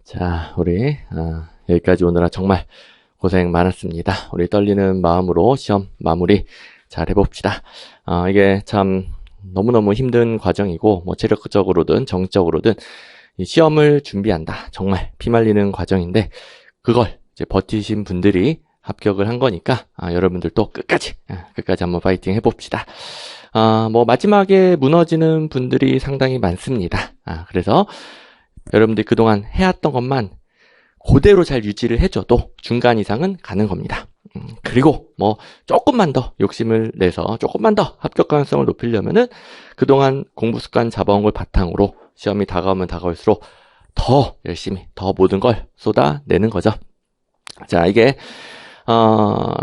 자, 우리 여기까지 오느라 정말 고생 많았습니다. 우리 떨리는 마음으로 시험 마무리 잘 해봅시다. 이게 참 너무너무 힘든 과정이고, 뭐 체력적으로든 정적으로든 이 시험을 준비한다. 정말 피말리는 과정인데, 그걸 이제 버티신 분들이 합격을 한 거니까, 여러분들도 끝까지 한번 파이팅 해봅시다. 뭐 마지막에 무너지는 분들이 상당히 많습니다. 그래서 여러분들이 그동안 해왔던 것만 그대로 잘 유지를 해줘도 중간 이상은 가는 겁니다. 그리고 뭐 조금만 더 욕심을 내서 조금만 더 합격 가능성을 높이려면은 그동안 공부 습관 잡아온 걸 바탕으로 시험이 다가오면 다가올수록 더 열심히 더 모든 걸 쏟아내는 거죠. 자, 이게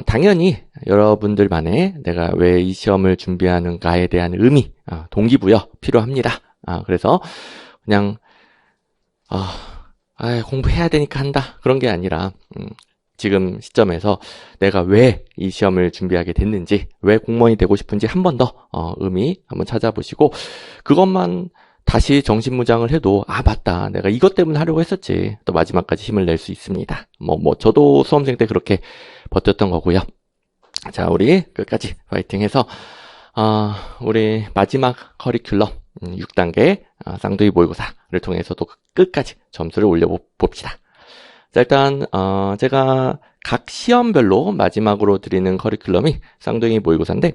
당연히 여러분들만의 내가 왜 이 시험을 준비하는가에 대한 의미, 동기부여 필요합니다. 그래서 그냥 공부해야 되니까 한다. 그런 게 아니라, 지금 시점에서 내가 왜 이 시험을 준비하게 됐는지, 왜 공무원이 되고 싶은지 한 번 더, 의미 한번 찾아보시고, 그것만 다시 정신무장을 해도, 맞다. 내가 이것 때문에 하려고 했었지. 또 마지막까지 힘을 낼 수 있습니다. 저도 수험생 때 그렇게 버텼던 거고요. 자, 우리 끝까지 파이팅 해서, 우리 마지막 커리큘럼, 6단계 쌍둥이 모의고사를 통해서도 끝까지 점수를 올려봅시다. 자, 일단 제가 각 시험별로 마지막으로 드리는 커리큘럼이 쌍둥이 모의고사인데,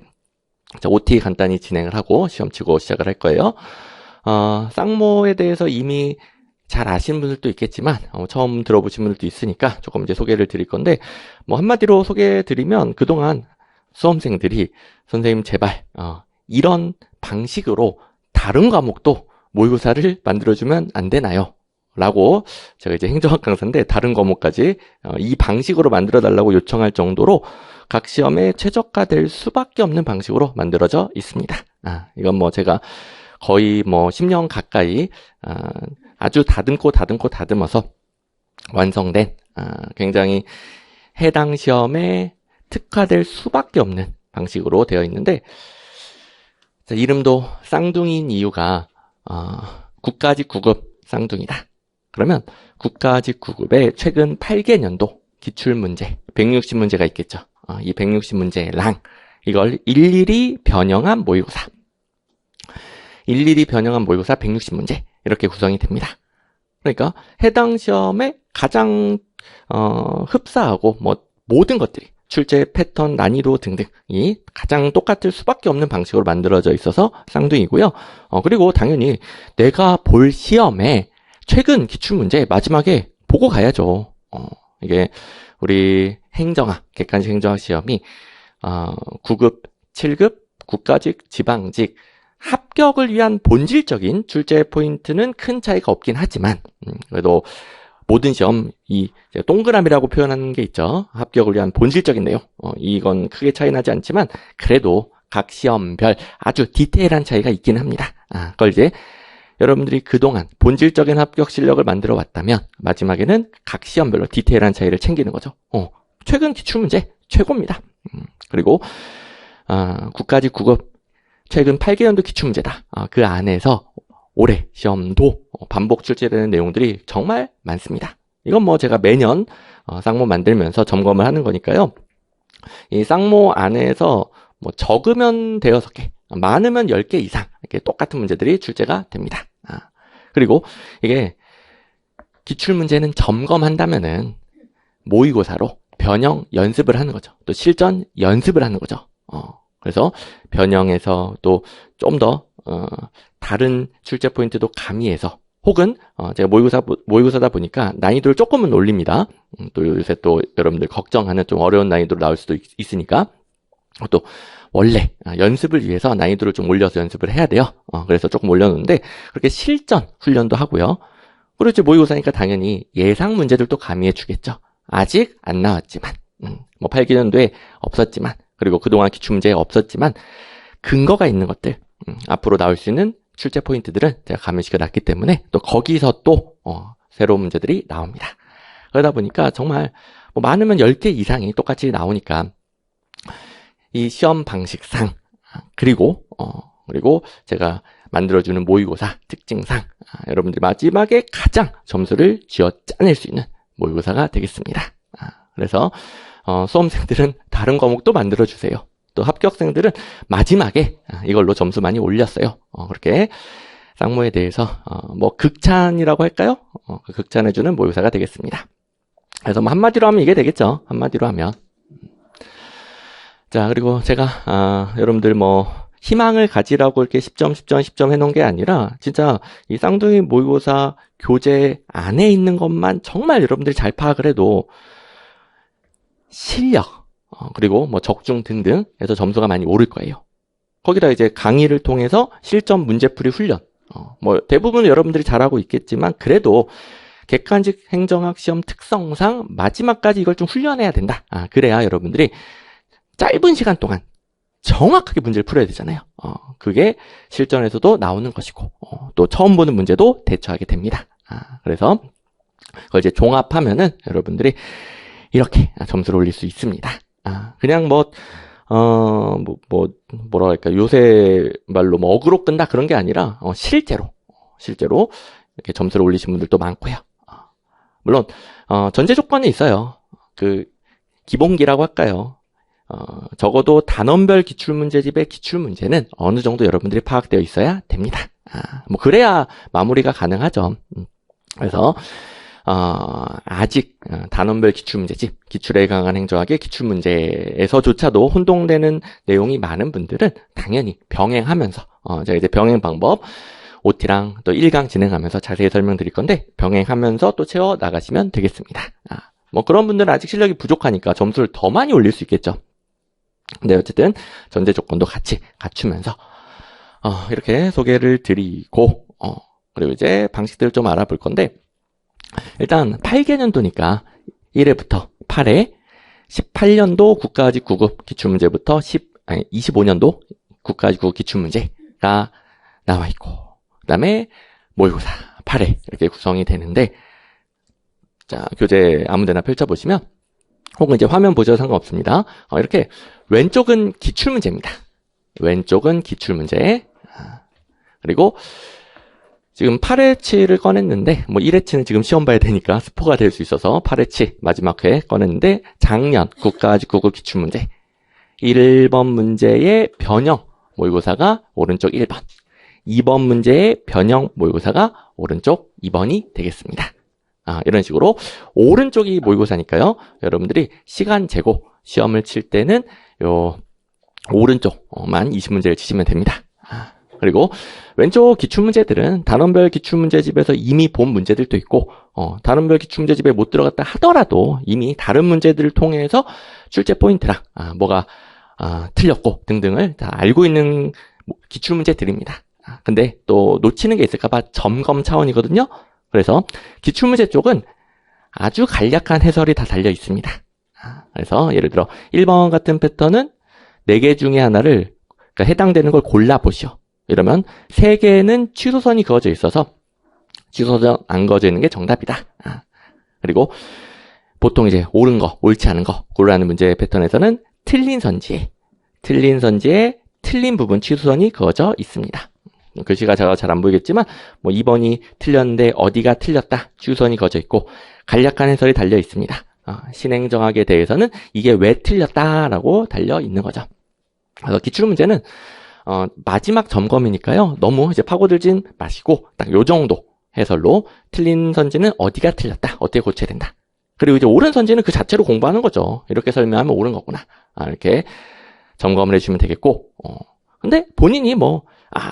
자, OT 간단히 진행을 하고 시험 치고 시작을 할 거예요. 쌍모에 대해서 이미 잘 아시는 분들도 있겠지만 처음 들어보신 분들도 있으니까 조금 이제 소개를 드릴 건데, 뭐 한마디로 소개해 드리면 그동안 수험생들이 선생님 제발 이런 방식으로 다른 과목도 모의고사를 만들어주면 안 되나요? 라고 제가 이제 행정학 강사인데 다른 과목까지 이 방식으로 만들어달라고 요청할 정도로 각 시험에 최적화될 수밖에 없는 방식으로 만들어져 있습니다. 이건 뭐 제가 거의 10년 가까이 아주 다듬어서 완성된 굉장히 해당 시험에 특화될 수밖에 없는 방식으로 되어 있는데, 자, 이름도 쌍둥이인 이유가 국가직 9급 쌍둥이다. 그러면 국가직 9급의 최근 8개년도 기출문제 160문제가 있겠죠. 이 160문제랑 이걸 일일이 변형한 모의고사 160문제 이렇게 구성이 됩니다. 그러니까 해당 시험에 가장 흡사하고 모든 것들이 출제 패턴, 난이도 등등이 가장 똑같을 수밖에 없는 방식으로 만들어져 있어서 쌍둥이고요. 그리고 당연히 내가 볼 시험에 최근 기출문제 마지막에 보고 가야죠. 이게 우리 행정학, 객관식 행정학 시험이 9급, 7급, 국가직, 지방직 합격을 위한 본질적인 출제 포인트는 큰 차이가 없긴 하지만 그래도 모든 시험, 이 동그라미라고 표현하는 게 있죠. 합격을 위한 본질적인 내용. 이건 크게 차이 나지 않지만 그래도 각 시험별 아주 디테일한 차이가 있긴 합니다. 그걸 이제 여러분들이 그동안 본질적인 합격 실력을 만들어 왔다면 마지막에는 각 시험별로 디테일한 차이를 챙기는 거죠. 최근 기출문제 최고입니다. 그리고 국가직 9급 최근 8개년도 기출문제다. 그 안에서 올해 시험도 반복 출제되는 내용들이 정말 많습니다. 이건 제가 매년 쌍모 만들면서 점검을 하는 거니까요. 이 쌍모 안에서 적으면 6개, 많으면 10개 이상 이렇게 똑같은 문제들이 출제가 됩니다. 그리고 이게 기출문제는 점검한다면은 모의고사로 변형 연습을 하는 거죠. 또 실전 연습을 하는 거죠. 그래서 변형해서 또 좀 더 다른 출제 포인트도 가미해서 혹은 제가 모의고사다 보니까 난이도를 조금은 올립니다. 또 요새 또 여러분들 걱정하는 좀 어려운 난이도로 나올 수도 있으니까 또 원래 연습을 위해서 난이도를 좀 올려서 연습을 해야 돼요. 그래서 조금 올려놓는데 그렇게 실전 훈련도 하고요. 그리고 이제 모의고사니까 당연히 예상 문제들도 가미해 주겠죠. 아직 안 나왔지만 8개년도에 없었지만 그리고 그동안 기출문제에 없었지만 근거가 있는 것들 앞으로 나올 수 있는 출제 포인트들은 제가 가미시켜 놨기 때문에 또 거기서 또 새로운 문제들이 나옵니다. 그러다 보니까 정말 많으면 10개 이상이 똑같이 나오니까 이 시험 방식상 그리고 제가 만들어주는 모의고사 특징상 여러분들이 마지막에 가장 점수를 쥐어 짜낼 수 있는 모의고사가 되겠습니다. 그래서 수험생들은 다른 과목도 만들어주세요. 또 합격생들은 마지막에 이걸로 점수 많이 올렸어요. 그렇게 쌍모에 대해서 뭐 극찬이라고 할까요? 그 극찬해주는 모의고사가 되겠습니다. 그래서 뭐 한마디로 하면 이게 되겠죠. 한마디로 하면. 자, 그리고 제가 여러분들 뭐 희망을 가지라고 이렇게 10점 해놓은 게 아니라 진짜 이 쌍둥이 모의고사 교재 안에 있는 것만 정말 여러분들이 잘 파악을 해도 실력 그리고 뭐 적중 등등 해서 점수가 많이 오를 거예요. 거기다 이제 강의를 통해서 실전 문제풀이 훈련 뭐 대부분 여러분들이 잘하고 있겠지만 그래도 객관식 행정학 시험 특성상 마지막까지 이걸 좀 훈련해야 된다. 그래야 여러분들이 짧은 시간 동안 정확하게 문제를 풀어야 되잖아요. 그게 실전에서도 나오는 것이고 또 처음 보는 문제도 대처하게 됩니다. 그래서 그걸 이제 종합하면은 여러분들이 이렇게 점수를 올릴 수 있습니다. 그냥 뭐라 할까 요새 말로 뭐 어그로 끈다 그런 게 아니라 실제로 이렇게 점수를 올리신 분들도 많고요. 물론 전제 조건이 있어요. 그 기본기라고 할까요? 적어도 단원별 기출문제집의 기출문제는 어느 정도 여러분들이 파악되어 있어야 됩니다. 뭐 그래야 마무리가 가능하죠. 그래서 아직 단원별 기출문제집, 기출에 강한 행정학의 기출문제에서조차도 혼동되는 내용이 많은 분들은 당연히 병행하면서 제가 이제 병행 방법 OT랑 또 1강 진행하면서 자세히 설명드릴 건데 병행하면서 또 채워 나가시면 되겠습니다. 뭐 그런 분들은 아직 실력이 부족하니까 점수를 더 많이 올릴 수 있겠죠. 근데 어쨌든 전제 조건도 같이 갖추면서 이렇게 소개를 드리고 그리고 이제 방식들을 좀 알아볼 건데 일단 8개년도니까 1회부터 8회 18년도 국가직 9급 기출문제부터 25년도 국가직 9급 기출문제가 나와 있고 그 다음에 모의고사 8회 이렇게 구성이 되는데 자 교재 아무데나 펼쳐보시면 혹은 이제 화면 보셔도 상관없습니다. 이렇게 왼쪽은 기출문제입니다. 왼쪽은 기출문제 그리고 지금 8회치를 꺼냈는데 뭐 1회치는 지금 시험 봐야 되니까 스포가 될 수 있어서 8회치 마지막 회 꺼냈는데 작년 국가직 9급 기출문제 1번 문제의 변형 모의고사가 오른쪽 1번 2번 문제의 변형 모의고사가 오른쪽 2번이 되겠습니다. 이런 식으로 오른쪽이 모의고사니까요. 여러분들이 시간 재고 시험을 칠 때는 요 오른쪽만 20문제를 치시면 됩니다. 그리고 왼쪽 기출문제들은 단원별 기출문제집에서 이미 본 문제들도 있고 단원별 기출문제집에 못 들어갔다 하더라도 이미 다른 문제들을 통해서 출제 포인트랑 뭐가 틀렸고 등등을 다 알고 있는 기출문제들입니다. 근데 또 놓치는 게 있을까봐 점검 차원이거든요. 그래서 기출문제 쪽은 아주 간략한 해설이 다 달려 있습니다. 그래서 예를 들어 1번 같은 패턴은 4개 중에 하나를 그러니까 해당되는 걸 골라보시오. 이러면 3개는 취소선이 그어져 있어서 취소선 안 그어져 있는 게 정답이다. 그리고 보통 이제 옳은 거, 옳지 않은 거 고르라는 문제 패턴에서는 틀린 선지에 틀린 부분 취소선이 그어져 있습니다. 글씨가 잘 안 보이겠지만 뭐 2번이 틀렸는데 어디가 틀렸다 취소선이 그어져 있고 간략한 해설이 달려 있습니다. 신행정학에 대해서는 이게 왜 틀렸다라고 달려 있는 거죠. 그래서 기출문제는 마지막 점검이니까요. 너무 이제 파고들진 마시고 딱 요 정도 해설로 틀린 선지는 어디가 틀렸다, 어떻게 고쳐야 된다. 그리고 이제 옳은 선지는 그 자체로 공부하는 거죠. 이렇게 설명하면 옳은 거구나. 이렇게 점검을 해주시면 되겠고. 근데 본인이 뭐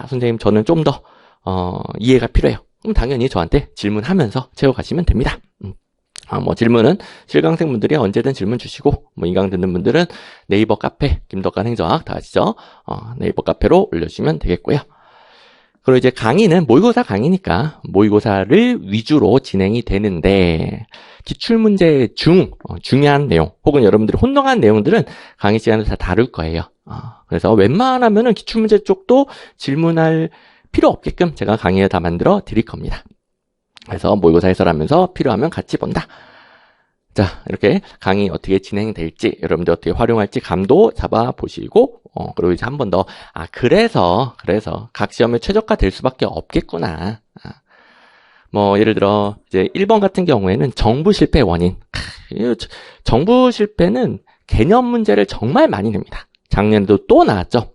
선생님 저는 좀 더 이해가 필요해요. 그럼 당연히 저한테 질문하면서 채워가시면 됩니다. 뭐 질문은 실강생분들이 언제든 질문 주시고 뭐 이강 듣는 분들은 네이버 카페 김덕관 행정학 다 아시죠? 네이버 카페로 올려주시면 되겠고요. 그리고 이제 강의는 모의고사 강의니까 모의고사를 위주로 진행이 되는데 기출문제 중요한 내용 혹은 여러분들이 혼동한 내용들은 강의 시간에 다 다룰 거예요. 그래서 웬만하면은 기출문제 쪽도 질문할 필요 없게끔 제가 강의에 다 만들어 드릴 겁니다. 그래서 모의고사 해설하면서 필요하면 같이 본다. 자, 이렇게 강의 어떻게 진행될지, 여러분들 어떻게 활용할지 감도 잡아보시고, 그리고 이제 한 번 더, 그래서 각 시험에 최적화될 수밖에 없겠구나. 뭐, 예를 들어, 이제 1번 같은 경우에는 정부 실패의 원인. 정부 실패는 개념 문제를 정말 많이 냅니다. 작년에도 또 나왔죠.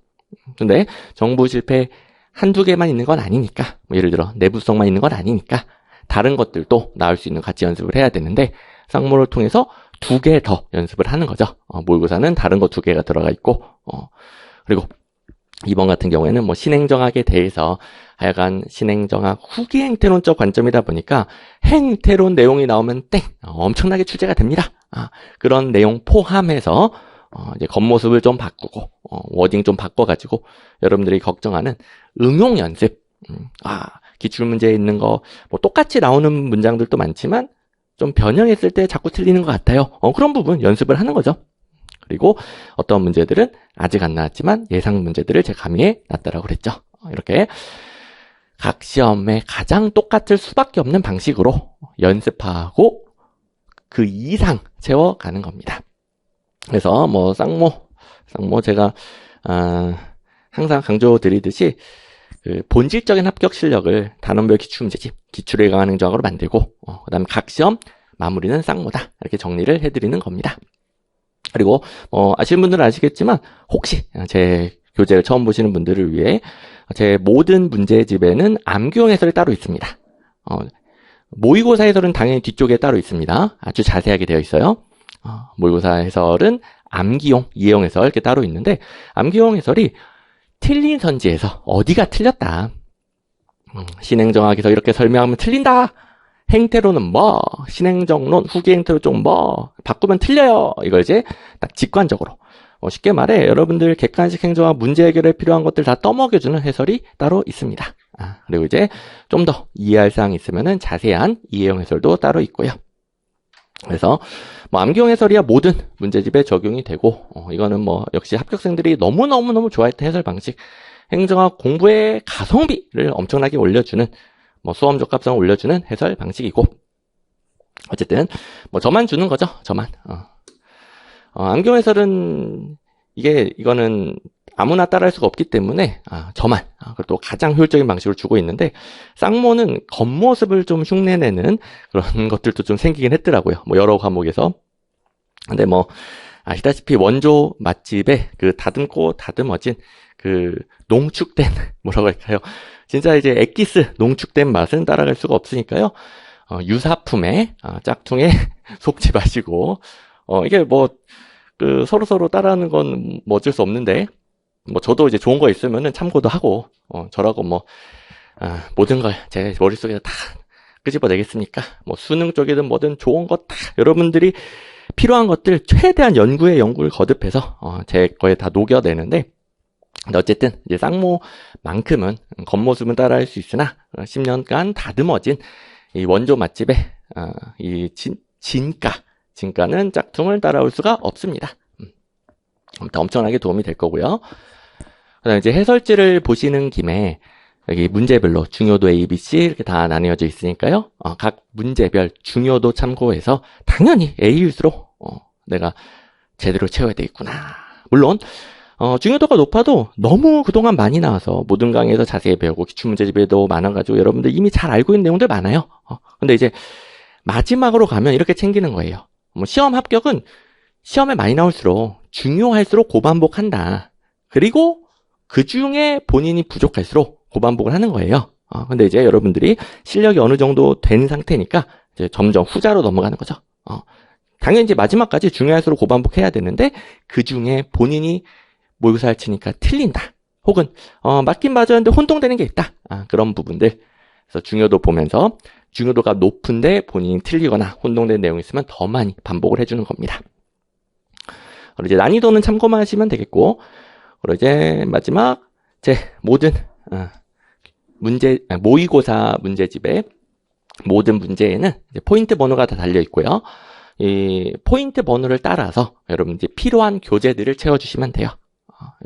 근데 정부 실패 한두 개만 있는 건 아니니까, 뭐 예를 들어 내부성만 있는 건 아니니까 다른 것들도 나올 수 있는 같이 연습을 해야 되는데 쌍모를 통해서 2개 더 연습을 하는 거죠. 모의고사는 다른 거 2개가 들어가 있고 그리고 2번 같은 경우에는 뭐 신행정학에 대해서 하여간 신행정학 후기 행태론적 관점이다 보니까 행태론 내용이 나오면 땡! 엄청나게 출제가 됩니다. 그런 내용 포함해서 이제 겉모습을 좀 바꾸고 워딩 좀 바꿔가지고 여러분들이 걱정하는 응용 연습, 기출문제에 있는 거 뭐 똑같이 나오는 문장들도 많지만 좀 변형했을 때 자꾸 틀리는 것 같아요. 그런 부분 연습을 하는 거죠. 그리고 어떤 문제들은 아직 안 나왔지만 예상 문제들을 제가 가미해 놨다라고 그랬죠. 이렇게 각 시험에 가장 똑같을 수밖에 없는 방식으로 연습하고 그 이상 채워가는 겁니다. 그래서 뭐 쌍모 제가 항상 강조드리듯이 그 본질적인 합격 실력을 단원별 기출문제집, 기출에 강한 행정학으로 만들고 그다음에 각 시험 마무리는 쌍모다 이렇게 정리를 해드리는 겁니다. 그리고 아시는 분들은 아시겠지만 혹시 제 교재를 처음 보시는 분들을 위해 제 모든 문제집에는 암기용 해설이 따로 있습니다. 모의고사 해설은 당연히 뒤쪽에 따로 있습니다. 아주 자세하게 되어 있어요. 모의고사 해설은 암기용, 이해용 해설 이렇게 따로 있는데 암기용 해설이 틀린 선지에서 어디가 틀렸다. 신행정학에서 이렇게 설명하면 틀린다. 행태로는 뭐, 신행정론, 후기 행태로 좀 뭐, 바꾸면 틀려요. 이걸 이제 딱 직관적으로. 쉽게 말해, 여러분들 객관식 행정학 문제 해결에 필요한 것들 다 떠먹여주는 해설이 따로 있습니다. 그리고 이제 좀 더 이해할 사항이 있으면은 자세한 이해용 해설도 따로 있고요. 그래서 뭐 암기용 해설이야 모든 문제집에 적용이 되고 이거는 뭐 역시 합격생들이 너무너무 좋아했던 해설 방식, 행정학 공부의 가성비를 엄청나게 올려주는 뭐 수험 적합성을 올려주는 해설 방식이고 어쨌든 뭐 저만 주는 거죠. 저만. 암기용 해설은 이거는 아무나 따라할 수가 없기 때문에 저만 또 가장 효율적인 방식으로 주고 있는데 쌍모는 겉모습을 좀 흉내내는 그런 것들도 좀 생기긴 했더라고요. 뭐 여러 과목에서. 근데 뭐 아시다시피 원조 맛집에 그 다듬고 다듬어진 그 농축된 뭐라고 할까요? 진짜 이제 엑기스 농축된 맛은 따라갈 수가 없으니까요. 유사품에 짝퉁에 속지 마시고 이게 뭐 그 서로 따라하는 건 뭐 어쩔 수 없는데 뭐 저도 이제 좋은 거 있으면은 참고도 하고 저라고 뭐 모든 걸 제 머릿속에서 다 끄집어내겠습니까? 뭐 수능 쪽이든 뭐든 좋은 거 다 여러분들이 필요한 것들 최대한 연구를 거듭해서 제 거에 다 녹여내는데 근데 어쨌든 이제 쌍모만큼은 겉모습은 따라할 수 있으나 10년간 다듬어진 이 원조 맛집의 이 진가는 짝퉁을 따라올 수가 없습니다. 아무튼 엄청나게 도움이 될 거고요. 그다음에 이제 해설지를 보시는 김에 여기 문제별로 중요도 A, B, C 이렇게 다 나뉘어져 있으니까요. 각 문제별 중요도 참고해서 당연히 A일수록 내가 제대로 채워야 되겠구나. 물론 중요도가 높아도 너무 그동안 많이 나와서 모든 강의에서 자세히 배우고 기출문제집에도 많아가지고 여러분들 이미 잘 알고 있는 내용들 많아요. 근데 이제 마지막으로 가면 이렇게 챙기는 거예요. 뭐 시험 합격은 시험에 많이 나올수록 중요할수록 고반복한다. 그리고 그 중에 본인이 부족할수록 고반복을 하는 거예요. 근데 이제 여러분들이 실력이 어느 정도 된 상태니까 이제 점점 후자로 넘어가는 거죠. 당연히 이제 마지막까지 중요할수록 고반복해야 되는데 그 중에 본인이 모의고사를 치니까 틀린다. 혹은 맞긴 맞았는데 혼동되는 게 있다. 그런 부분들. 그래서 중요도 보면서 중요도가 높은데 본인이 틀리거나 혼동된 내용이 있으면 더 많이 반복을 해주는 겁니다. 그리고 이제 난이도는 참고만 하시면 되겠고, 그리고 이제 마지막 제 모든 모의고사 문제집의 모든 문제에는 이제 포인트 번호가 다 달려 있고요. 이 포인트 번호를 따라서 여러분 이제 필요한 교재들을 채워주시면 돼요.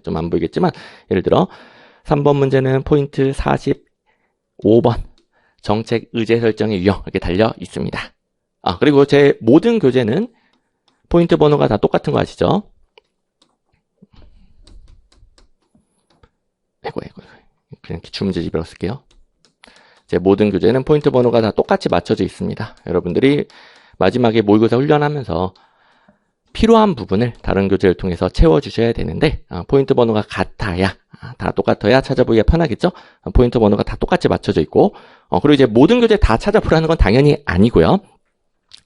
좀 안 보이겠지만 예를 들어 3번 문제는 포인트 45번 정책 의제 설정의 유형 이렇게 달려 있습니다. 그리고 제 모든 교재는 포인트 번호가 다 똑같은 거 아시죠? 아이고. 그냥 기출문제집이라고 쓸게요. 제 모든 교재는 포인트 번호가 다 똑같이 맞춰져 있습니다. 여러분들이 마지막에 모의고사 훈련하면서 필요한 부분을 다른 교재를 통해서 채워주셔야 되는데 포인트 번호가 같아야 다 똑같아야 찾아보기가 편하겠죠. 포인트 번호가 다 똑같이 맞춰져 있고 그리고 이제 모든 교재 다 찾아보라는 건 당연히 아니고요.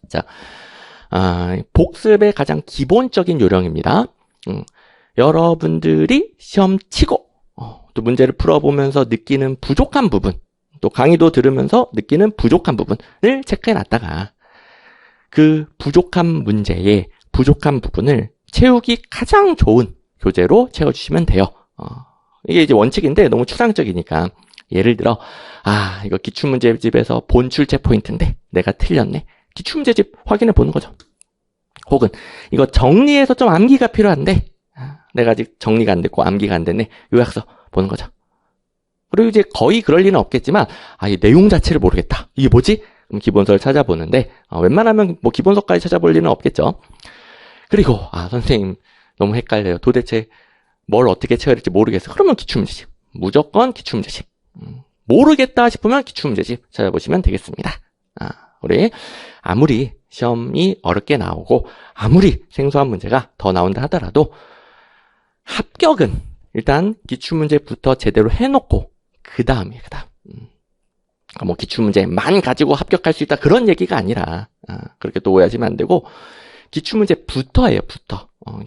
자, 복습의 가장 기본적인 요령입니다. 여러분들이 시험 치고 또 문제를 풀어보면서 느끼는 부족한 부분, 또 강의도 들으면서 느끼는 부족한 부분을 체크해놨다가 그 부족한 문제의 부족한 부분을 채우기 가장 좋은 교재로 채워주시면 돼요. 이게 이제 원칙인데 너무 추상적이니까 예를 들어 이거 기출문제집에서 본 출제 포인트인데 내가 틀렸네. 기출문제집 확인해 보는 거죠. 혹은 이거 정리해서 좀 암기가 필요한데 내가 아직 정리가 안 됐고 암기가 안 됐네. 요약서 보는 거죠. 그리고 이제 거의 그럴 리는 없겠지만 이 내용 자체를 모르겠다. 이게 뭐지? 그럼 기본서를 찾아보는데 웬만하면 뭐 기본서까지 찾아볼 리는 없겠죠. 그리고 선생님 너무 헷갈려요. 도대체 뭘 어떻게 채워야 될지 모르겠어. 그러면 기출문제집. 무조건 기출문제집. 모르겠다 싶으면 기출문제집 찾아보시면 되겠습니다. 우리 아무리 시험이 어렵게 나오고 아무리 생소한 문제가 더 나온다 하더라도 합격은 일단 기출문제부터 제대로 해놓고 그 다음이에요. 뭐 기출문제만 가지고 합격할 수 있다 그런 얘기가 아니라 그렇게 또 오해하시면 안 되고 기출문제부터예요.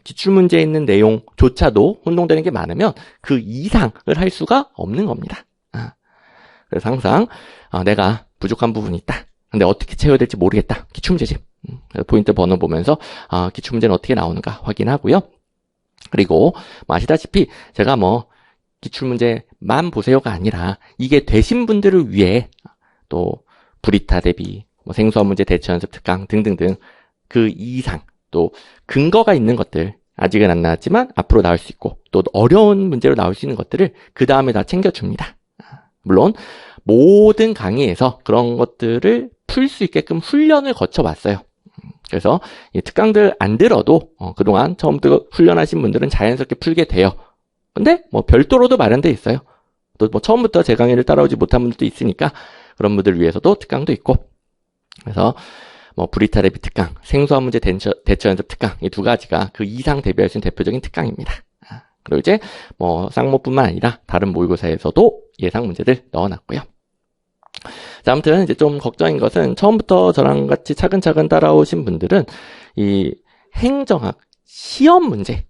기출문제에 있는 내용조차도 혼동되는 게 많으면 그 이상을 할 수가 없는 겁니다. 그래서 항상 내가 부족한 부분이 있다. 근데 어떻게 채워야 될지 모르겠다. 기출문제집. 포인트 번호 보면서 기출문제는 어떻게 나오는가 확인하고요. 그리고 아시다시피 제가 기출문제만 보세요가 아니라 이게 되신 분들을 위해 또 브리타 대비 생소한 문제 대처 연습 특강 등등등 그 이상 또 근거가 있는 것들 아직은 안 나왔지만 앞으로 나올 수 있고 또 어려운 문제로 나올 수 있는 것들을 그 다음에 다 챙겨줍니다. 물론 모든 강의에서 그런 것들을 풀 수 있게끔 훈련을 거쳐왔어요. 그래서 이 특강들 안 들어도 그동안 처음부터 훈련하신 분들은 자연스럽게 풀게 돼요. 근데 별도로도 마련돼 있어요. 또 처음부터 제 강의를 따라오지 못한 분들도 있으니까 그런 분들을 위해서도 특강도 있고. 그래서 브리타 대비 특강, 생소한 문제 대처 연습 특강 이 두 가지가 그 이상 대비할 수 있는 대표적인 특강입니다. 그리고 이제 쌍모뿐만 아니라 다른 모의고사에서도 예상 문제들 넣어놨고요. 자, 아무튼 이제 좀 걱정인 것은 처음부터 저랑 같이 차근차근 따라오신 분들은 이 행정학 시험 문제를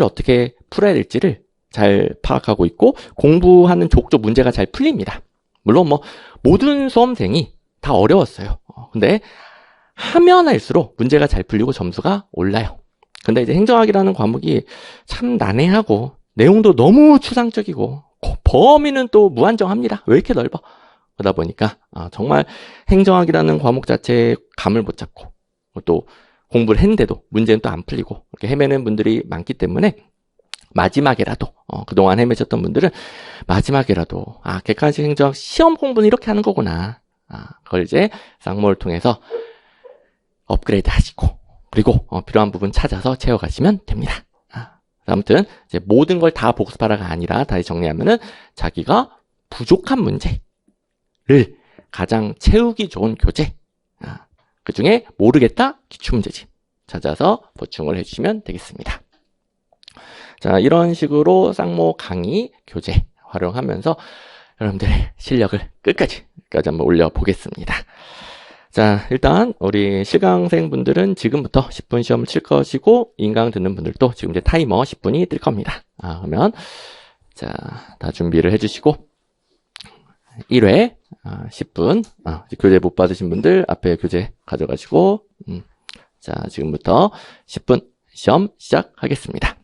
어떻게 풀어야 될지를 잘 파악하고 있고 공부하는 족족 문제가 잘 풀립니다. 물론 모든 수험생이 다 어려웠어요. 근데 하면 할수록 문제가 잘 풀리고 점수가 올라요. 근데 이제 행정학이라는 과목이 참 난해하고 내용도 너무 추상적이고 범위는 또 무한정합니다. 왜 이렇게 넓어? 그러다 보니까 정말 행정학이라는 과목 자체의 감을 못 잡고 또 공부를 했는데도 문제는 또 안 풀리고 이렇게 헤매는 분들이 많기 때문에 마지막에라도 그동안 헤매셨던 분들은 마지막에라도 객관식 행정학 시험 공부는 이렇게 하는 거구나. 그걸 이제 쌍모를 통해서 업그레이드 하시고 그리고 필요한 부분 찾아서 채워가시면 됩니다. 아무튼 이제 모든 걸 다 복습하라가 아니라 다시 정리하면은 자기가 부족한 문제를 가장 채우기 좋은 교재 그 중에 모르겠다 기출문제집 찾아서 보충을 해주시면 되겠습니다. 자, 이런 식으로 쌍모 강의 교재 활용하면서 여러분들의 실력을 끝까지 한번 올려보겠습니다. 자, 일단 우리 실강생 분들은 지금부터 10분 시험을 칠 것이고 인강 듣는 분들도 지금 이제 타이머 10분이 뜰 겁니다. 그러면 자, 다 준비를 해주시고 1회 10분 교재 못 받으신 분들 앞에 교재 가져가시고 자, 지금부터 10분 시험 시작하겠습니다.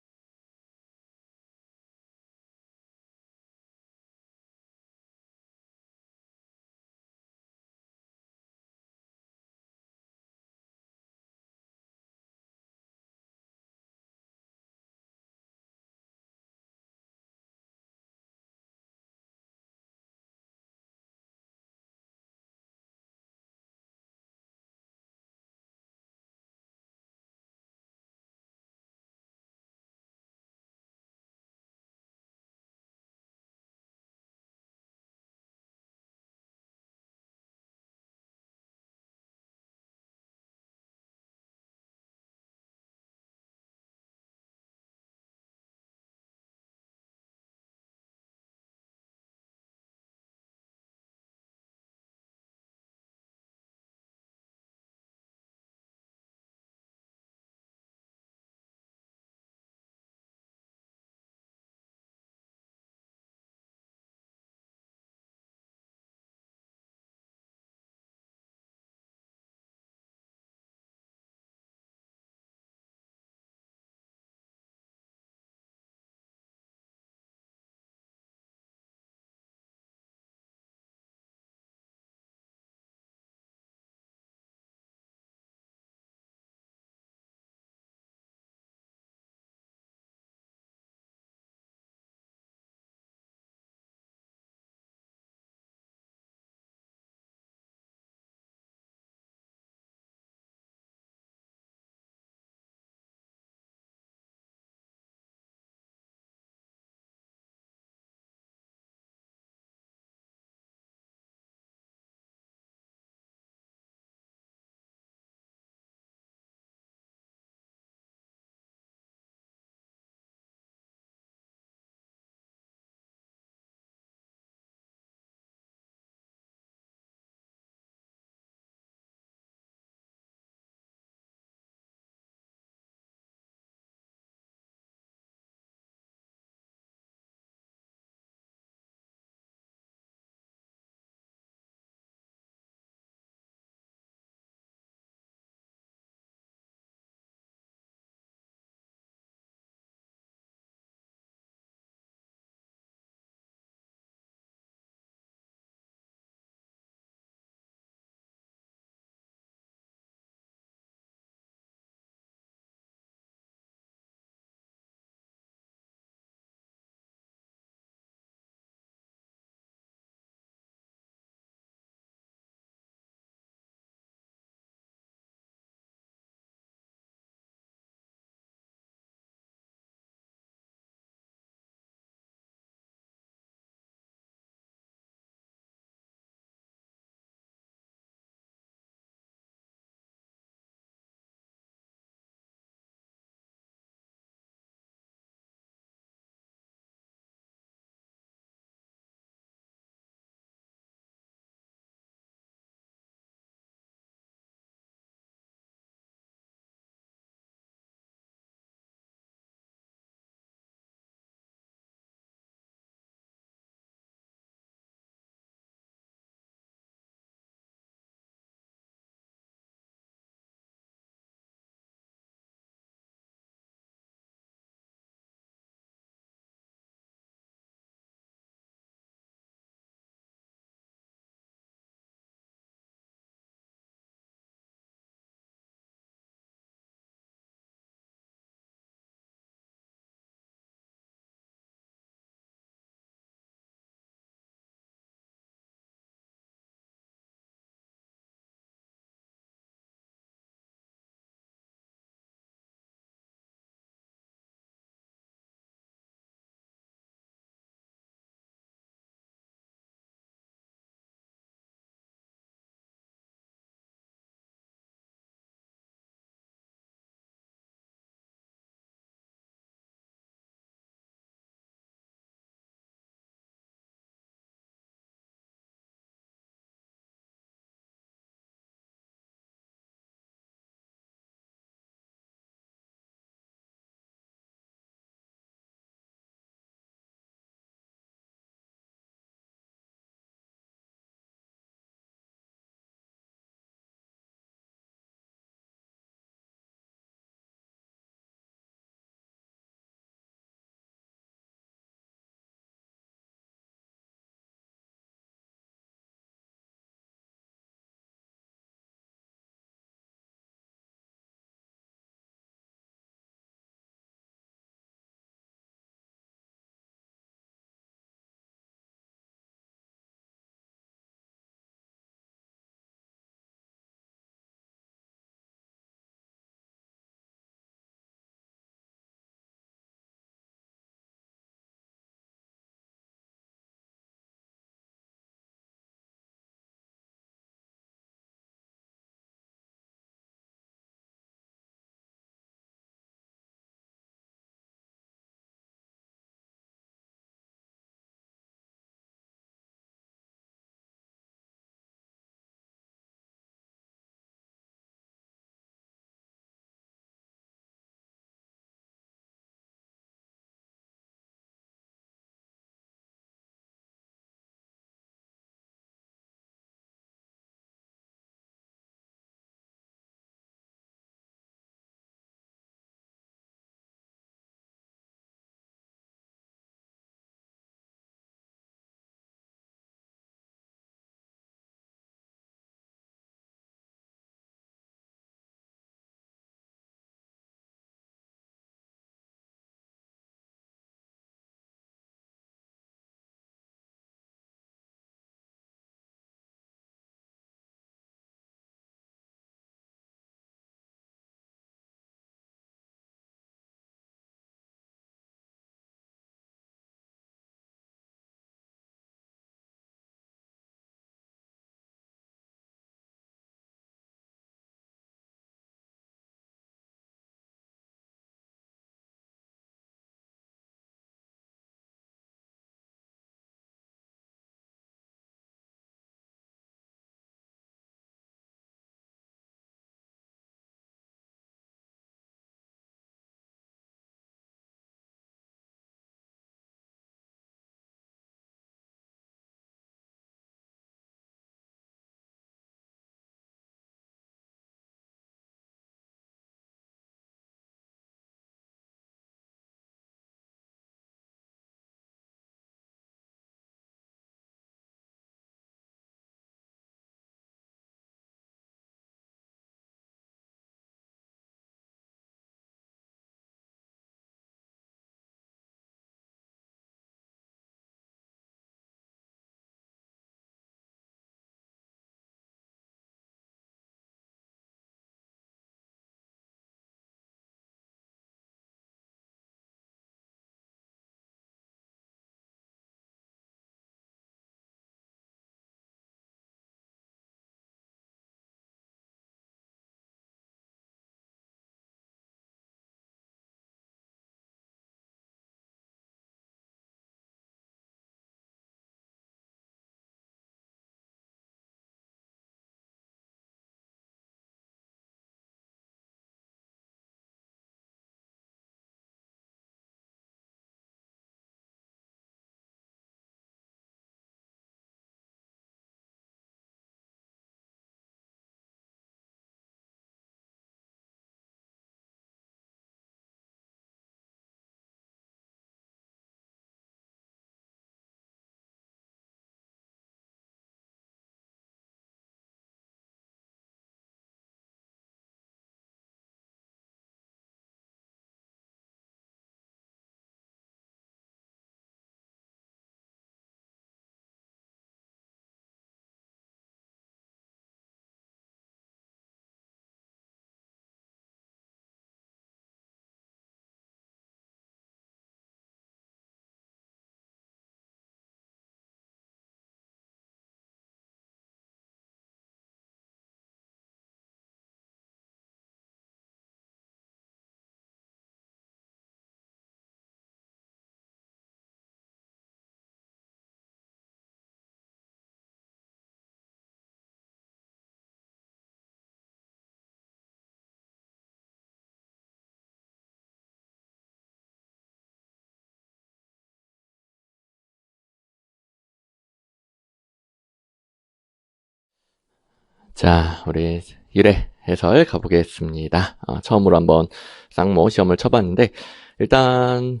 자, 우리 1회 해설 가보겠습니다. 처음으로 한번 쌍모 시험을 쳐봤는데, 일단,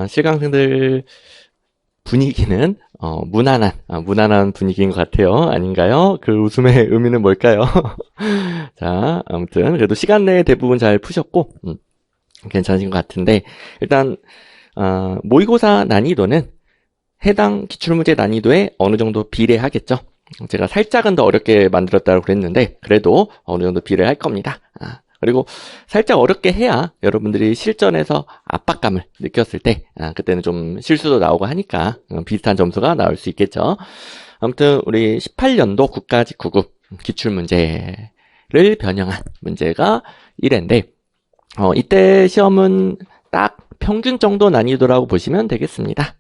실강생들 분위기는, 무난한 분위기인 것 같아요. 아닌가요? 그 웃음의 의미는 뭘까요? 자, 아무튼, 그래도 시간 내에 대부분 잘 푸셨고, 괜찮으신 것 같은데, 일단, 모의고사 난이도는 해당 기출문제 난이도에 어느 정도 비례하겠죠. 제가 살짝은 더 어렵게 만들었다고 그랬는데 그래도 어느 정도 비례할 겁니다. 그리고 살짝 어렵게 해야 여러분들이 실전에서 압박감을 느꼈을 때 그때는 좀 실수도 나오고 하니까 비슷한 점수가 나올 수 있겠죠. 아무튼 우리 18년도 국가직구급 기출문제를 변형한 문제가 1회인데 이때 시험은 딱 평균 정도 난이도라고 보시면 되겠습니다.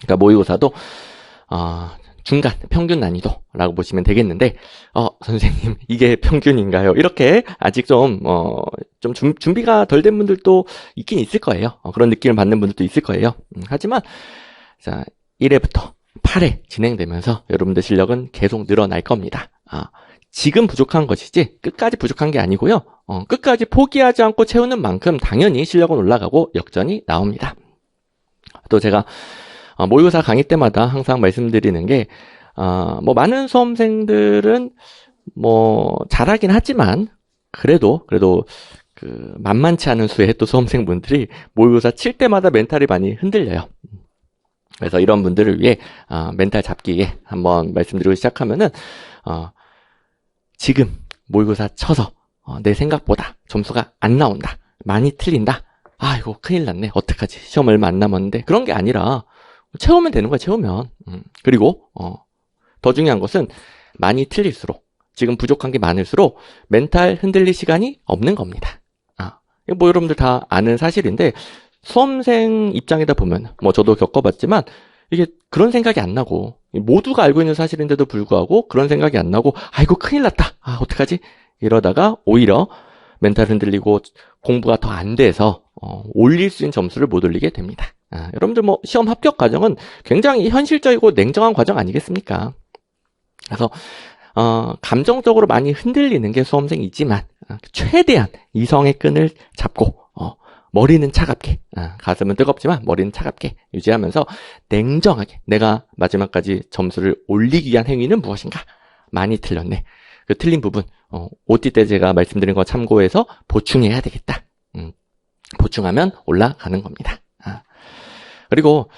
그러니까 모의고사도 중간 평균 난이도라고 보시면 되겠는데 선생님 이게 평균인가요? 이렇게 아직 좀 준비가 덜 된 분들도 있긴 있을 거예요. 그런 느낌을 받는 분들도 있을 거예요. 하지만 자 1회부터 8회 진행되면서 여러분들 실력은 계속 늘어날 겁니다. 지금 부족한 것이지 끝까지 부족한 게 아니고요. 끝까지 포기하지 않고 채우는 만큼 당연히 실력은 올라가고 역전이 나옵니다. 또 제가 모의고사 강의 때마다 항상 말씀드리는 게, 많은 수험생들은, 잘하긴 하지만, 그래도, 만만치 않은 수의 또 수험생분들이 모의고사 칠 때마다 멘탈이 많이 흔들려요. 그래서 이런 분들을 위해, 멘탈 잡기에 한번 말씀드리고 시작하면은, 지금 모의고사 쳐서, 내 생각보다 점수가 안 나온다. 많이 틀린다. 이거 큰일 났네. 어떡하지? 시험 얼마 안 남았는데. 그런 게 아니라, 채우면 되는 거야, 채우면. 그리고, 더 중요한 것은 많이 틀릴수록, 지금 부족한 게 많을수록 멘탈 흔들릴 시간이 없는 겁니다. 여러분들 다 아는 사실인데, 수험생 입장이다 보면, 저도 겪어봤지만, 이게 그런 생각이 안 나고, 모두가 알고 있는 사실인데도 불구하고 그런 생각이 안 나고, 이거 큰일 났다. 어떡하지? 이러다가 오히려 멘탈 흔들리고 공부가 더 안 돼서, 올릴 수 있는 점수를 못 올리게 됩니다. 여러분들 시험 합격 과정은 굉장히 현실적이고 냉정한 과정 아니겠습니까? 그래서 감정적으로 많이 흔들리는 게 수험생이지만 최대한 이성의 끈을 잡고 머리는 차갑게 가슴은 뜨겁지만 머리는 차갑게 유지하면서 냉정하게 내가 마지막까지 점수를 올리기 위한 행위는 무엇인가? 많이 틀렸네. 그 틀린 부분 OT 때 제가 말씀드린 거 참고해서 보충해야 되겠다. 보충하면 올라가는 겁니다. 그리고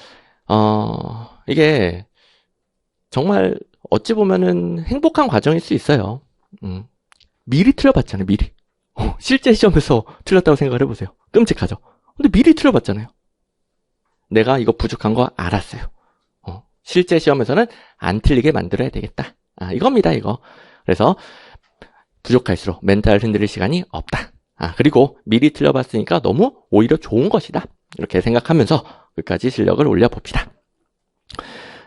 이게 정말 어찌 보면은 행복한 과정일 수 있어요. 미리 틀려봤잖아요. 미리. 실제 시험에서 틀렸다고 생각을 해보세요. 끔찍하죠. 근데 미리 틀려봤잖아요. 내가 이거 부족한 거 알았어요. 실제 시험에서는 안 틀리게 만들어야 되겠다. 이겁니다. 이거. 그래서 부족할수록 멘탈 흔들릴 시간이 없다. 그리고 미리 틀려봤으니까 너무 오히려 좋은 것이다. 이렇게 생각하면서 끝까지 실력을 올려봅시다.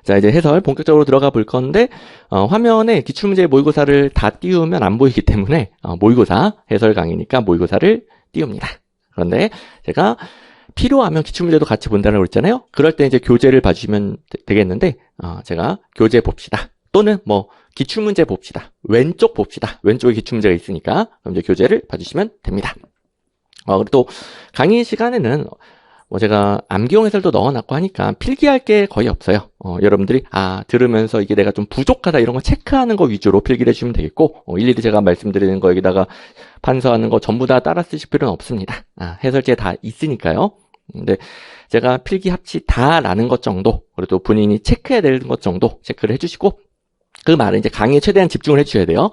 자, 이제 해설 본격적으로 들어가 볼 건데, 화면에 기출문제 모의고사를 다 띄우면 안 보이기 때문에, 모의고사 해설 강의니까 모의고사를 띄웁니다. 그런데 제가 필요하면 기출문제도 같이 본다고 그랬잖아요. 그럴 때 이제 교재를 봐주시면 되겠는데, 제가 교재 봅시다. 또는 기출문제 봅시다. 왼쪽 봅시다. 왼쪽에 기출문제가 있으니까, 그럼 이제 교재를 봐주시면 됩니다. 그리고 또 강의 시간에는 제가 암기용 해설도 넣어놨고 하니까 필기할 게 거의 없어요. 여러분들이 들으면서 이게 내가 좀 부족하다 이런 거 체크하는 거 위주로 필기를 해주시면 되겠고 일일이 제가 말씀드리는 거 여기다가 판서하는 거 전부 다 따라 쓰실 필요는 없습니다. 해설지에 다 있으니까요. 근데 제가 필기 합치 다라는 것 정도 그리고 또 본인이 체크해야 되는 것 정도 체크를 해주시고 그 말은 이제 강의에 최대한 집중을 해주셔야 돼요.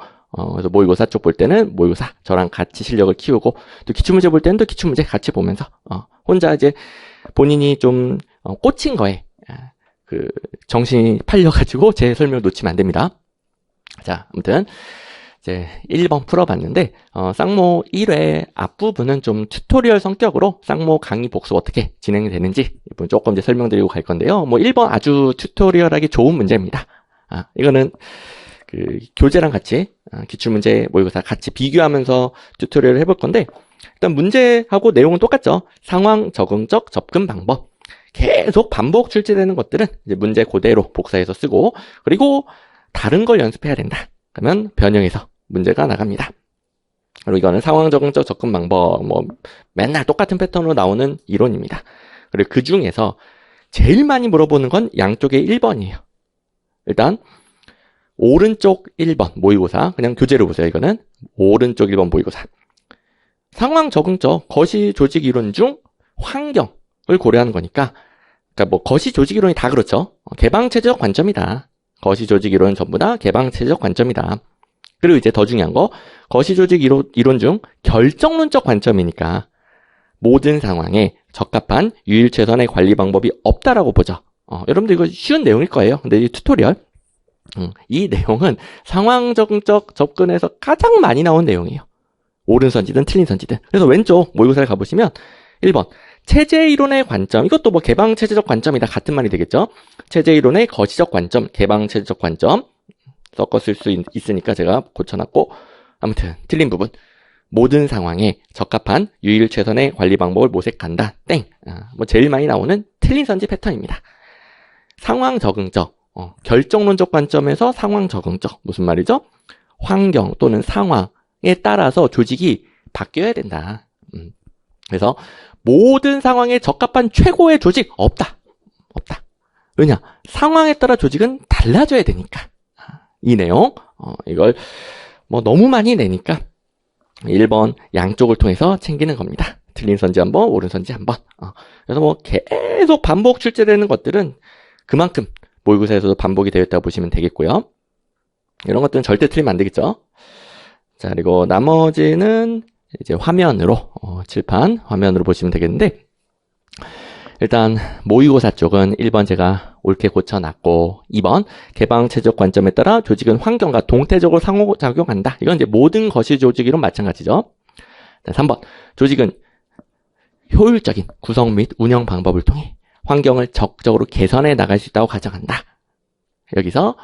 그래서 모의고사 쪽 볼 때는 모의고사 저랑 같이 실력을 키우고 또 기출문제 볼 때는 또 기출문제 같이 보면서 혼자 이제 본인이 좀 꽂힌 거에 정신이 팔려가지고 제 설명을 놓치면 안 됩니다. 자, 아무튼 이제 1번 풀어봤는데 쌍모 1회 앞부분은 좀 튜토리얼 성격으로 쌍모 강의 복습 어떻게 진행이 되는지 이번 조금 이제 설명드리고 갈 건데요. 1번 아주 튜토리얼하기 좋은 문제입니다. 이거는 교재랑 같이 기출문제 모의고사 같이 비교하면서 튜토리얼을 해볼 건데 일단 문제하고 내용은 똑같죠. 상황 적응적 접근 방법 계속 반복 출제되는 것들은 이제 문제 그대로 복사해서 쓰고 그리고 다른 걸 연습해야 된다. 그러면 변형해서 문제가 나갑니다. 그리고 이거는 상황 적응적 접근 방법, 맨날 똑같은 패턴으로 나오는 이론입니다. 그리고 그 중에서 제일 많이 물어보는 건 양쪽의 1번이에요. 일단 오른쪽 1번 모의고사, 그냥 교재로 보세요. 이거는 오른쪽 1번 모의고사. 상황 적응적 거시 조직 이론 중 환경을 고려하는 거니까, 그러니까 거시 조직 이론이 다 그렇죠. 개방체제적 관점이다. 거시 조직 이론은 전부 다 개방체제적 관점이다. 그리고 이제 더 중요한 거, 거시 조직 이론 중 결정론적 관점이니까 모든 상황에 적합한 유일 최선의 관리 방법이 없다라고 보죠. 여러분들 이거 쉬운 내용일 거예요. 근데 이 튜토리얼, 이 내용은 상황 적응적 접근에서 가장 많이 나온 내용이에요. 옳은 선지든 틀린 선지든. 그래서 왼쪽 모의고사를 가보시면 1번 체제 이론의 관점, 이것도 개방 체제적 관점이다 같은 말이 되겠죠. 체제 이론의 거시적 관점, 개방 체제적 관점 섞어 쓸 수 있으니까 제가 고쳐놨고, 아무튼 틀린 부분, 모든 상황에 적합한 유일 최선의 관리 방법을 모색한다. 땡. 제일 많이 나오는 틀린 선지 패턴입니다. 상황 적응적, 결정론적 관점에서 상황 적응적, 무슨 말이죠? 환경 또는 상황에 따라서 조직이 바뀌어야 된다. 그래서 모든 상황에 적합한 최고의 조직 없다. 왜냐? 상황에 따라 조직은 달라져야 되니까. 이 내용, 이걸 너무 많이 내니까 1번 양쪽을 통해서 챙기는 겁니다. 틀린 선지 한 번, 옳은 선지 한 번. 그래서 계속 반복 출제되는 것들은 그만큼 모의고사에서도 반복이 되었다고 보시면 되겠고요. 이런 것들은 절대 틀리면 안 되겠죠. 자, 그리고 나머지는 이제 화면으로, 칠판 화면으로 보시면 되겠는데, 일단 모의고사 쪽은 1번 제가 옳게 고쳐놨고, 2번 개방체적 관점에 따라 조직은 환경과 동태적으로 상호작용한다. 이건 이제 모든 거시 조직 이론 마찬가지죠. 3번 조직은 효율적인 구성 및 운영 방법을 통해 환경을 적극적으로 개선해 나갈 수 있다고 가정한다. 여기서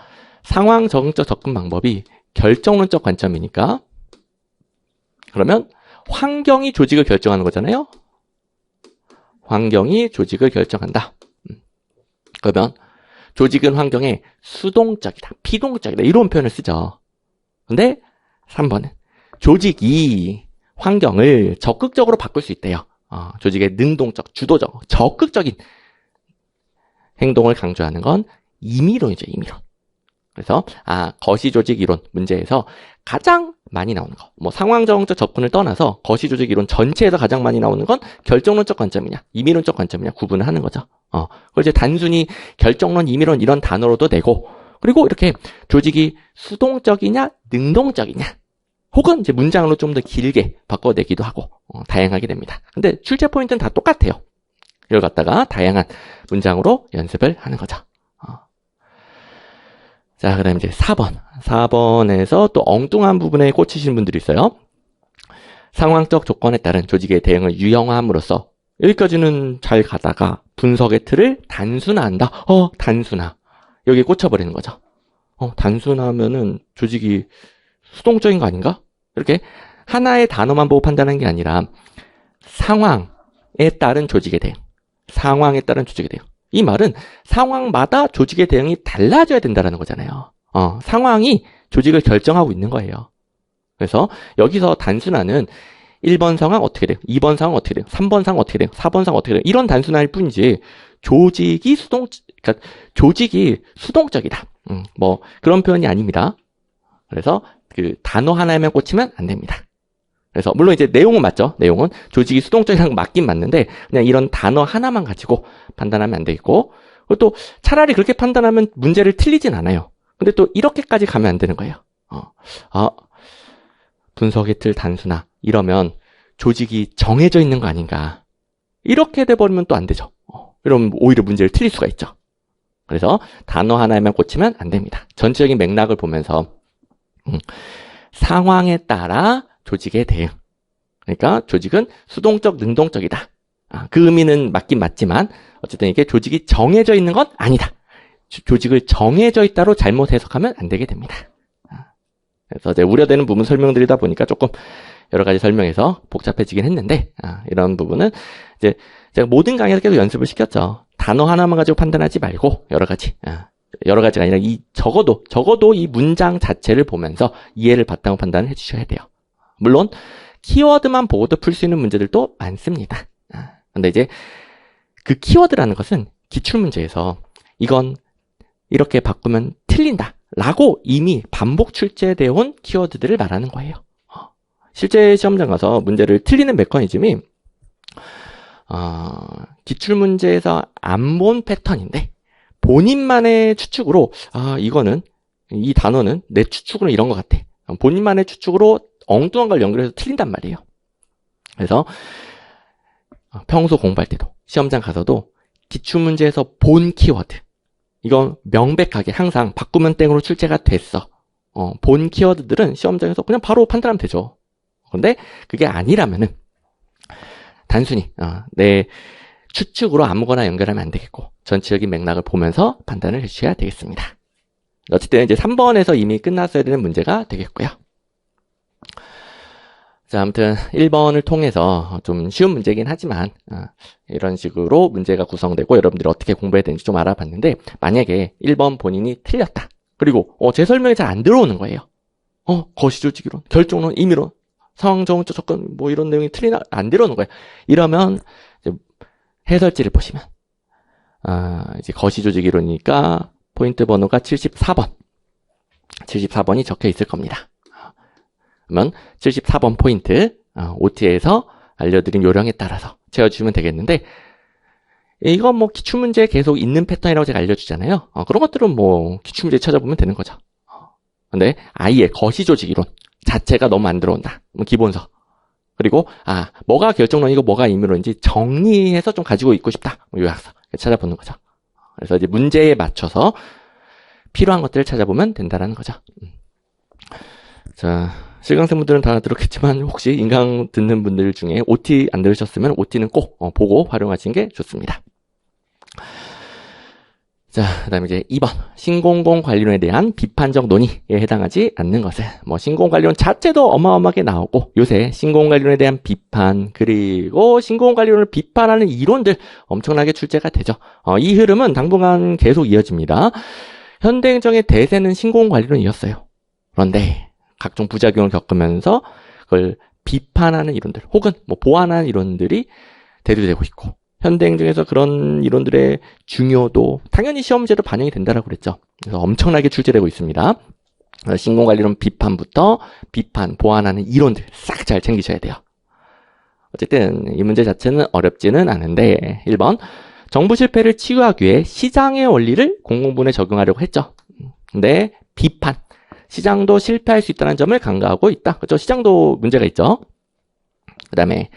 상황 적응적 접근 방법이 결정론적 관점이니까, 그러면 환경이 조직을 결정하는 거잖아요. 환경이 조직을 결정한다. 그러면 조직은 환경에 수동적이다, 피동적이다 이런 표현을 쓰죠. 근데 3번은 조직이 환경을 적극적으로 바꿀 수 있대요. 조직의 능동적, 주도적, 적극적인 행동을 강조하는 건 임의론이죠, 임의론. 그래서 거시 조직 이론 문제에서 가장 많이 나오는 거, 상황 적응적 접근을 떠나서 거시 조직 이론 전체에서 가장 많이 나오는 건 결정론적 관점이냐, 임의론적 관점이냐 구분을 하는 거죠. 그걸 이제 단순히 결정론, 임의론 이런 단어로도 내고, 그리고 이렇게 조직이 수동적이냐, 능동적이냐, 혹은 이제 문장으로 좀 더 길게 바꿔내기도 하고, 다양하게 됩니다. 근데 출제 포인트는 다 똑같아요. 이걸 갖다가 다양한 문장으로 연습을 하는 거죠. 자, 그 다음에 이제 4번. 4번에서 또 엉뚱한 부분에 꽂히시는 분들이 있어요. 상황적 조건에 따른 조직의 대응을 유형화함으로써, 여기까지는 잘 가다가 분석의 틀을 단순화한다. 단순화. 여기에 꽂혀버리는 거죠. 단순화하면은 조직이 수동적인 거 아닌가? 이렇게 하나의 단어만 보고 판단하는 게 아니라 상황에 따른 조직의 대응. 상황에 따른 조직의 대응. 이 말은 상황마다 조직의 대응이 달라져야 된다는 거잖아요. 상황이 조직을 결정하고 있는 거예요. 그래서 여기서 단순화는 1번 상황 어떻게 돼요? 2번 상황 어떻게 돼요? 3번 상황 어떻게 돼요? 4번 상황 어떻게 돼요? 이런 단순화일 뿐이지 그러니까 조직이 수동적이다. 그런 표현이 아닙니다. 그래서 그 단어 하나에만 꽂히면 안 됩니다. 그래서 물론 이제 내용은 맞죠. 내용은 조직이 수동적이라는 건 맞긴 맞는데 그냥 이런 단어 하나만 가지고 판단하면 안 되겠고, 그리고 또 차라리 그렇게 판단하면 문제를 틀리진 않아요. 근데 또 이렇게까지 가면 안 되는 거예요. 분석의 틀 단순화 이러면 조직이 정해져 있는 거 아닌가, 이렇게 돼버리면 또 안 되죠. 이러면 오히려 문제를 틀릴 수가 있죠. 그래서 단어 하나에만 꽂히면 안 됩니다. 전체적인 맥락을 보면서 상황에 따라 조직의 대응. 그러니까 조직은 수동적, 능동적이다. 그 의미는 맞긴 맞지만 어쨌든 이게 조직이 정해져 있는 건 아니다. 조직을 정해져 있다로 잘못 해석하면 안 되게 됩니다. 그래서 이제 우려되는 부분 설명드리다 보니까 조금 여러 가지 설명해서 복잡해지긴 했는데, 이런 부분은 이제 제가 모든 강의에서 계속 연습을 시켰죠. 단어 하나만 가지고 판단하지 말고 여러 가지 여러 가지가 아니라 적어도 이 문장 자체를 보면서 이해를 바탕으로 판단을 해주셔야 돼요. 물론 키워드만 보고도 풀 수 있는 문제들도 많습니다. 근데 이제 그 키워드라는 것은 기출문제에서 이건 이렇게 바꾸면 틀린다 라고 이미 반복 출제되어 온 키워드들을 말하는 거예요. 실제 시험장 가서 문제를 틀리는 메커니즘이 기출문제에서 안 본 패턴인데 본인만의 추측으로 이거는 이 단어는 내 추측으로 이런 것 같아. 본인만의 추측으로 엉뚱한 걸 연결해서 틀린단 말이에요. 그래서 평소 공부할 때도 시험장 가서도 기출문제에서 본 키워드 이건 명백하게 항상 바꾸면 땡으로 출제가 됐어. 본 키워드들은 시험장에서 그냥 바로 판단하면 되죠. 그런데 그게 아니라면은 단순히 내 추측으로 아무거나 연결하면 안 되겠고 전체적인 맥락을 보면서 판단을 해주셔야 되겠습니다. 어쨌든 이제 3번에서 이미 끝났어야 되는 문제가 되겠고요. 자, 아무튼 1번을 통해서 좀 쉬운 문제긴 하지만 이런 식으로 문제가 구성되고 여러분들이 어떻게 공부해야 되는지 좀 알아봤는데 만약에 1번 본인이 틀렸다. 그리고 제 설명이 잘 안 들어오는 거예요. 거시조직이론, 결정론, 임의론, 상황정언적 접근 뭐 이런 내용이 안 들어오는 거예요. 이러면 이제 해설지를 보시면 이제 거시조직이론이니까 포인트 번호가 74번. 74번이 적혀 있을 겁니다. 그러면 74번 포인트 OT에서 알려드린 요령에 따라서 채워주시면 되겠는데 이건 뭐 기출문제에 계속 있는 패턴이라고 제가 알려주잖아요. 그런 것들은 뭐 기출문제 찾아보면 되는 거죠. 근데 아예 거시조직이론 자체가 너무 안 들어온다. 기본서. 그리고 뭐가 결정론이고 뭐가 임의론인지 정리해서 좀 가지고 있고 싶다. 요약서 찾아보는 거죠. 그래서 이제 문제에 맞춰서 필요한 것들을 찾아보면 된다라는 거죠. 자, 실강생분들은 다 들었겠지만 혹시 인강 듣는 분들 중에 OT 안 들으셨으면 OT는 꼭 보고 활용하시는 게 좋습니다. 자, 그 다음에 이제 2번. 신공공관리론에 대한 비판적 논의에 해당하지 않는 것은 신공공관리론 자체도 어마어마하게 나오고 요새 신공공관리론에 대한 비판 그리고 신공공관리론을 비판하는 이론들 엄청나게 출제가 되죠. 이 흐름은 당분간 계속 이어집니다. 현대행정의 대세는 신공공관리론이었어요. 그런데 각종 부작용을 겪으면서 그걸 비판하는 이론들 혹은 보완하는 이론들이 대두되고 있고 현대행정에서 그런 이론들의 중요도 당연히 시험제도 반영이 된다라고 그랬죠. 그래서 엄청나게 출제되고 있습니다. 신공관리론 비판부터 비판, 보완하는 이론들 싹 잘 챙기셔야 돼요. 어쨌든 이 문제 자체는 어렵지는 않은데 1번 정부 실패를 치유하기 위해 시장의 원리를 공공부문에 적용하려고 했죠. 근데 비판 시장도 실패할 수 있다는 점을 강조하고 있다. 그렇죠? 시장도 문제가 있죠. 그 다음에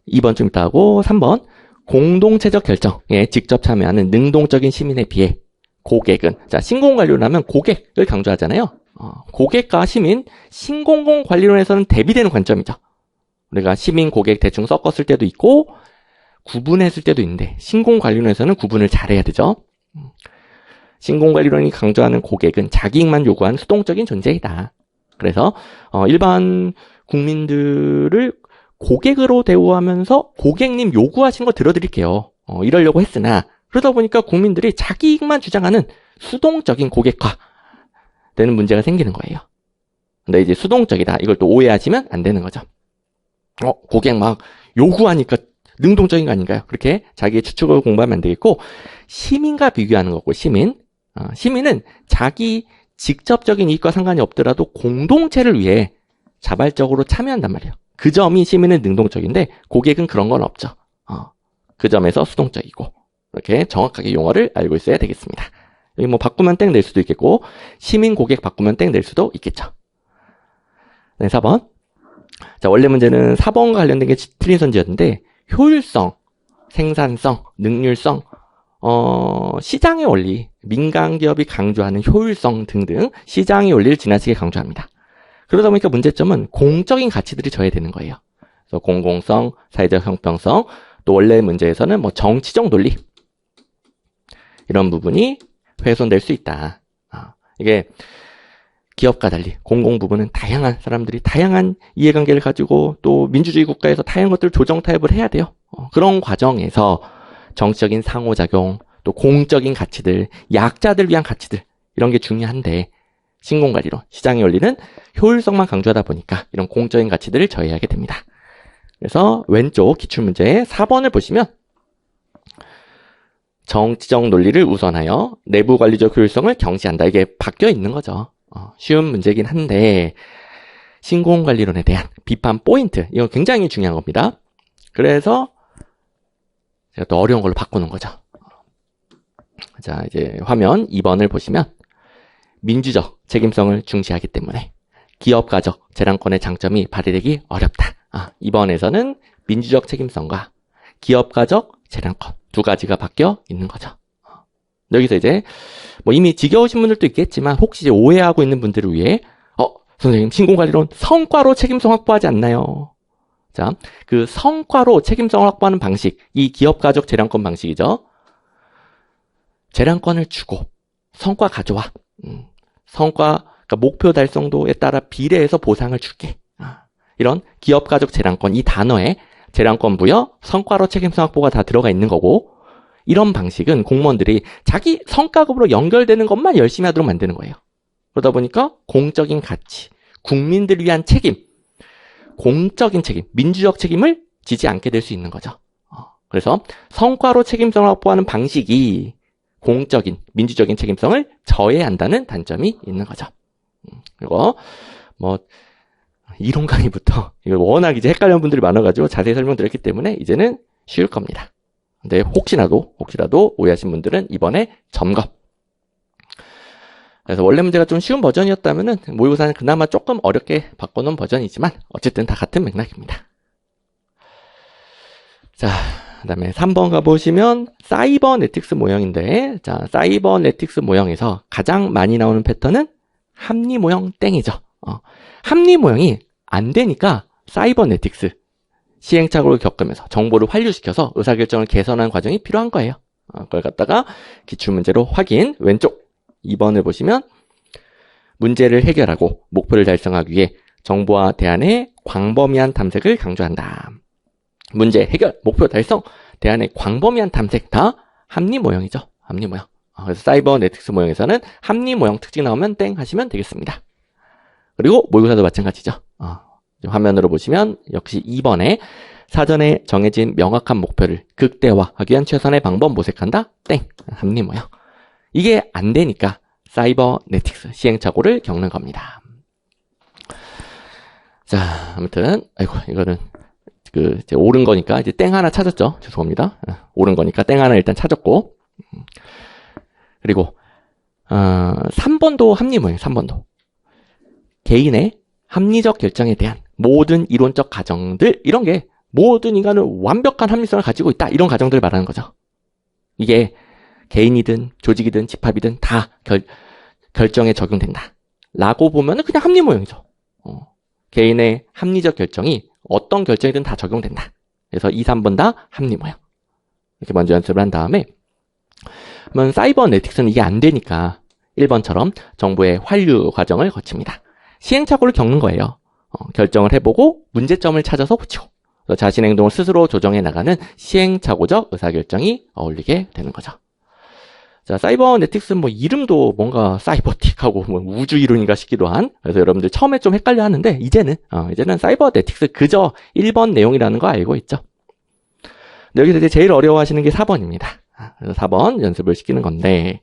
2번 좀 이따 하고 3번 공동체적 결정에 직접 참여하는 능동적인 시민에 비해 고객은 신공관리론 하면 고객을 강조하잖아요. 고객과 시민, 신공공관리론에서는 대비되는 관점이죠. 우리가 시민, 고객 대충 섞었을 때도 있고 구분했을 때도 있는데 신공관리론에서는 구분을 잘해야 되죠. 신공관리론이 강조하는 고객은 자기익만 요구하는 수동적인 존재이다. 그래서 일반 국민들을 고객으로 대우하면서 고객님 요구하시는 거 들어드릴게요. 이러려고 했으나 그러다 보니까 국민들이 자기 이익만 주장하는 수동적인 고객화 되는 문제가 생기는 거예요. 근데 이제 수동적이다. 이걸 또 오해하시면 안 되는 거죠. 고객 막 요구하니까 능동적인 거 아닌가요? 그렇게 자기의 추측을 공부하면 안 되겠고 시민과 비교하는 거고 시민은 자기 직접적인 이익과 상관이 없더라도 공동체를 위해 자발적으로 참여한단 말이에요. 그 점이 시민은 능동적인데 고객은 그런 건 없죠. 그 점에서 수동적이고 이렇게 정확하게 용어를 알고 있어야 되겠습니다. 여기 바꾸면 땡 낼 수도 있겠고 시민 고객 바꾸면 땡 낼 수도 있겠죠. 네, 4번. 자, 원래 문제는 4번과 관련된 게 틀린 선지였는데 효율성, 생산성, 능률성, 시장의 원리, 민간 기업이 강조하는 효율성 등등 시장의 원리를 지나치게 강조합니다. 그러다 보니까 문제점은 공적인 가치들이 져야 되는 거예요. 그래서 공공성, 사회적 형평성, 또 원래 문제에서는 정치적 논리 이런 부분이 훼손될 수 있다. 이게 기업과 달리 공공 부분은 다양한 사람들이 다양한 이해관계를 가지고 또 민주주의 국가에서 다양한 것들을 조정 타협을 해야 돼요. 그런 과정에서 정치적인 상호작용 또 공적인 가치들, 약자들 위한 가치들 이런 게 중요한데 신공관리론, 시장의 원리는 효율성만 강조하다 보니까 이런 공적인 가치들을 저해하게 됩니다. 그래서 왼쪽 기출문제의 4번을 보시면 정치적 논리를 우선하여 내부 관리적 효율성을 경시한다. 이게 바뀌어 있는 거죠. 쉬운 문제긴 한데 신공관리론에 대한 비판 포인트, 이거 굉장히 중요한 겁니다. 그래서 제가 또 어려운 걸로 바꾸는 거죠. 자, 이제 화면 2번을 보시면 민주적 책임성을 중시하기 때문에 기업가적 재량권의 장점이 발휘되기 어렵다. 2번에서는 민주적 책임성과 기업가적 재량권 두 가지가 바뀌어 있는 거죠. 여기서 이제 뭐 이미 지겨우신 분들도 있겠지만 혹시 이제 오해하고 있는 분들을 위해 선생님 신공관리론 성과로 책임성 확보하지 않나요? 자, 그 성과로 책임성을 확보하는 방식, 이 기업가적 재량권 방식이죠. 재량권을 주고 성과 가져와. 성과, 그러니까 목표 달성도에 따라 비례해서 보상을 줄게. 이런 기업가적 재량권, 이 단어에 재량권 부여, 성과로 책임성 확보가 다 들어가 있는 거고, 이런 방식은 공무원들이 자기 성과급으로 연결되는 것만 열심히 하도록 만드는 거예요. 그러다 보니까 공적인 가치, 국민들을 위한 책임, 공적인 책임, 민주적 책임을 지지 않게 될 수 있는 거죠. 그래서 성과로 책임성을 확보하는 방식이 공적인, 민주적인 책임성을 저해한다는 단점이 있는 거죠. 그리고 뭐 이론 강의부터 이거 워낙 이제 헷갈리는 분들이 많아가지고 자세히 설명드렸기 때문에 이제는 쉬울 겁니다. 근데 혹시라도 오해하신 분들은 이번에 점검. 그래서 원래 문제가 좀 쉬운 버전이었다면은 모의고사는 그나마 조금 어렵게 바꿔놓은 버전이지만 어쨌든 다 같은 맥락입니다. 자, 그다음에 3번 가보시면 사이버네틱스 모형인데, 자, 사이버네틱스 모형에서 가장 많이 나오는 패턴은 합리 모형 땡이죠. 합리 모형이 안 되니까 사이버네틱스 시행착오를 겪으면서 정보를 환류시켜서 의사결정을 개선하는 과정이 필요한 거예요. 그걸 갖다가 기출문제로 확인. 왼쪽 2번을 보시면 문제를 해결하고 목표를 달성하기 위해 정보와 대안의 광범위한 탐색을 강조한다. 문제 해결, 목표 달성, 대안의 광범위한 탐색 다 합리 모형이죠. 합리 모형. 그래서 사이버네틱스 모형에서는 합리 모형 특징 나오면 땡 하시면 되겠습니다. 그리고 모의고사도 마찬가지죠. 화면으로 보시면 역시 2번에 사전에 정해진 명확한 목표를 극대화하기 위한 최선의 방법 모색한다. 땡. 합리 모형. 이게 안 되니까 사이버네틱스 시행착오를 겪는 겁니다. 자, 아무튼 이거는 이제 옳은 거니까 이제 땡 하나 찾았죠. 죄송합니다. 옳은 거니까 땡 하나 일단 찾았고, 그리고 3번도 합리 모형. 3번도 개인의 합리적 결정에 대한 모든 이론적 가정들, 이런 게 모든 인간은 완벽한 합리성을 가지고 있다, 이런 가정들을 말하는 거죠. 이게 개인이든 조직이든 집합이든 다 결정에 적용된다 라고 보면은 그냥 합리 모형이죠. 개인의 합리적 결정이 어떤 결정이든 다 적용된다. 그래서 2, 3번 다 합리 모형. 이렇게 먼저 연습을 한 다음에, 그러면 사이버네틱스는 이게 안 되니까 1번처럼 정보의 환류 과정을 거칩니다. 시행착오를 겪는 거예요. 결정을 해보고 문제점을 찾아서 고치고 자신의 행동을 스스로 조정해 나가는 시행착오적 의사결정이 어울리게 되는 거죠. 자, 사이버네틱스 뭐 이름도 뭔가 사이버틱하고 뭐 우주 이론인가 싶기도 한, 그래서 여러분들 처음에 좀 헷갈려 하는데 이제는 사이버네틱스 그저 1번 내용이라는 거 알고 있죠. 근데 여기서 이제 제일 어려워하시는 게 4번입니다. 그래서 4번 연습을 시키는 건데,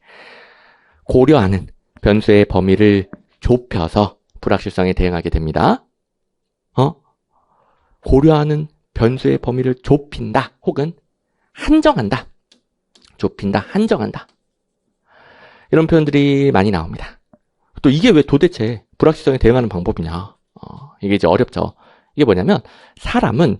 고려하는 변수의 범위를 좁혀서 불확실성에 대응하게 됩니다. 고려하는 변수의 범위를 좁힌다 혹은 한정한다. 좁힌다, 한정한다. 이런 표현들이 많이 나옵니다. 또 이게 왜 도대체 불확실성에 대응하는 방법이냐. 이게 이제 어렵죠. 이게 뭐냐면 사람은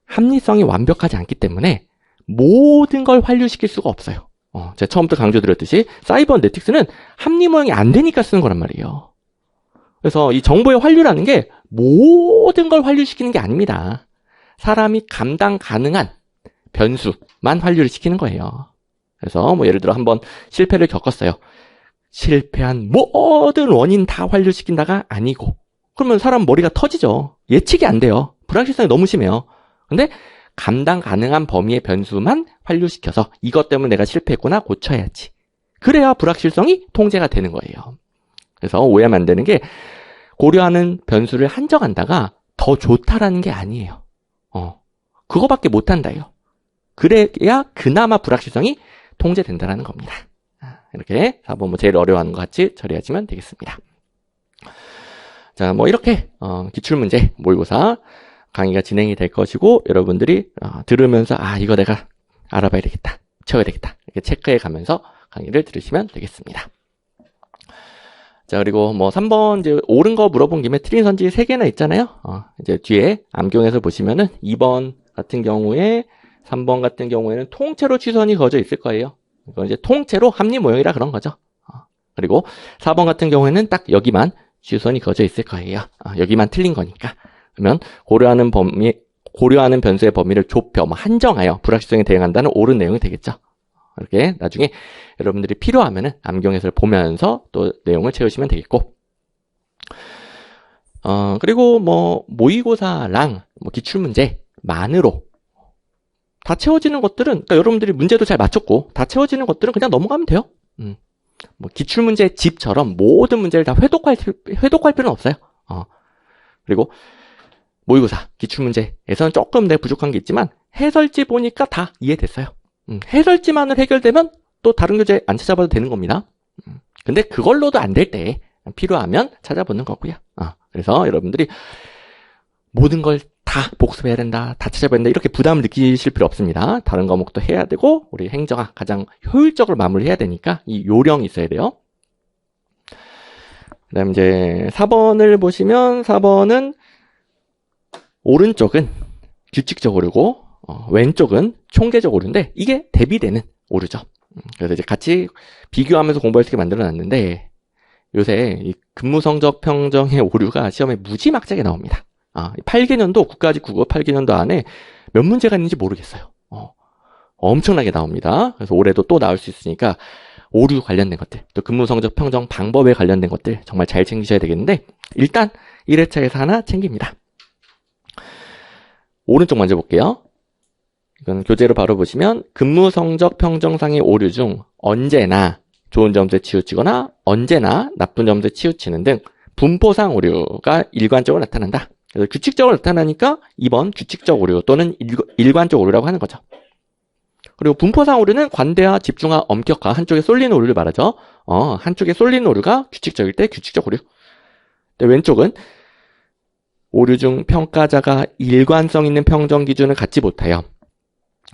합리성이 완벽하지 않기 때문에 모든 걸 환류시킬 수가 없어요. 제가 처음부터 강조드렸듯이 사이버네틱스는 합리 모형이 안 되니까 쓰는 거란 말이에요. 그래서 이 정보의 환류라는 게 모든 걸 환류시키는 게 아닙니다. 사람이 감당 가능한 변수만 환류를 시키는 거예요. 그래서 뭐 예를 들어 한번 실패를 겪었어요. 실패한 모든 원인 다 환류시킨다가 아니고, 그러면 사람 머리가 터지죠. 예측이 안 돼요. 불확실성이 너무 심해요. 근데 감당 가능한 범위의 변수만 환류시켜서 이것 때문에 내가 실패했구나 고쳐야지. 그래야 불확실성이 통제가 되는 거예요. 그래서 오해하면 안 되는 게 고려하는 변수를 한정한다가 더 좋다라는 게 아니에요. 그거밖에 못한다요. 그래야 그나마 불확실성이 통제된다라는 겁니다. 이렇게 4번 뭐 제일 어려워하는 것 같이 처리하시면 되겠습니다. 자, 뭐 이렇게 기출문제 모의고사 강의가 진행이 될 것이고 여러분들이 들으면서 이거 내가 알아봐야 되겠다, 채워야 되겠다 이렇게 체크해 가면서 강의를 들으시면 되겠습니다. 자, 그리고 뭐 3번 이제 옳은 거 물어본 김에 틀린 선지 3개나 있잖아요. 이제 뒤에 암경에서 보시면은 2번 같은 경우에 3번 같은 경우에는 통째로 취선이 그어져 있을 거예요. 이건 이제 통째로 합리 모형이라 그런 거죠. 그리고 4번 같은 경우에는 딱 여기만 취선이 그어져 있을 거예요. 여기만 틀린 거니까. 그러면 고려하는 변수의 범위를 좁혀 한정하여 불확실성에 대응한다는 옳은 내용이 되겠죠. 이렇게 나중에 여러분들이 필요하면은 암경해설을 보면서 또 내용을 채우시면 되겠고. 그리고 뭐 모의고사랑 뭐 기출문제만으로 다 채워지는 것들은, 그러니까 여러분들이 문제도 잘 맞췄고 다 채워지는 것들은 그냥 넘어가면 돼요. 뭐 기출문제 집처럼 모든 문제를 다 회독할 필요는 없어요. 그리고 모의고사 기출문제에서는 조금 부족한 게 있지만 해설지 보니까 다 이해됐어요. 해설지만을 해결되면 또 다른 교재 안 찾아봐도 되는 겁니다. 근데 그걸로도 안 될 때 필요하면 찾아보는 거고요. 그래서 여러분들이 모든 걸 다 복습해야 된다, 다 찾아봐야 된다 이렇게 부담을 느끼실 필요 없습니다. 다른 과목도 해야 되고 우리 행정학 가장 효율적으로 마무리해야 되니까 이 요령이 있어야 돼요. 그 다음 이제 4번을 보시면 4번은 오른쪽은 규칙적 오류고 왼쪽은 총계적 오류인데 이게 대비되는 오류죠. 그래서 이제 같이 비교하면서 공부할 수 있게 만들어놨는데 요새 이 근무성적 평정의 오류가 시험에 무지막지하게 나옵니다. 8개년도 국가직국어 8개년도 안에 몇 문제가 있는지 모르겠어요. 엄청나게 나옵니다. 그래서 올해도 또 나올 수 있으니까 오류 관련된 것들, 또 근무성적 평정 방법에 관련된 것들 정말 잘 챙기셔야 되겠는데 일단 1회차에서 하나 챙깁니다. 오른쪽 먼저 볼게요. 이건 교재로 바로 보시면 근무성적 평정상의 오류 중 언제나 좋은 점수에 치우치거나 언제나 나쁜 점수에 치우치는 등 분포상 오류가 일관적으로 나타난다. 그래서 규칙적으로 나타나니까 2번 규칙적 오류 또는 일관적 오류라고 하는 거죠. 그리고 분포상 오류는 관대화, 집중화, 엄격화 한쪽에 쏠리는 오류를 말하죠. 한쪽에 쏠리는 오류가 규칙적일 때 규칙적 오류. 근데 왼쪽은 오류 중 평가자가 일관성 있는 평정 기준을 갖지 못하여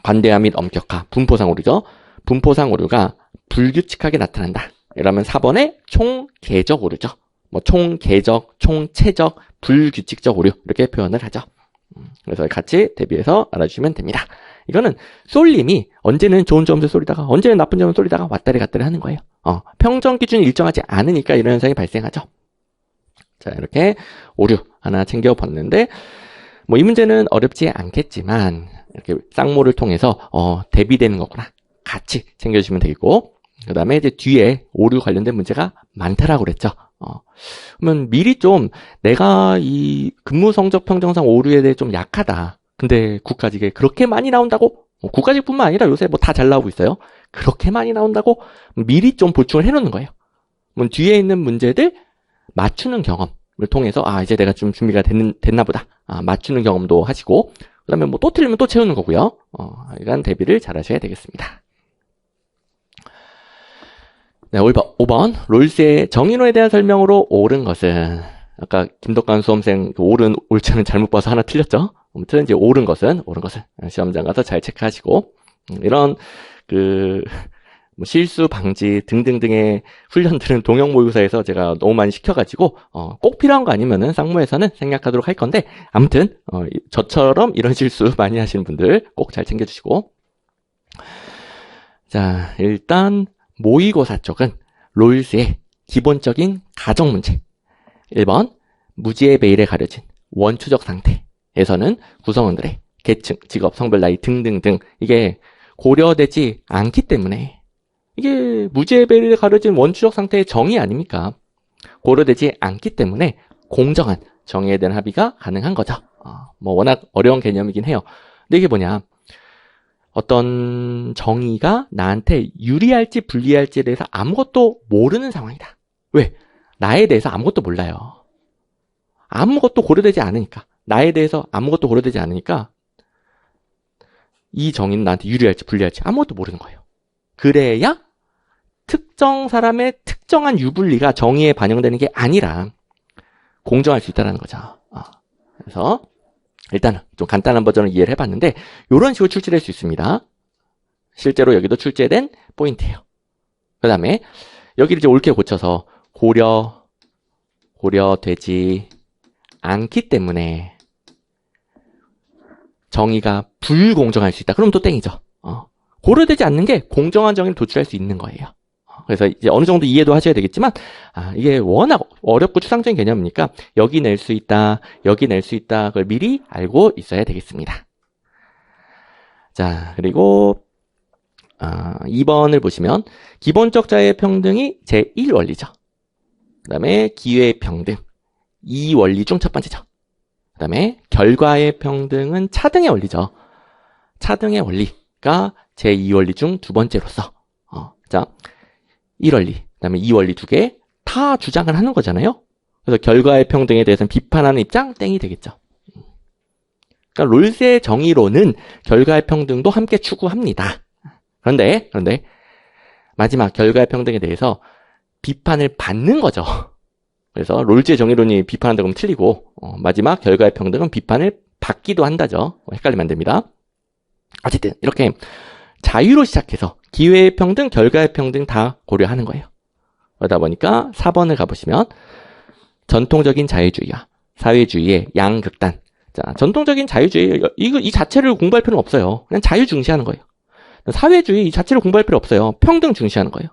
관대화 및 엄격화, 분포상 오류죠. 분포상 오류가 불규칙하게 나타난다. 이러면 4번의 총계적 오류죠. 뭐 총계적, 총체적, 불규칙적 오류 이렇게 표현을 하죠. 그래서 같이 대비해서 알아주시면 됩니다. 이거는 쏠림이 언제는 좋은 점수 쏠리다가 언제는 나쁜 점수 쏠리다가 왔다리 갔다리 하는 거예요. 평정 기준이 일정하지 않으니까 이런 현상이 발생하죠. 자, 이렇게 오류 하나 챙겨봤는데 뭐 이 문제는 어렵지 않겠지만 이렇게 쌍모를 통해서 대비되는 거구나 같이 챙겨주시면 되겠고, 그 다음에 이제 뒤에 오류 관련된 문제가 많다라고 그랬죠. 그러면 미리 좀 내가 이 근무성적 평정상 오류에 대해 좀 약하다. 근데 국가직에 그렇게 많이 나온다고? 국가직뿐만 아니라 요새 뭐 다 잘 나오고 있어요. 그렇게 많이 나온다고? 미리 좀 보충을 해놓는 거예요. 그럼 뒤에 있는 문제들 맞추는 경험을 통해서 이제 내가 좀 준비가 됐나 보다. 맞추는 경험도 하시고, 그 다음에 뭐 또 틀리면 또 채우는 거고요. 이런 대비를 잘 하셔야 되겠습니다. 네, 5번. 롤스의 정인호에 대한 설명으로 옳은 것은, 아까 김덕관 수험생 옳은, 옳지는 잘못 봐서 하나 틀렸죠? 아무튼 이제 옳은 것은 시험장 가서 잘 체크하시고, 이런, 뭐 실수 방지 등등등의 훈련들은 동형 모의고사에서 제가 너무 많이 시켜가지고, 꼭 필요한 거 아니면은 쌍모에서는 생략하도록 할 건데, 아무튼, 저처럼 이런 실수 많이 하시는 분들 꼭 잘 챙겨주시고. 자, 일단, 모의고사 쪽은 롤스의 기본적인 가정문제 1번 무지의 베일에 가려진 원추적 상태에서는 구성원들의 계층, 직업, 성별, 나이 등등등 이게 고려되지 않기 때문에 이게 무지의 베일에 가려진 원추적 상태의 정의 아닙니까? 고려되지 않기 때문에 공정한 정의에 대한 합의가 가능한 거죠. 뭐 워낙 어려운 개념이긴 해요. 근데 이게 뭐냐? 어떤 정의가 나한테 유리할지 불리할지에 대해서 아무것도 모르는 상황이다. 왜? 나에 대해서 아무것도 몰라요. 아무것도 고려되지 않으니까. 나에 대해서 아무것도 고려되지 않으니까 이 정의는 나한테 유리할지 불리할지 아무것도 모르는 거예요. 그래야 특정 사람의 특정한 유불리가 정의에 반영되는 게 아니라 공정할 수 있다는 거죠. 그래서 일단은 좀 간단한 버전을 이해를 해봤는데 이런 식으로 출제될 수 있습니다. 실제로 여기도 출제된 포인트예요. 그 다음에 여기를 이제 옳게 고쳐서 고려되지 않기 때문에 정의가 불공정할 수 있다. 그럼 또 땡이죠. 고려되지 않는 게 공정한 정의를 도출할 수 있는 거예요. 그래서 이제 어느 정도 이해도 하셔야 되겠지만 이게 워낙 어렵고 추상적인 개념이니까 여기 낼 수 있다, 여기 낼 수 있다 그걸 미리 알고 있어야 되겠습니다. 자, 그리고 2번을 보시면 기본적 자유의 평등이 제1원리죠. 그 다음에 기회의 평등 2원리 중 첫 번째죠. 그 다음에 결과의 평등은 차등의 원리죠. 차등의 원리가 제2원리 중 두 번째로서 자 1원리, 그 다음에 2원리 두 개 다 주장을 하는 거잖아요. 그래서 결과의 평등에 대해서는 비판하는 입장 땡이 되겠죠. 그러니까 롤스의 정의로는 결과의 평등도 함께 추구합니다. 그런데 마지막 결과의 평등에 대해서 비판을 받는 거죠. 그래서 롤스의 정의론이 비판한다고 하면 틀리고 마지막 결과의 평등은 비판을 받기도 한다죠. 헷갈리면 안 됩니다. 어쨌든 이렇게 자유로 시작해서 기회의 평등, 결과의 평등 다 고려하는 거예요. 그러다 보니까 4번을 가보시면 전통적인 자유주의와 사회주의의 양극단. 자, 전통적인 자유주의 이 자체를 공부할 필요는 없어요. 그냥 자유 중시하는 거예요. 사회주의 이 자체를 공부할 필요 없어요. 평등 중시하는 거예요.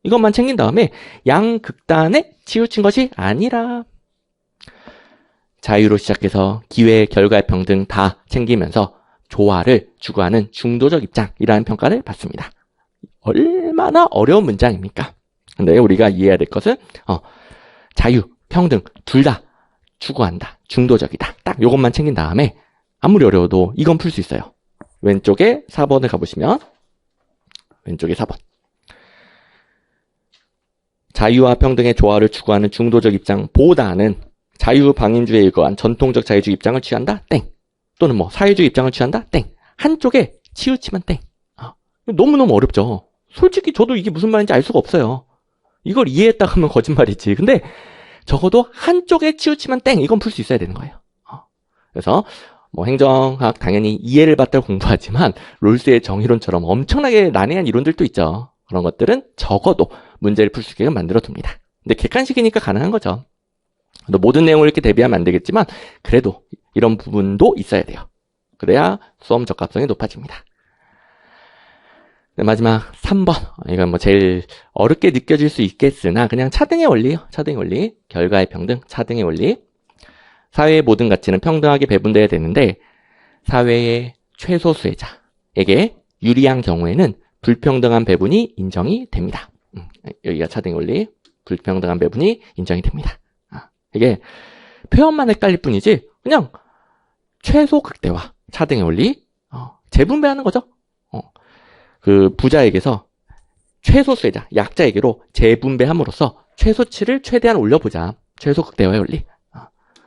이것만 챙긴 다음에 양극단에 치우친 것이 아니라 자유로 시작해서 기회, 결과의 평등 다 챙기면서 조화를 추구하는 중도적 입장이라는 평가를 받습니다. 얼마나 어려운 문장입니까? 근데 우리가 이해해야 될 것은 자유, 평등 둘 다 추구한다. 중도적이다. 딱 이것만 챙긴 다음에 아무리 어려워도 이건 풀 수 있어요. 왼쪽에 4번을 가보시면 왼쪽에 4번 자유와 평등의 조화를 추구하는 중도적 입장보다는 자유방임주의에 일거한 전통적 자유주의 입장을 취한다? 땡. 또는 뭐 사회주의 입장을 취한다? 땡. 한쪽에 치우치면 땡. 너무너무 어렵죠. 솔직히 저도 이게 무슨 말인지 알 수가 없어요. 이걸 이해했다 하면 거짓말이지. 근데 적어도 한쪽에 치우치면 땡. 이건 풀 수 있어야 되는 거예요. 그래서 뭐 행정학 당연히 이해를 받다 공부하지만 롤스의 정의론처럼 엄청나게 난해한 이론들도 있죠. 그런 것들은 적어도 문제를 풀 수 있게 만들어둡니다. 근데 객관식이니까 가능한 거죠. 모든 내용을 이렇게 대비하면 안 되겠지만 그래도 이런 부분도 있어야 돼요. 그래야 수험 적합성이 높아집니다. 네, 마지막 3번. 이건 뭐 제일 어렵게 느껴질 수 있겠으나 그냥 차등의 원리예요. 차등의 원리. 결과의 평등, 차등의 원리. 사회의 모든 가치는 평등하게 배분돼야 되는데 사회의 최소 수혜자에게 유리한 경우에는 불평등한 배분이 인정이 됩니다. 여기가 차등의 원리. 불평등한 배분이 인정이 됩니다. 이게 표현만 헷갈릴 뿐이지 그냥 최소 극대화, 차등의 원리, 재분배하는 거죠. 그 부자에게서 최소 수혜자, 약자에게로 재분배함으로써 최소치를 최대한 올려보자. 최소 극대화의 원리.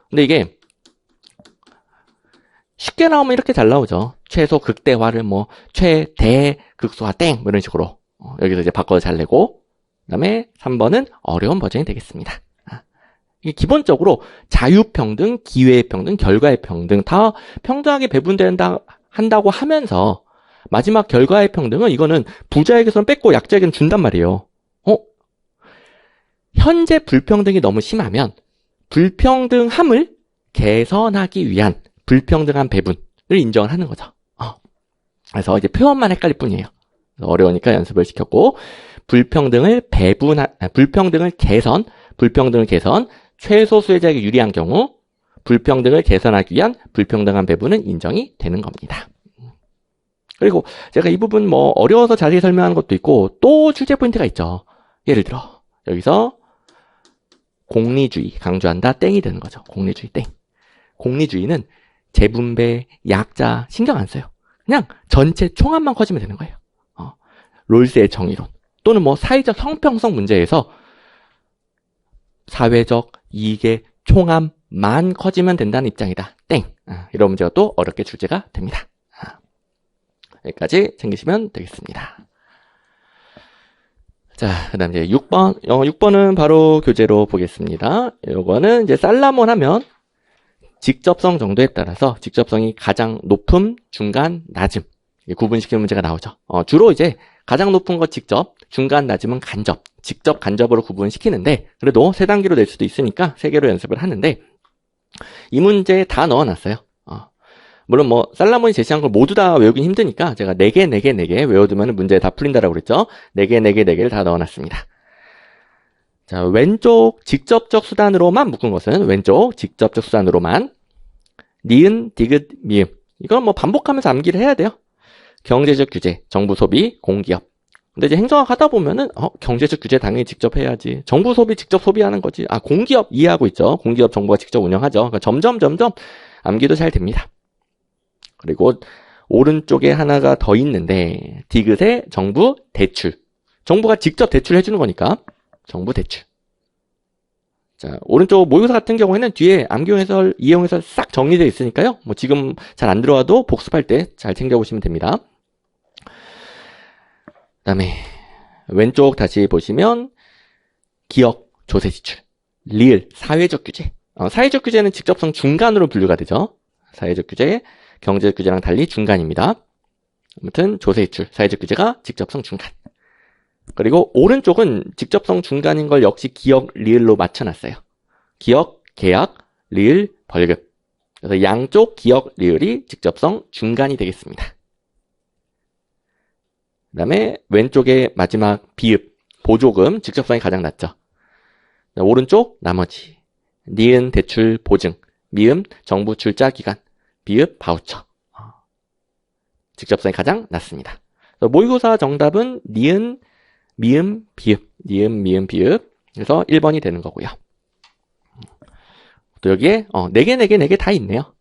근데 이게 쉽게 나오면 이렇게 잘 나오죠. 최소 극대화를 뭐 최대 극소화 땡 뭐 이런 식으로 여기서 이제 바꿔서 잘 내고 그다음에 3번은 어려운 버전이 되겠습니다. 이게 기본적으로 자유평등, 기회평등, 결과의 평등 다 평등하게 배분된다 한다고 하면서 마지막 결과의 평등은 이거는 부자에게서는 뺏고 약자에게는 준단 말이에요. 현재 불평등이 너무 심하면 불평등함을 개선하기 위한 불평등한 배분을 인정을 하는 거죠. 그래서 이제 표현만 헷갈릴 뿐이에요. 어려우니까 연습을 시켰고 불평등을 개선, 최소 수혜자에게 유리한 경우 불평등을 개선하기 위한 불평등한 배분은 인정이 되는 겁니다. 그리고 제가 이 부분 뭐 어려워서 자세히 설명하는 것도 있고 또 출제 포인트가 있죠. 예를 들어 여기서 공리주의 강조한다 땡이 되는 거죠. 공리주의 땡. 공리주의는 재분배, 약자 신경 안 써요. 그냥 전체 총합만 커지면 되는 거예요. 롤스의 정의론 또는 뭐 사회적 형평성 문제에서 사회적 이익의 총합만 커지면 된다는 입장이다. 땡. 이런 문제가 또 어렵게 출제가 됩니다. 여기까지 챙기시면 되겠습니다. 자, 그 다음 이제 6번. 6번은 바로 교재로 보겠습니다. 요거는 이제 살라몬 하면 직접성 정도에 따라서 직접성이 가장 높음, 중간, 낮음. 구분시키는 문제가 나오죠. 주로 이제 가장 높은 거 직접, 중간, 낮음은 간접. 직접 간접으로 구분시키는데, 그래도 3단계로 낼 수도 있으니까 3개로 연습을 하는데, 이 문제에 다 넣어놨어요. 물론 뭐 살라몬이 제시한 걸 모두 다 외우긴 힘드니까 제가 4개 외워두면 문제 다 풀린다라고 그랬죠. 4개를 다 넣어놨습니다. 자, 왼쪽 직접적 수단으로만 묶은 것은 왼쪽 직접적 수단으로만 니은, 디귿, 미음. 이건 뭐 반복하면서 암기를 해야 돼요. 경제적 규제, 정부 소비, 공기업. 근데 이제 행정학 하다 보면은 경제적 규제 당연히 직접 해야지. 정부 소비 직접 소비하는 거지. 공기업 이해하고 있죠. 공기업 정부가 직접 운영하죠. 그러니까 점점 암기도 잘 됩니다. 그리고 오른쪽에 하나가 더 있는데 디귿의 정부 대출. 정부가 직접 대출해 주는 거니까 정부 대출. 자, 오른쪽 모의고사 같은 경우에는 뒤에 암기용 해설, 이해용 해설 싹 정리되어 있으니까요. 뭐 지금 잘 안 들어와도 복습할 때 잘 챙겨보시면 됩니다. 그다음에 왼쪽 다시 보시면 기업 조세 지출, 리을 사회적 규제. 사회적 규제는 직접성 중간으로 분류가 되죠. 사회적 규제, 경제적 규제랑 달리 중간입니다. 아무튼 조세 지출, 사회적 규제가 직접성 중간. 그리고 오른쪽은 직접성 중간인 걸 역시 기억, 리을로 맞춰놨어요. 기억, 계약, 리을, 벌금. 그래서 양쪽 기억, 리을이 직접성 중간이 되겠습니다. 그 다음에 왼쪽에 마지막 비읍, 보조금, 직접성이 가장 낮죠. 오른쪽 나머지 니은 대출 보증, 미음 정부 출자 기간, 비읍 바우처. 직접성이 가장 낮습니다. 모의고사 정답은 니은, 미음, 비읍, 니은, 미음, 비읍. 그래서 1번이 되는 거고요. 또 여기에 4개 다 있네요.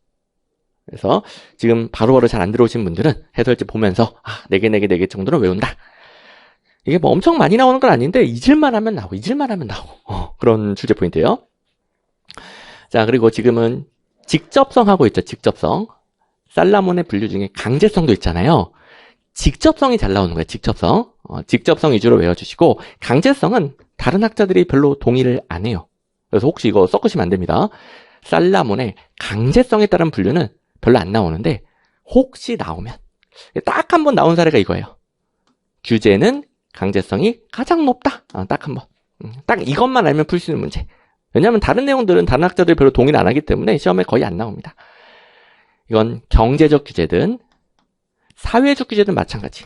그래서 지금 바로바로 잘 안 들어오신 분들은 해설집 보면서 4개 정도는 외운다. 이게 뭐 엄청 많이 나오는 건 아닌데 잊을만 하면 나오고 그런 출제 포인트예요. 자, 그리고 지금은 직접성 하고 있죠. 직접성. 살라몬의 분류 중에 강제성도 있잖아요. 직접성이 잘 나오는 거예요. 직접성. 직접성 위주로 외워주시고 강제성은 다른 학자들이 별로 동의를 안 해요. 그래서 혹시 이거 섞으시면 안 됩니다. 살라몬의 강제성에 따른 분류는 별로 안 나오는데 혹시 나오면 딱 한 번 나온 사례가 이거예요. 규제는 강제성이 가장 높다. 딱 한 번. 딱 이것만 알면 풀 수 있는 문제. 왜냐하면 다른 내용들은 다른 학자들이 별로 동의를 안 하기 때문에 시험에 거의 안 나옵니다. 이건 경제적 규제든 사회적 규제든 마찬가지.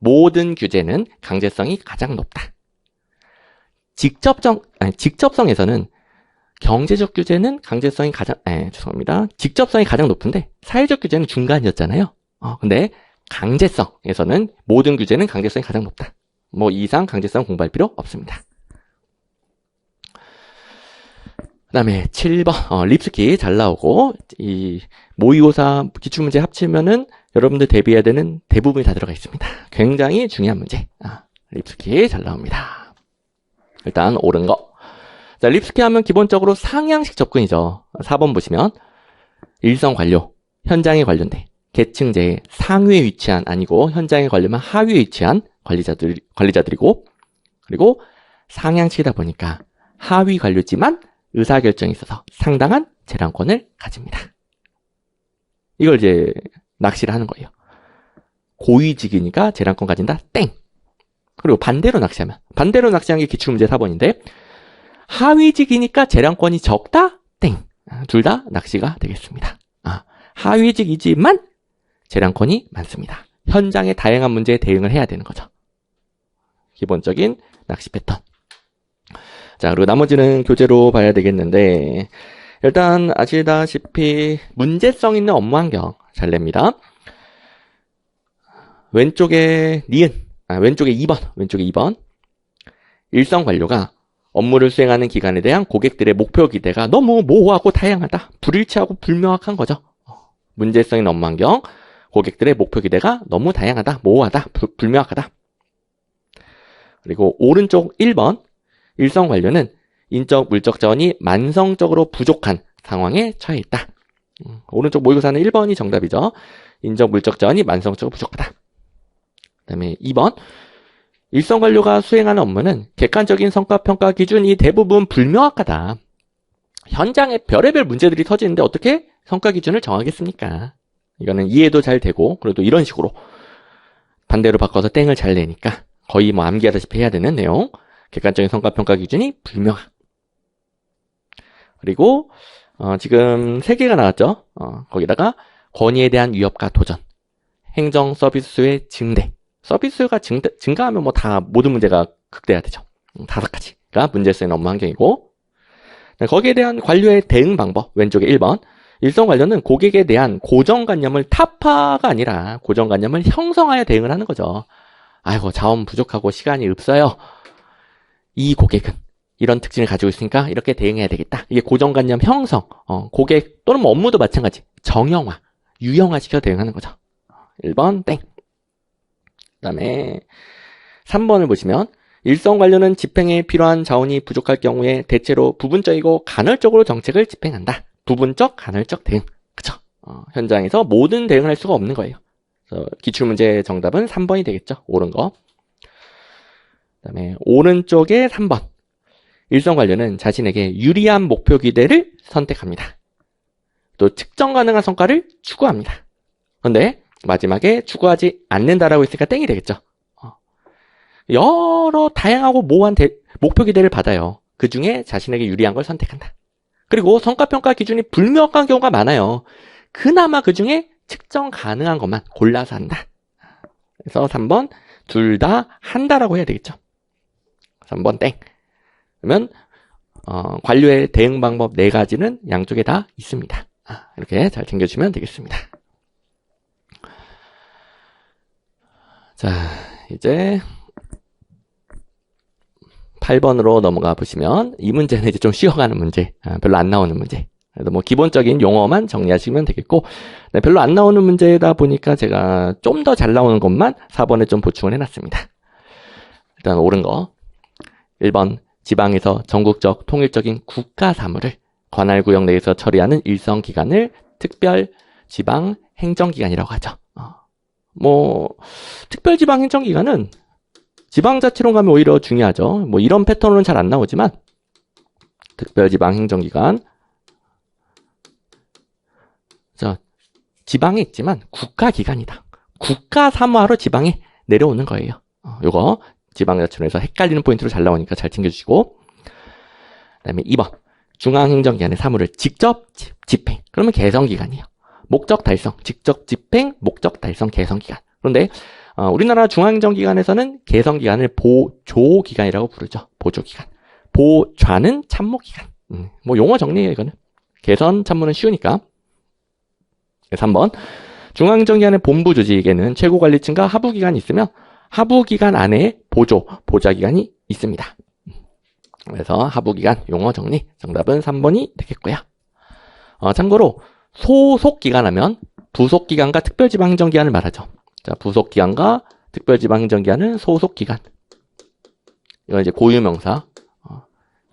모든 규제는 강제성이 가장 높다. 직접성에서는 경제적 규제는 강제성이 직접성이 가장 높은데 사회적 규제는 중간이었잖아요. 근데 강제성에서는 모든 규제는 강제성이 가장 높다. 뭐 이 이상 강제성 공부할 필요 없습니다. 그 다음에 7번 립스키 잘 나오고 이 모의고사 기출문제 합치면은 여러분들 대비해야 되는 대부분이 다 들어가 있습니다. 굉장히 중요한 문제. 립스키 잘 나옵니다. 일단 옳은 거. 자, 립스키 하면 기본적으로 상향식 접근이죠. 4번 보시면 일선 관료, 현장에 관련돼 계층제의 상위에 위치한 아니고 현장에 관련한 하위에 위치한 관리자들이고 그리고 상향식이다 보니까 하위 관료지만 의사결정에 있어서 상당한 재량권을 가집니다. 이걸 이제 낚시를 하는 거예요. 고위직이니까 재량권 가진다. 땡. 그리고 반대로 낚시한 게 기출문제 4번인데 하위직이니까 재량권이 적다. 땡. 둘 다 낚시가 되겠습니다. 하위직이지만 재량권이 많습니다. 현장의 다양한 문제에 대응을 해야 되는 거죠. 기본적인 낚시 패턴. 자, 그리고 나머지는 교재로 봐야 되겠는데 일단 아시다시피 문제성 있는 업무 환경 잘 냅니다. 왼쪽에 니은, 왼쪽에 2번. 일선 관료가 업무를 수행하는 기관에 대한 고객들의 목표 기대가 너무 모호하고 다양하다. 불일치하고 불명확한 거죠. 문제성 있는 업무 환경, 고객들의 목표 기대가 너무 다양하다, 모호하다, 불명확하다. 그리고 오른쪽 1번 일성 관료는 인적 물적 자원이 만성적으로 부족한 상황에 처해 있다. 오른쪽 모의고사는 1번이 정답이죠. 인적 물적 자원이 만성적으로 부족하다. 그다음에 2번 일성 관료가 수행하는 업무는 객관적인 성과 평가 기준이 대부분 불명확하다. 현장에 별의별 문제들이 터지는데 어떻게 성과 기준을 정하겠습니까? 이거는 이해도 잘 되고 그래도 이런 식으로 반대로 바꿔서 땡을 잘 내니까 거의 뭐 암기하다시피 해야 되는 내용. 객관적인 성과 평가 기준이 불명확. 그리고 지금 3개가 나왔죠. 거기다가 권위에 대한 위협과 도전, 행정 서비스 수의 증대. 서비스가 증가하면 뭐 다 모든 문제가 극대화되죠. 5가지가 문제성 있는 업무 환경이고, 거기에 대한 관료의 대응 방법, 왼쪽에 1번. 일성 관료는 고객에 대한 고정관념을 타파가 아니라 고정관념을 형성하여 대응을 하는 거죠. 아이고, 자원 부족하고 시간이 없어요. 이 고객은 이런 특징을 가지고 있으니까 이렇게 대응해야 되겠다. 이게 고정관념 형성, 고객 또는 뭐 업무도 마찬가지. 정형화, 유형화시켜 대응하는 거죠. 1번 땡. 그 다음에 3번을 보시면 일성 관료는 집행에 필요한 자원이 부족할 경우에 대체로 부분적이고 간헐적으로 정책을 집행한다. 부분적, 간헐적 대응. 그쵸? 현장에서 모든 대응을 할 수가 없는 거예요. 그래서 기출문제 정답은 3번이 되겠죠. 옳은 거. 그 다음에 오른쪽에 3번. 일성 관료는 자신에게 유리한 목표 기대를 선택합니다. 또 측정 가능한 성과를 추구합니다. 그런데 마지막에 추구하지 않는다라고 했으니까 땡이 되겠죠. 여러 다양하고 모호한 목표 기대를 받아요. 그 중에 자신에게 유리한 걸 선택한다. 그리고 성과평가 기준이 불명확한 경우가 많아요. 그나마 그 중에 측정 가능한 것만 골라서 한다. 그래서 3번 둘 다 한다라고 해야 되겠죠. 3번 땡. 그러면 관료의 대응 방법 4가지는 양쪽에 다 있습니다. 이렇게 잘 챙겨주시면 되겠습니다. 자, 이제 8번으로 넘어가 보시면 이 문제는 이제 좀 쉬어가는 문제, 별로 안 나오는 문제. 그래서 뭐 기본적인 용어만 정리하시면 되겠고, 네, 별로 안 나오는 문제다 보니까 제가 좀 더 잘 나오는 것만 4번에 좀 보충을 해놨습니다. 일단 옳은 거 1번 지방에서 전국적 통일적인 국가 사무를 관할구역 내에서 처리하는 일성 기관을 특별 지방 행정기관이라고 하죠. 특별 지방 행정기관은 지방자치로 가면 오히려 중요하죠. 뭐 이런 패턴은 잘 안 나오지만 특별지방행정기관, 지방에 있지만 국가기관이다. 국가사무하러 지방에 내려오는 거예요. 요거 지방자치로에서 헷갈리는 포인트로 잘 나오니까 잘 챙겨주시고, 그 다음에 2번 중앙행정기관의 사무를 직접 집행. 그러면 개성기관이에요. 목적 달성, 직접 집행, 목적 달성, 개성기관. 그런데 우리나라 중앙행정기관에서는 개성기관을 보조기관이라고 부르죠. 보조기관. 보좌는 참모기관. 뭐 용어 정리해요, 이거는. 개선, 참모는 쉬우니까. 3번. 중앙행정기관의 본부 조직에는 최고관리층과 하부기관이 있으면 하부기관 안에 보좌기관이 있습니다. 그래서 하부기관 용어 정리. 정답은 3번이 되겠고요. 참고로 소속기관 하면 부속기관과 특별지방행정기관을 말하죠. 자, 부속기관과 특별지방행정기관은 소속기관. 이건 이제 고유명사.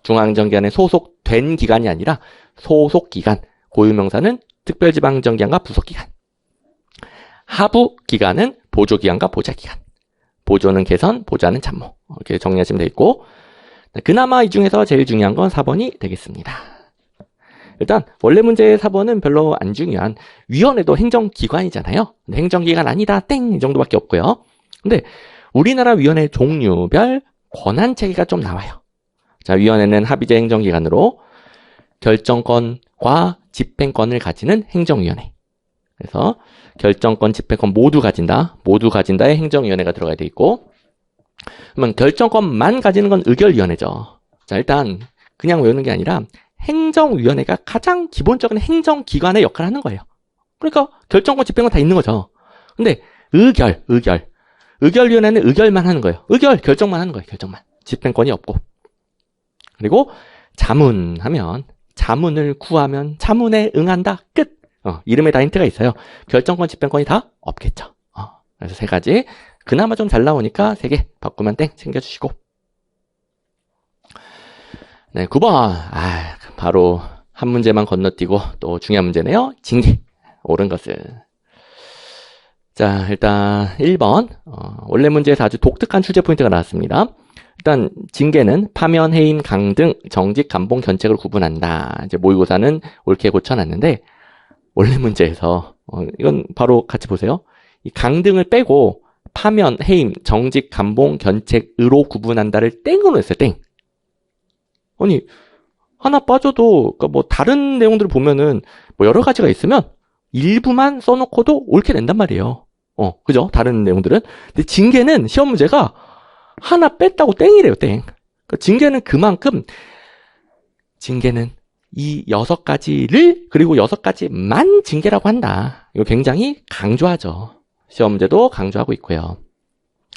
중앙행정기관에 소속된 기관이 아니라 소속기관. 고유명사는 특별지방행정기관과 부속기관. 하부기관은 보조기관과 보좌기관. 보조는 개선, 보좌는 참모. 이렇게 정리하시면 되겠고, 그나마 이 중에서 제일 중요한 건 4번이 되겠습니다. 일단 원래 문제의 4번은 별로 안 중요한, 위원회도 행정기관이잖아요. 행정기관 아니다 땡 이 정도밖에 없고요. 근데 우리나라 위원회 종류별 권한체계가 좀 나와요. 자, 위원회는 합의제 행정기관으로 결정권과 집행권을 가지는 행정위원회. 그래서 결정권, 집행권 모두 가진다의 행정위원회가 들어가야 돼 있고, 그러면 결정권만 가지는 건 의결위원회죠. 자, 일단 그냥 외우는 게 아니라 행정위원회가 가장 기본적인 행정기관의 역할을 하는 거예요. 그러니까 결정권, 집행권 다 있는 거죠. 근데 의결위원회는 의결만 하는 거예요. 결정만 하는 거예요. 결정만. 집행권이 없고. 그리고 자문하면, 자문을 구하면 자문에 응한다. 끝. 이름에 다 힌트가 있어요. 결정권, 집행권이 다 없겠죠. 그래서 세 가지. 그나마 좀 잘 나오니까 3개 바꾸면 땡 챙겨주시고. 네, 9번. 바로 한 문제만 건너뛰고 또 중요한 문제네요. 징계. 옳은 것은. 자, 일단 1번. 원래 문제에서 아주 독특한 출제 포인트가 나왔습니다. 일단 징계는 파면, 해임, 강 등 정직, 감봉, 견책을 구분한다. 이제 모의고사는 옳게 고쳐놨는데 원래 문제에서 이건 바로 같이 보세요. 이 강 등을 빼고 파면, 해임, 정직, 감봉, 견책으로 구분한다를 땡으로 했어요. 땡. 아니 하나 빠져도 그러니까 뭐 다른 내용들을 보면은 뭐 여러 가지가 있으면 일부만 써놓고도 옳게 낸단 말이에요. 그죠? 다른 내용들은. 근데 징계는 시험 문제가 하나 뺐다고 땡이래요. 땡. 그러니까 징계는 이 6가지를 그리고 6가지만 징계라고 한다. 이거 굉장히 강조하죠. 시험 문제도 강조하고 있고요.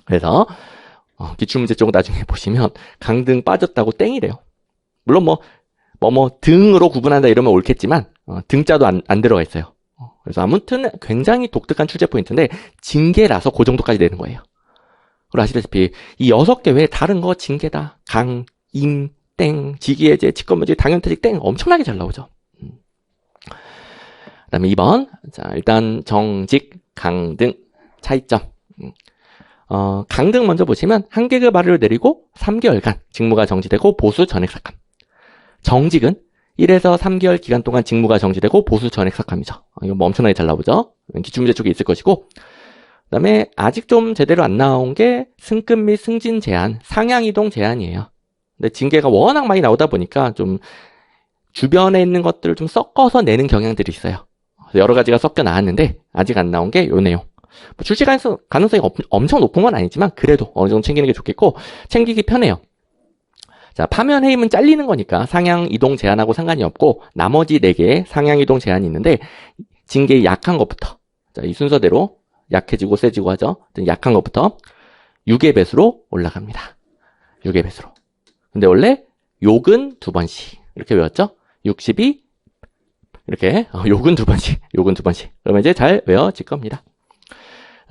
그래서 기출문제 쪽 나중에 보시면 강등 빠졌다고 땡이래요. 물론 등으로 구분한다 이러면 옳겠지만 등자도 안 들어가 있어요. 그래서 아무튼 굉장히 독특한 출제 포인트인데 징계라서 그 정도까지 되는 거예요. 그리고 아시다시피 이 6개 외에 다른 거 징계다. 강, 임, 땡, 직위해제, 직권무죄, 당연퇴직 땡 엄청나게 잘 나오죠. 그 다음에 2번. 자, 일단 정직, 강등 차이점. 강등 먼저 보시면 한 계급 아래로 내리고 3개월간 직무가 정지되고 보수 전액 삭감. 정직은 1에서 3개월 기간 동안 직무가 정지되고 보수 전액 삭감이죠. 이거 뭐 엄청나게 잘 나오죠. 기출문제 쪽에 있을 것이고 그 다음에 아직 좀 제대로 안 나온 게 승급 및 승진 제한, 상향 이동 제한이에요. 근데 징계가 워낙 많이 나오다 보니까 좀 주변에 있는 것들을 좀 섞어서 내는 경향들이 있어요. 여러 가지가 섞여 나왔는데 아직 안 나온 게 요 내용. 출시 가능성이 엄청 높은 건 아니지만 그래도 어느 정도 챙기는 게 좋겠고 챙기기 편해요. 자, 파면 해임은 잘리는 거니까 상향 이동 제한하고 상관이 없고 나머지 4개의 상향 이동 제한이 있는데 징계의 약한 것부터 자, 이 순서대로 약해지고 세지고 하죠. 약한 것부터 6의 배수로 올라갑니다. 6의 배수로. 근데 원래 욕은 2번씩 이렇게 외웠죠? 62 이렇게 욕은 2번씩 그러면 이제 잘 외워질 겁니다.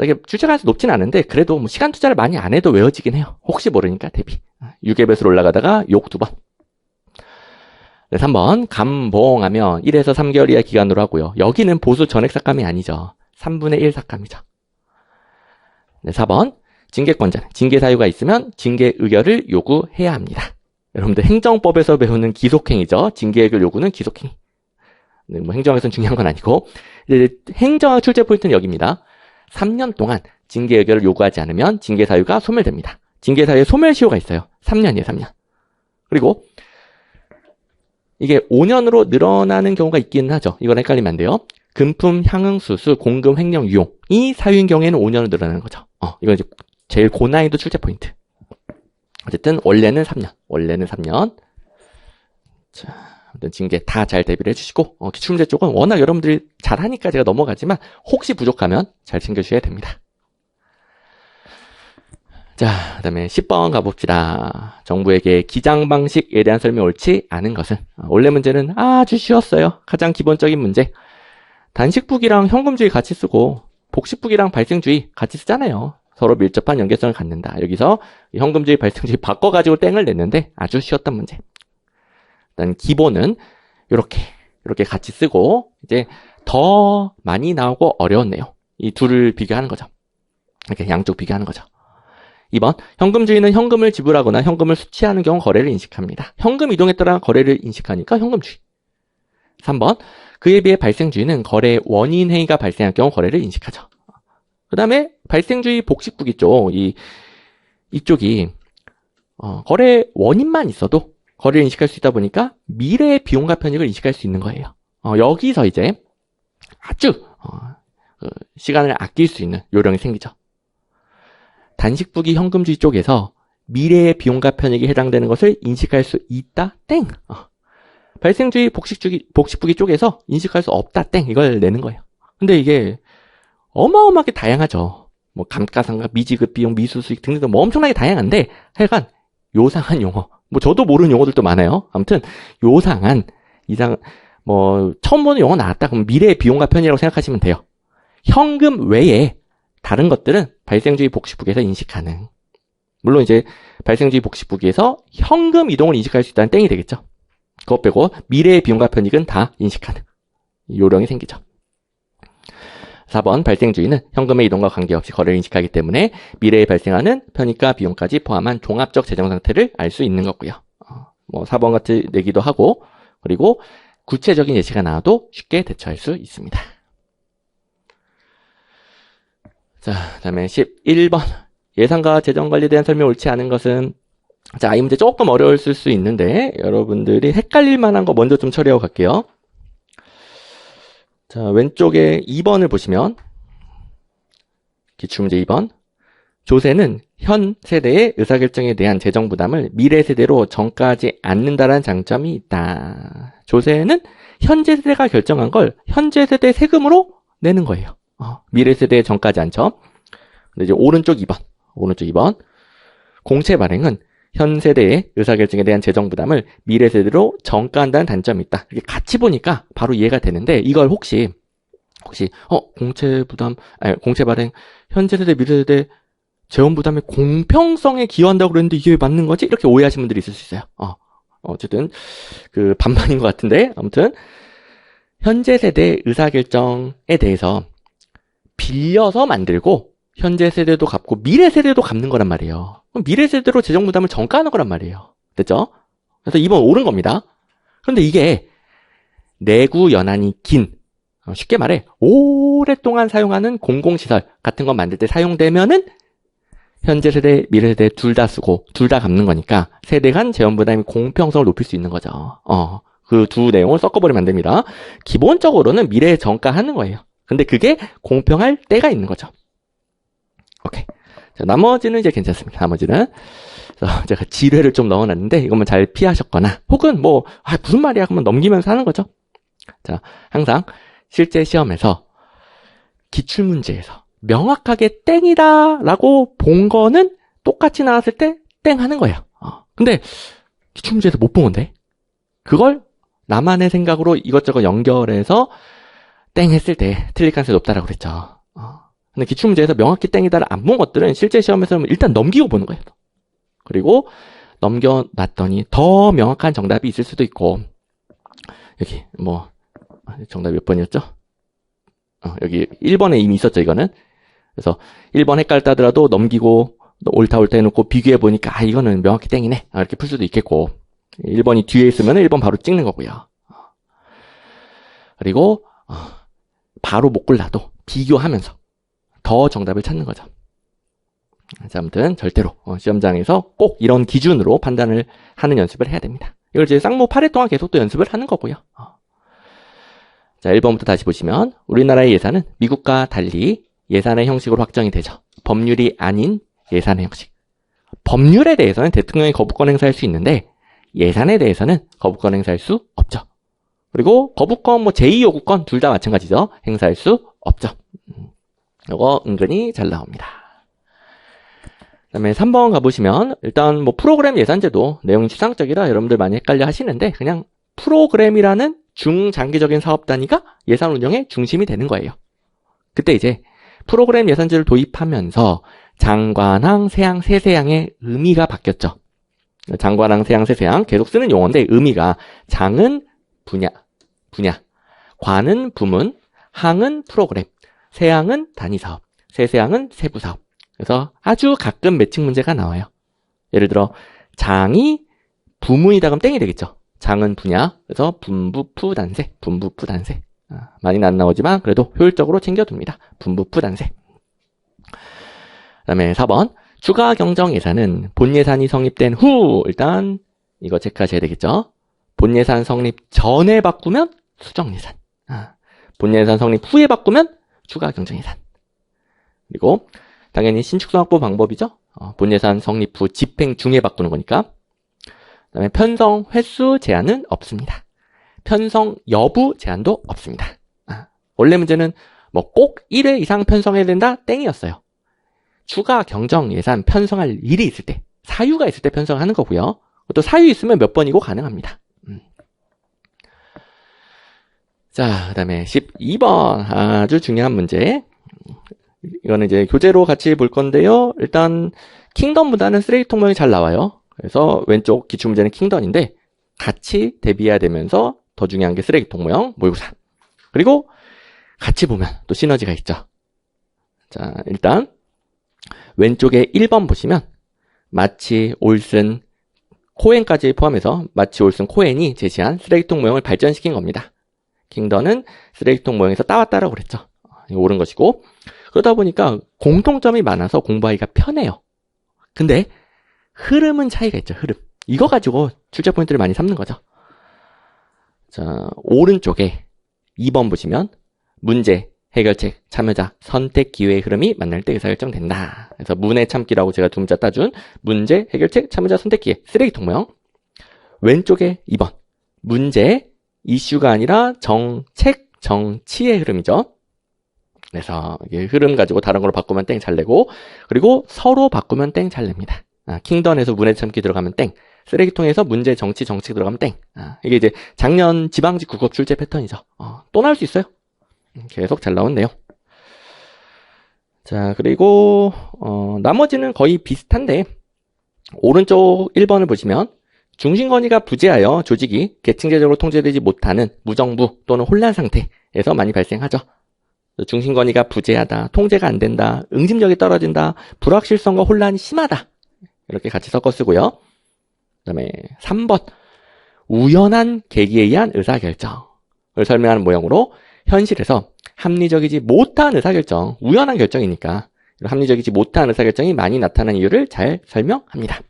이게 출제 가능성이 높진 않은데 그래도 뭐 시간 투자를 많이 안 해도 외워지긴 해요. 혹시 모르니까 대비. 6의 배수로 올라가다가 욕 2번. 네, 3번 감봉하면 1에서 3개월 이하 기간으로 하고요. 여기는 보수 전액 삭감이 아니죠. 3분의 1 삭감이죠. 네, 4번 징계권자는 징계 사유가 있으면 징계 의결을 요구해야 합니다. 여러분들 행정법에서 배우는 기속행위죠. 징계 의결 요구는 기속행위. 네, 뭐 행정학에서는 중요한 건 아니고 이제 행정학 출제 포인트는 여기입니다. 3년 동안 징계 의결을 요구하지 않으면 징계 사유가 소멸됩니다. 징계 사유에 소멸시효가 있어요. 3년이에요, 3년. 그리고 이게 5년으로 늘어나는 경우가 있기는 하죠. 이건 헷갈리면 안 돼요. 금품, 향응, 수수, 공금, 횡령, 유용이 사유인 경우에는 5년으로 늘어나는 거죠. 이건 이제 제일 고난이도 출제 포인트. 어쨌든 원래는 3년. 자. 징계 다 잘 대비를 해주시고 기출문제 쪽은 워낙 여러분들이 잘하니까 제가 넘어가지만 혹시 부족하면 잘 챙겨주셔야 됩니다. 자, 그 다음에 10번 가봅시다. 정부에게 기장 방식에 대한 설명이 옳지 않은 것은 원래 문제는 아주 쉬웠어요. 가장 기본적인 문제. 단식북이랑 현금주의 같이 쓰고 복식북이랑 발생주의 같이 쓰잖아요. 서로 밀접한 연계성을 갖는다. 여기서 현금주의, 발생주의 바꿔가지고 땡을 냈는데 아주 쉬웠던 문제. 일단 기본은 이렇게 같이 쓰고 이제 더 많이 나오고 어려운 내용 이 둘을 비교하는 거죠. 이렇게 양쪽 비교하는 거죠. 2번 현금주의는 현금을 지불하거나 현금을 수취하는 경우 거래를 인식합니다. 현금 이동에 따라 거래를 인식하니까 현금주의. 3번 그에 비해 발생주의는 거래 원인 행위가 발생할 경우 거래를 인식하죠. 그 다음에 발생주의 복식북 이쪽 이쪽이 거래 원인만 있어도 거래를 인식할 수 있다 보니까 미래의 비용과 편익을 인식할 수 있는 거예요. 여기서 이제 아주 시간을 아낄 수 있는 요령이 생기죠. 단식북이 현금주의 쪽에서 미래의 비용과 편익에 해당되는 것을 인식할 수 있다 땡. 발생주의 복식북이 쪽에서 인식할 수 없다 땡. 이걸 내는 거예요. 근데 이게 어마어마하게 다양하죠. 뭐 감가상각, 미지급 비용, 미수수익 등등 뭐 엄청나게 다양한데 하여간 요상한 용어. 뭐 저도 모르는 용어들도 많아요. 아무튼 요상한 뭐 처음 보는 용어 나왔다. 그럼 미래의 비용과 편의라고 생각하시면 돼요. 현금 외에 다른 것들은 발생주의 복식부기에서 인식 가능. 물론 이제 발생주의 복식부기에서 현금 이동을 인식할 수 있다는 땡이 되겠죠. 그것 빼고 미래의 비용과 편익은 다 인식 가능. 요령이 생기죠. 4번 발생주의는 현금의 이동과 관계없이 거래를 인식하기 때문에 미래에 발생하는 편익과 비용까지 포함한 종합적 재정 상태를 알 수 있는 거고요. 뭐 4번 같이 내기도 하고 그리고 구체적인 예시가 나와도 쉽게 대처할 수 있습니다. 자, 다음에 11번 예산과 재정관리에 대한 설명이 옳지 않은 것은 자, 이 문제 조금 어려울 수 있는데 여러분들이 헷갈릴 만한 거 먼저 좀 처리하고 갈게요. 자, 왼쪽에 2번을 보시면 기출문제 2번 조세는 현 세대의 의사결정에 대한 재정 부담을 미래 세대로 전가하지 않는다는 장점이 있다. 조세는 현재 세대가 결정한 걸 현재 세대 세금으로 내는 거예요. 미래 세대에 전가하지 않죠. 근데 이제 오른쪽 2번 공채 발행은 현 세대의 의사결정에 대한 재정 부담을 미래 세대로 전가한다는 단점이 있다. 이렇게 같이 보니까 바로 이해가 되는데 이걸 혹시 공채 발행 현재 세대 미래 세대 재원 부담의 공평성에 기여한다고 그랬는데 이게 왜 맞는 거지? 이렇게 오해하시는 분들이 있을 수 있어요. 어쨌든 그 반반인 것 같은데 아무튼 현재 세대의 의사결정에 대해서 빌려서 만들고 현재 세대도 갚고 미래 세대도 갚는 거란 말이에요. 그럼 미래 세대로 재정 부담을 전가하는 거란 말이에요. 됐죠? 그래서 2번 옳은 겁니다. 그런데 이게 내구 연한이 긴 쉽게 말해 오랫동안 사용하는 공공시설 같은 거 만들 때 사용되면은 현재 세대, 미래 세대 둘 다 쓰고 둘 다 갚는 거니까 세대 간 재원 부담의 공평성을 높일 수 있는 거죠. 그 두 내용을 섞어버리면 안 됩니다. 기본적으로는 미래에 전가하는 거예요. 근데 그게 공평할 때가 있는 거죠. 오케이. 자, 나머지는 이제 괜찮습니다. 나머지는. 제가 지뢰를 좀 넣어놨는데 이것만 잘 피하셨거나 혹은 무슨 말이야 그러면 넘기면서 하는 거죠. 자, 항상 실제 시험에서 기출문제에서 명확하게 땡이다 라고 본 거는 똑같이 나왔을 때 땡 하는 거예요. 근데 기출문제에서 못 본 건데 그걸 나만의 생각으로 이것저것 연결해서 땡 했을 때 틀릴 가능성이 높다라고 그랬죠. 근데 기출문제에서 명확히 땡이다를 안 본 것들은 실제 시험에서는 일단 넘기고 보는 거예요. 그리고 넘겨놨더니 더 명확한 정답이 있을 수도 있고 여기 정답이 몇 번이었죠? 여기 1번에 이미 있었죠 이거는. 그래서 1번 헷갈렸다 하더라도 넘기고 옳다 해놓고 비교해보니까 이거는 명확히 땡이네 이렇게 풀 수도 있겠고 1번이 뒤에 있으면 1번 바로 찍는 거고요. 그리고 바로 못 골라도 비교하면서 더 정답을 찾는 거죠. 아무튼 절대로 시험장에서 꼭 이런 기준으로 판단을 하는 연습을 해야 됩니다. 이걸 이제 쌍모 8회 동안 계속 또 연습을 하는 거고요. 자, 1번부터 다시 보시면 우리나라의 예산은 미국과 달리 예산의 형식으로 확정이 되죠. 법률이 아닌 예산의 형식. 법률에 대해서는 대통령이 거부권 행사할 수 있는데 예산에 대해서는 거부권 행사할 수 없죠. 그리고 거부권, 제2요구권 둘 다 마찬가지죠. 행사할 수 없죠. 이거 은근히 잘 나옵니다. 그 다음에 3번 가보시면 일단 프로그램 예산제도 내용이 추상적이라 여러분들 많이 헷갈려 하시는데 그냥 프로그램이라는 중장기적인 사업 단위가 예산 운영의 중심이 되는 거예요. 그때 이제 프로그램 예산제를 도입하면서 장관항, 세항, 세세항의 의미가 바뀌었죠. 장관항, 세항, 세세항 계속 쓰는 용어인데 의미가 장은 분야, 관은 부문, 항은 프로그램, 세항은 단위사업, 세세항은 세부사업. 그래서 아주 가끔 매칭 문제가 나와요. 예를 들어 장이 부문이다 그러면 땡이 되겠죠. 장은 분야, 그래서 분부푸 단세. 많이는 안 나오지만 그래도 효율적으로 챙겨둡니다. 분부푸 단세. 그 다음에 4번 추가 경정 예산은 본 예산이 성립된 후 일단 이거 체크하셔야 되겠죠. 본 예산 성립 전에 바꾸면 수정 예산. 본 예산 성립 후에 바꾸면 추가 경정 예산. 그리고 당연히 신축성확보 방법이죠. 본 예산 성립 후 집행 중에 바꾸는 거니까. 그 다음에 편성 횟수 제한은 없습니다. 편성 여부 제한도 없습니다. 원래 문제는 꼭 1회 이상 편성해야 된다 땡이었어요. 추가 경정 예산 편성할 일이 있을 때 사유가 있을 때 편성하는 거고요. 또 사유 있으면 몇 번이고 가능합니다. 자, 그 다음에 12번. 아주 중요한 문제. 이거는 이제 교재로 같이 볼 건데요. 일단, 킹덤보다는 쓰레기통 모양이 잘 나와요. 그래서 왼쪽 기출문제는 킹덤인데, 같이 대비해야 되면서 더 중요한 게 쓰레기통 모형, 모의고사. 그리고 같이 보면 또 시너지가 있죠. 자, 일단, 왼쪽에 1번 보시면, 마치, 올슨, 코엔까지 포함해서 마치, 올슨, 코엔이 제시한 쓰레기통 모형을 발전시킨 겁니다. 킹덤은 쓰레기통 모형에서 따왔다라고 그랬죠. 이거 옳은 것이고, 그러다 보니까 공통점이 많아서 공부하기가 편해요. 근데 흐름은 차이가 있죠. 흐름. 이거 가지고 출제 포인트를 많이 삼는 거죠. 자, 오른쪽에 2번 보시면 문제, 해결책, 참여자, 선택 기회의 흐름이 만날 때 의사결정된다. 그래서 문의 참기라고 제가 두 문자 따준 문제, 해결책, 참여자, 선택 기회, 쓰레기통 모형. 왼쪽에 2번 문제, 이슈가 아니라 정책, 정치의 흐름이죠. 그래서 이게 흐름 가지고 다른 걸로 바꾸면 땡 잘 내고, 그리고 서로 바꾸면 땡 잘 냅니다. 킹덤에서 문의 참기 들어가면 땡, 쓰레기통에서 문제, 정치, 정책 들어가면 땡. 이게 이제 작년 지방직 국업 출제 패턴이죠. 또 나올 수 있어요. 계속 잘 나온 내용. 자, 그리고 나머지는 거의 비슷한데, 오른쪽 1번을 보시면 중심권위가 부재하여 조직이 계층제적으로 통제되지 못하는 무정부 또는 혼란 상태에서 많이 발생하죠. 중심권위가 부재하다, 통제가 안 된다, 응집력이 떨어진다, 불확실성과 혼란이 심하다. 이렇게 같이 섞어 쓰고요. 그 다음에 3번 우연한 계기에 의한 의사결정을 설명하는 모형으로 현실에서 합리적이지 못한 의사결정, 우연한 결정이니까 합리적이지 못한 의사결정이 많이 나타나는 이유를 잘 설명합니다.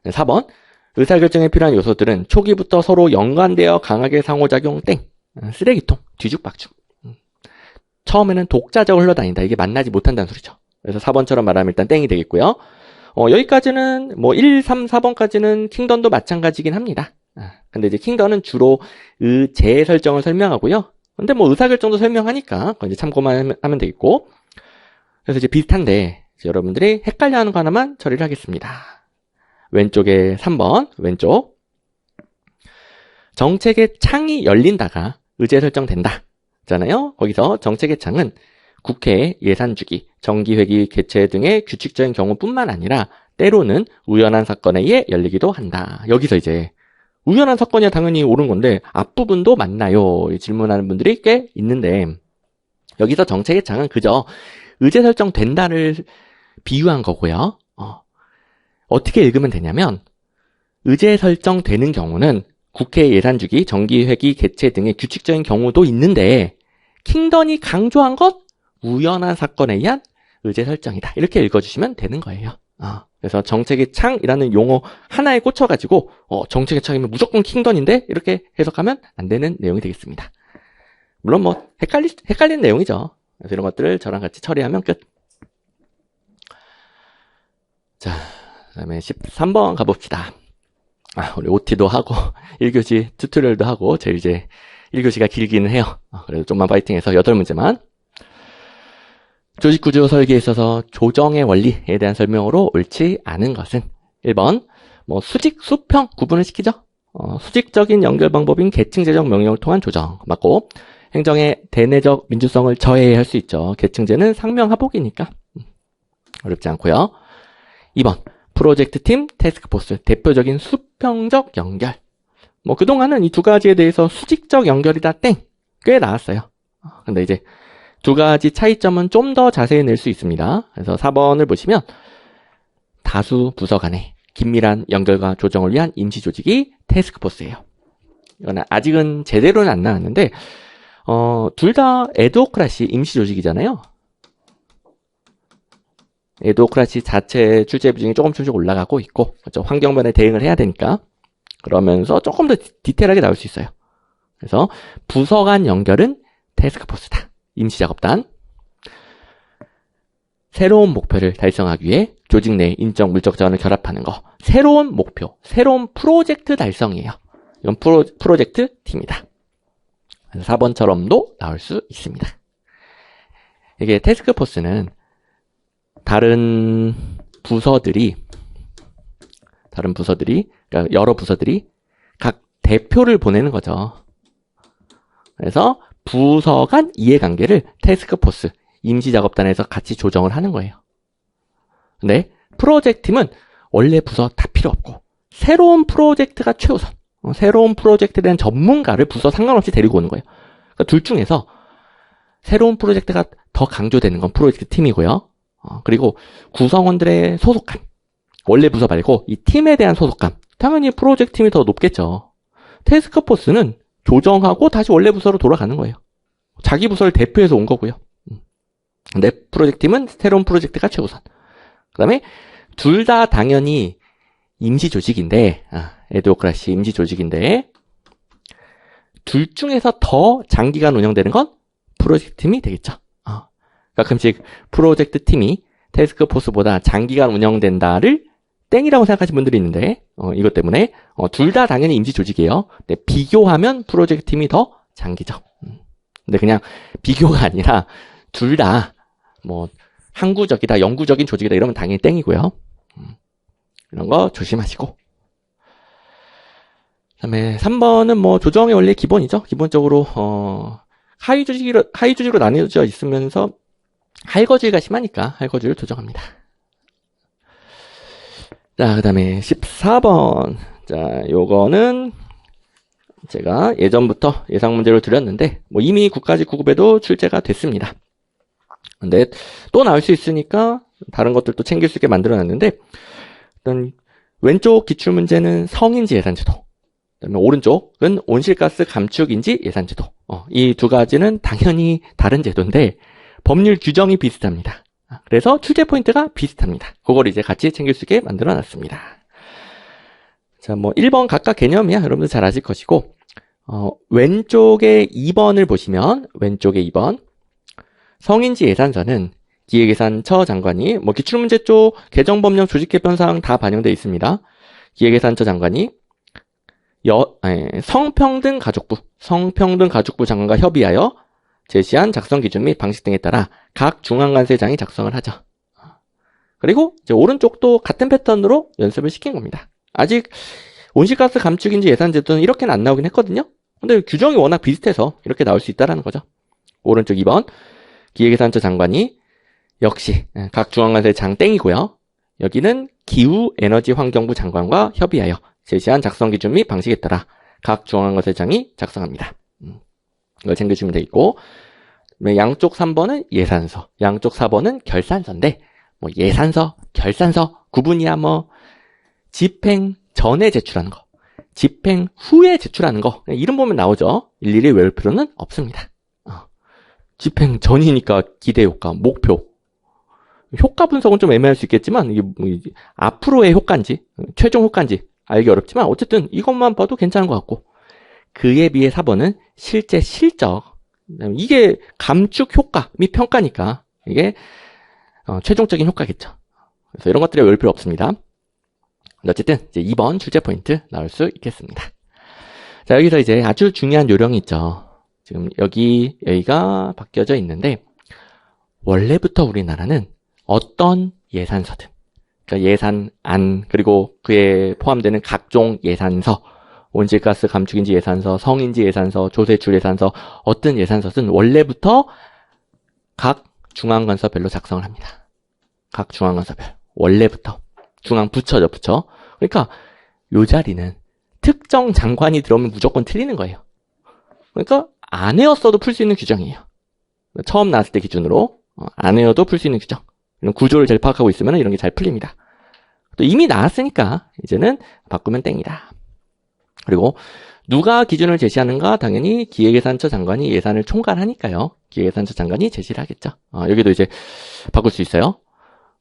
4번 의사결정에 필요한 요소들은 초기부터 서로 연관되어 강하게 상호작용 땡, 쓰레기통, 뒤죽박죽. 처음에는 독자적으로 흘러다닌다. 이게 만나지 못한다는 소리죠. 그래서 4번처럼 말하면 일단 땡이 되겠고요. 여기까지는 뭐 1, 3, 4번까지는 킹덤도 마찬가지긴 합니다. 근데 이제 킹덤은 주로 의제 설정을 설명하고요. 근데 뭐 의사결정도 설명하니까 이제 참고만 하면 되겠고. 그래서 이제 비슷한데 이제 여러분들이 헷갈려하는 거 하나만 처리를 하겠습니다. 왼쪽에 3번 왼쪽 정책의 창이 열린다가 의제 설정된다 잖아요. 거기서 정책의 창은 국회 예산주기, 정기회기 개최 등의 규칙적인 경우뿐만 아니라 때로는 우연한 사건에 의해 열리기도 한다. 여기서 이제 우연한 사건이야 당연히 옳은 건데 앞부분도 맞나요? 질문하는 분들이 꽤 있는데 여기서 정책의 창은 그저 의제 설정된다를 비유한 거고요. 어떻게 읽으면 되냐면 의제 설정되는 경우는 국회 예산주기, 정기회기 개최 등의 규칙적인 경우도 있는데 킹덤이 강조한 것 우연한 사건에 의한 의제 설정이다. 이렇게 읽어주시면 되는 거예요. 그래서 정책의 창이라는 용어 하나에 꽂혀가지고 정책의 창이면 무조건 킹덤인데 이렇게 해석하면 안 되는 내용이 되겠습니다. 물론 뭐 헷갈리는 내용이죠. 그래서 이런 것들을 저랑 같이 처리하면 끝. 자, 그 다음에 13번 가봅시다. 우리 OT도 하고 1교시 튜토리얼도 하고 제 이제 1교시가 길기는 해요. 그래도 좀만 파이팅해서 8문제만. 조직구조 설계에 있어서 조정의 원리에 대한 설명으로 옳지 않은 것은 1번 뭐 수직, 수평 구분을 시키죠. 수직적인 연결 방법인 계층제적 명령을 통한 조정 맞고 행정의 대내적 민주성을 저해할 수 있죠. 계층제는 상명하복이니까 어렵지 않고요. 2번 프로젝트 팀, 태스크포스 대표적인 수평적 연결. 뭐 그동안은 이 두 가지에 대해서 수직적 연결이다 땡 꽤 나왔어요. 근데 이제 두 가지 차이점은 좀 더 자세히 낼 수 있습니다. 그래서 4번을 보시면 다수 부서 간의 긴밀한 연결과 조정을 위한 임시 조직이 태스크포스예요. 이건 아직은 제대로는 안 나왔는데 둘 다 에드호크라시 임시 조직이잖아요. 에드호크라시 자체 출제 비중이 조금씩 올라가고 있고 그렇죠? 환경변에 대응을 해야 되니까 그러면서 조금 더 디테일하게 나올 수 있어요. 그래서 부서 간 연결은 태스크포스다. 임시작업단. 새로운 목표를 달성하기 위해 조직 내 인적, 물적 자원을 결합하는 거. 새로운 목표, 새로운 프로젝트 달성이에요. 이건 프로젝트 팀이다. 4번처럼도 나올 수 있습니다. 이게 태스크포스는 다른 부서들이, 그러니까 여러 부서들이 각 대표를 보내는 거죠. 그래서 부서 간 이해관계를 태스크포스, 임시작업단에서 같이 조정을 하는 거예요. 근데 프로젝트팀은 원래 부서 다 필요 없고 새로운 프로젝트가 최우선. 새로운 프로젝트에 대한 전문가를 부서 상관없이 데리고 오는 거예요. 그러니까 둘 중에서 새로운 프로젝트가 더 강조되는 건 프로젝트 팀이고요. 그리고 구성원들의 소속감. 원래 부서 말고 이 팀에 대한 소속감. 당연히 프로젝트 팀이 더 높겠죠. 태스크포스는 조정하고 다시 원래 부서로 돌아가는 거예요. 자기 부서를 대표해서 온 거고요. 근데 프로젝트 팀은 새로운 프로젝트가 최우선. 그 다음에 둘 다 당연히 임시 조직인데, 에듀오크라시 임시 조직인데, 둘 중에서 더 장기간 운영되는 건 프로젝트 팀이 되겠죠. 가끔씩 프로젝트 팀이 태스크포스보다 장기간 운영된다를 땡이라고 생각하시는 분들이 있는데, 이것 때문에 둘 다 당연히 임시 조직이에요. 근데 비교하면 프로젝트 팀이 더 장기죠. 근데 그냥 비교가 아니라 둘 다 뭐 항구적이다, 영구적인 조직이다 이러면 당연히 땡이고요. 이런 거 조심하시고. 그다음에 3번은 뭐 조정의 원리 기본이죠. 기본적으로 하위 조직으로 나뉘어져 있으면서 할거주의가 심하니까 할거주의를 조정합니다. 자, 그다음에 14번. 자, 요거는 제가 예전부터 예상 문제로 드렸는데 뭐 이미 국가직 9급에도 출제가 됐습니다. 근데 또 나올 수 있으니까 다른 것들도 챙길 수 있게 만들어놨는데 일단 왼쪽 기출문제는 성인지 예산제도, 그다음에 오른쪽은 온실가스 감축인지 예산제도. 이 두 가지는 당연히 다른 제도인데 법률 규정이 비슷합니다. 그래서 출제 포인트가 비슷합니다. 그걸 이제 같이 챙길 수 있게 만들어놨습니다. 자, 뭐 1번 각각 개념이야. 여러분들 잘 아실 것이고 왼쪽에 2번을 보시면 왼쪽에 2번 성인지 예산서는 기획예산처 장관이 뭐 기출문제 쪽 개정법령 조직개편사항 다 반영되어 있습니다. 기획예산처 장관이 성평등가족부 장관과 협의하여 제시한 작성 기준 및 방식 등에 따라 각 중앙관세장이 작성을 하죠. 그리고 이제 오른쪽도 같은 패턴으로 연습을 시킨 겁니다. 아직 온실가스 감축인지 예산제도는 이렇게는 안 나오긴 했거든요. 근데 규정이 워낙 비슷해서 이렇게 나올 수 있다라는 거죠. 오른쪽 2번 기획예산처 장관이 역시 각 중앙관세장 땡이고요. 여기는 기후에너지환경부 장관과 협의하여 제시한 작성 기준 및 방식에 따라 각 중앙관세장이 작성합니다. 이걸 챙겨주면 되겠고, 양쪽 3번은 예산서, 양쪽 4번은 결산서인데 뭐 예산서, 결산서 구분이야 뭐 집행 전에 제출하는 거, 집행 후에 제출하는 거 이름 보면 나오죠. 일일이 외울 필요는 없습니다. 집행 전이니까 기대효과, 목표. 효과 분석은 좀 애매할 수 있겠지만 이게 뭐 앞으로의 효과인지 최종 효과인지 알기 어렵지만 어쨌든 이것만 봐도 괜찮은 것 같고, 그에 비해 4번은 실제 실적, 이게 감축 효과 및 평가니까 이게 최종적인 효과겠죠. 그래서 이런 것들이 외울 필요 없습니다. 어쨌든 이제 2번 출제 포인트 나올 수 있겠습니다. 자, 여기서 이제 아주 중요한 요령이 있죠. 지금 여기가 바뀌어져 있는데 원래부터 우리나라는 어떤 예산서든, 그러니까 예산안 그리고 그에 포함되는 각종 예산서, 온실가스 감축인지 예산서, 성인지 예산서, 조세출 예산서, 어떤 예산서든 원래부터 각 중앙관서별로 작성을 합니다. 각 중앙관서별. 원래부터. 중앙부처죠, 부처. 그러니까 요 자리는 특정 장관이 들어오면 무조건 틀리는 거예요. 그러니까 안 외웠어도 풀 수 있는 규정이에요. 처음 나왔을 때 기준으로 안 외워도 풀 수 있는 규정. 이런 구조를 잘 파악하고 있으면 이런 게 잘 풀립니다. 또 이미 나왔으니까 이제는 바꾸면 땡이다. 그리고 누가 기준을 제시하는가? 당연히 기획예산처 장관이 예산을 총괄하니까요. 기획예산처 장관이 제시를 하겠죠. 여기도 이제 바꿀 수 있어요.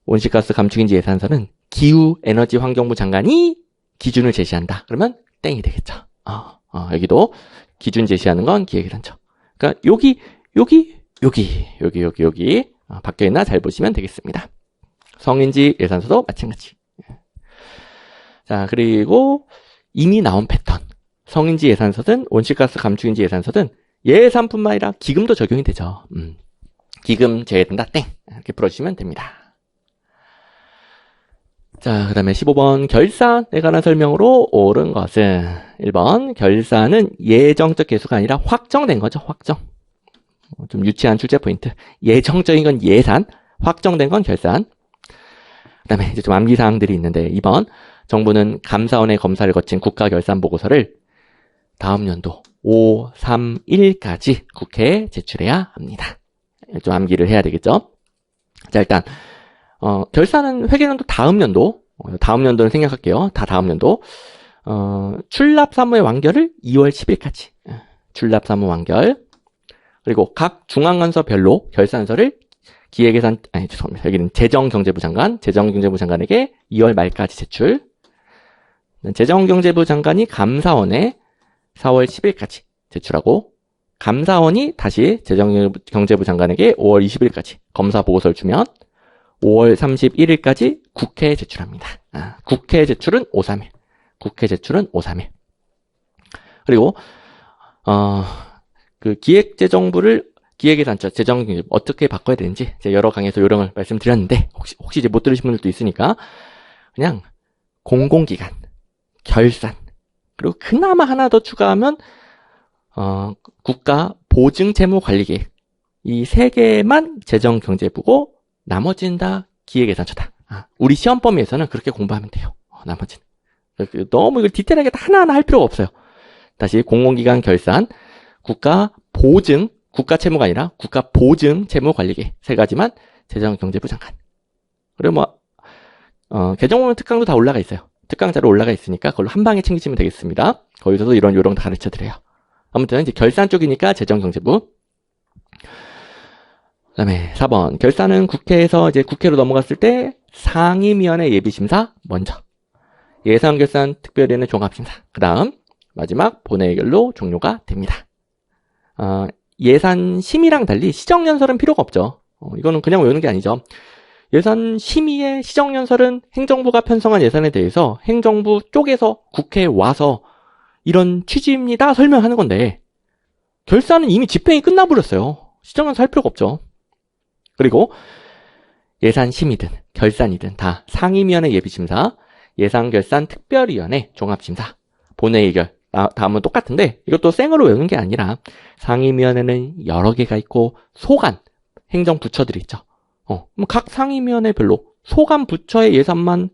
온실가스 감축인지 예산서는 기후에너지환경부 장관이 기준을 제시한다. 그러면 땡이 되겠죠. 여기도 기준 제시하는 건 기획예산처. 그러니까 여기 바뀌어있나 잘 보시면 되겠습니다. 성인지 예산서도 마찬가지. 자, 그리고 이미 나온 패턴. 성인지 예산서든 온실가스 감축인지 예산서든 예산뿐만 아니라 기금도 적용이 되죠. 기금 제외된다 땡 이렇게 풀어주시면 됩니다. 자, 그 다음에 15번 결산에 관한 설명으로 옳은 것은 1번 결산은 예정적 개수가 아니라 확정된 거죠. 확정. 좀 유치한 출제 포인트. 예정적인 건 예산, 확정된 건 결산. 그 다음에 이제 좀 암기사항들이 있는데 2번 정부는 감사원의 검사를 거친 국가결산보고서를 다음 연도 5, 3, 1까지 국회에 제출해야 합니다. 좀 암기를 해야 되겠죠. 자, 일단 결산은 회계연도 다음 연도, 다음 연도는 생략할게요. 다 다음 연도. 출납사무의 완결을 2월 10일까지. 출납사무 완결. 그리고 각 중앙관서별로 결산서를 죄송합니다. 여기는 재정경제부 장관에게 2월 말까지 제출. 재정경제부 장관이 감사원에 4월 10일까지 제출하고, 감사원이 다시 재정경제부 장관에게 5월 20일까지 검사 보고서를 주면 5월 31일까지 국회에 제출합니다. 국회 제출은 5-3일. 국회 제출은 5-3일. 그리고 그 기획재정부를 기획예산처 재정경제부 어떻게 바꿔야 되는지 제가 여러 강의에서 요령을 말씀드렸는데 혹시 이제 못 들으신 분들도 있으니까 그냥 공공기관, 결산, 그리고 그나마 하나 더 추가하면 국가 보증재무관리계획 이 세 개만 재정경제부고 나머지는 다 기획예산처다. 우리 시험 범위에서는 그렇게 공부하면 돼요. 나머지는 너무 이걸 디테일하게 하나하나 할 필요가 없어요. 다시 공공기관 결산, 국가 보증, 국가 채무가 아니라 국가 보증 재무관리계획 세 가지만 재정경제부 장관. 그리고 개정보면 특강도 다 올라가 있어요. 특강 자료 올라가 있으니까 그걸로 한 방에 챙기시면 되겠습니다. 거기서도 이런 요령 다 가르쳐 드려요. 아무튼 이제 결산 쪽이니까 재정경제부. 그다음에 4번 결산은 국회에서 이제 국회로 넘어갔을 때 상임위원회 예비심사 먼저, 예산결산 특별위원회 종합심사, 그다음 마지막 본회의결로 종료가 됩니다. 예산심의랑 달리 시정연설은 필요가 없죠. 이거는 그냥 외우는 게 아니죠. 예산심의의 시정연설은 행정부가 편성한 예산에 대해서 행정부 쪽에서 국회에 와서 이런 취지입니다 설명하는 건데, 결산은 이미 집행이 끝나버렸어요. 시정연설 할 필요가 없죠. 그리고 예산심의든 결산이든 다 상임위원회 예비심사, 예산결산특별위원회 종합심사, 본회의결 다음은 똑같은데 이것도 생으로 외우는 게 아니라 상임위원회는 여러 개가 있고 소관, 행정부처들이 있죠. 각 상임위원회별로 소관 부처의 예산만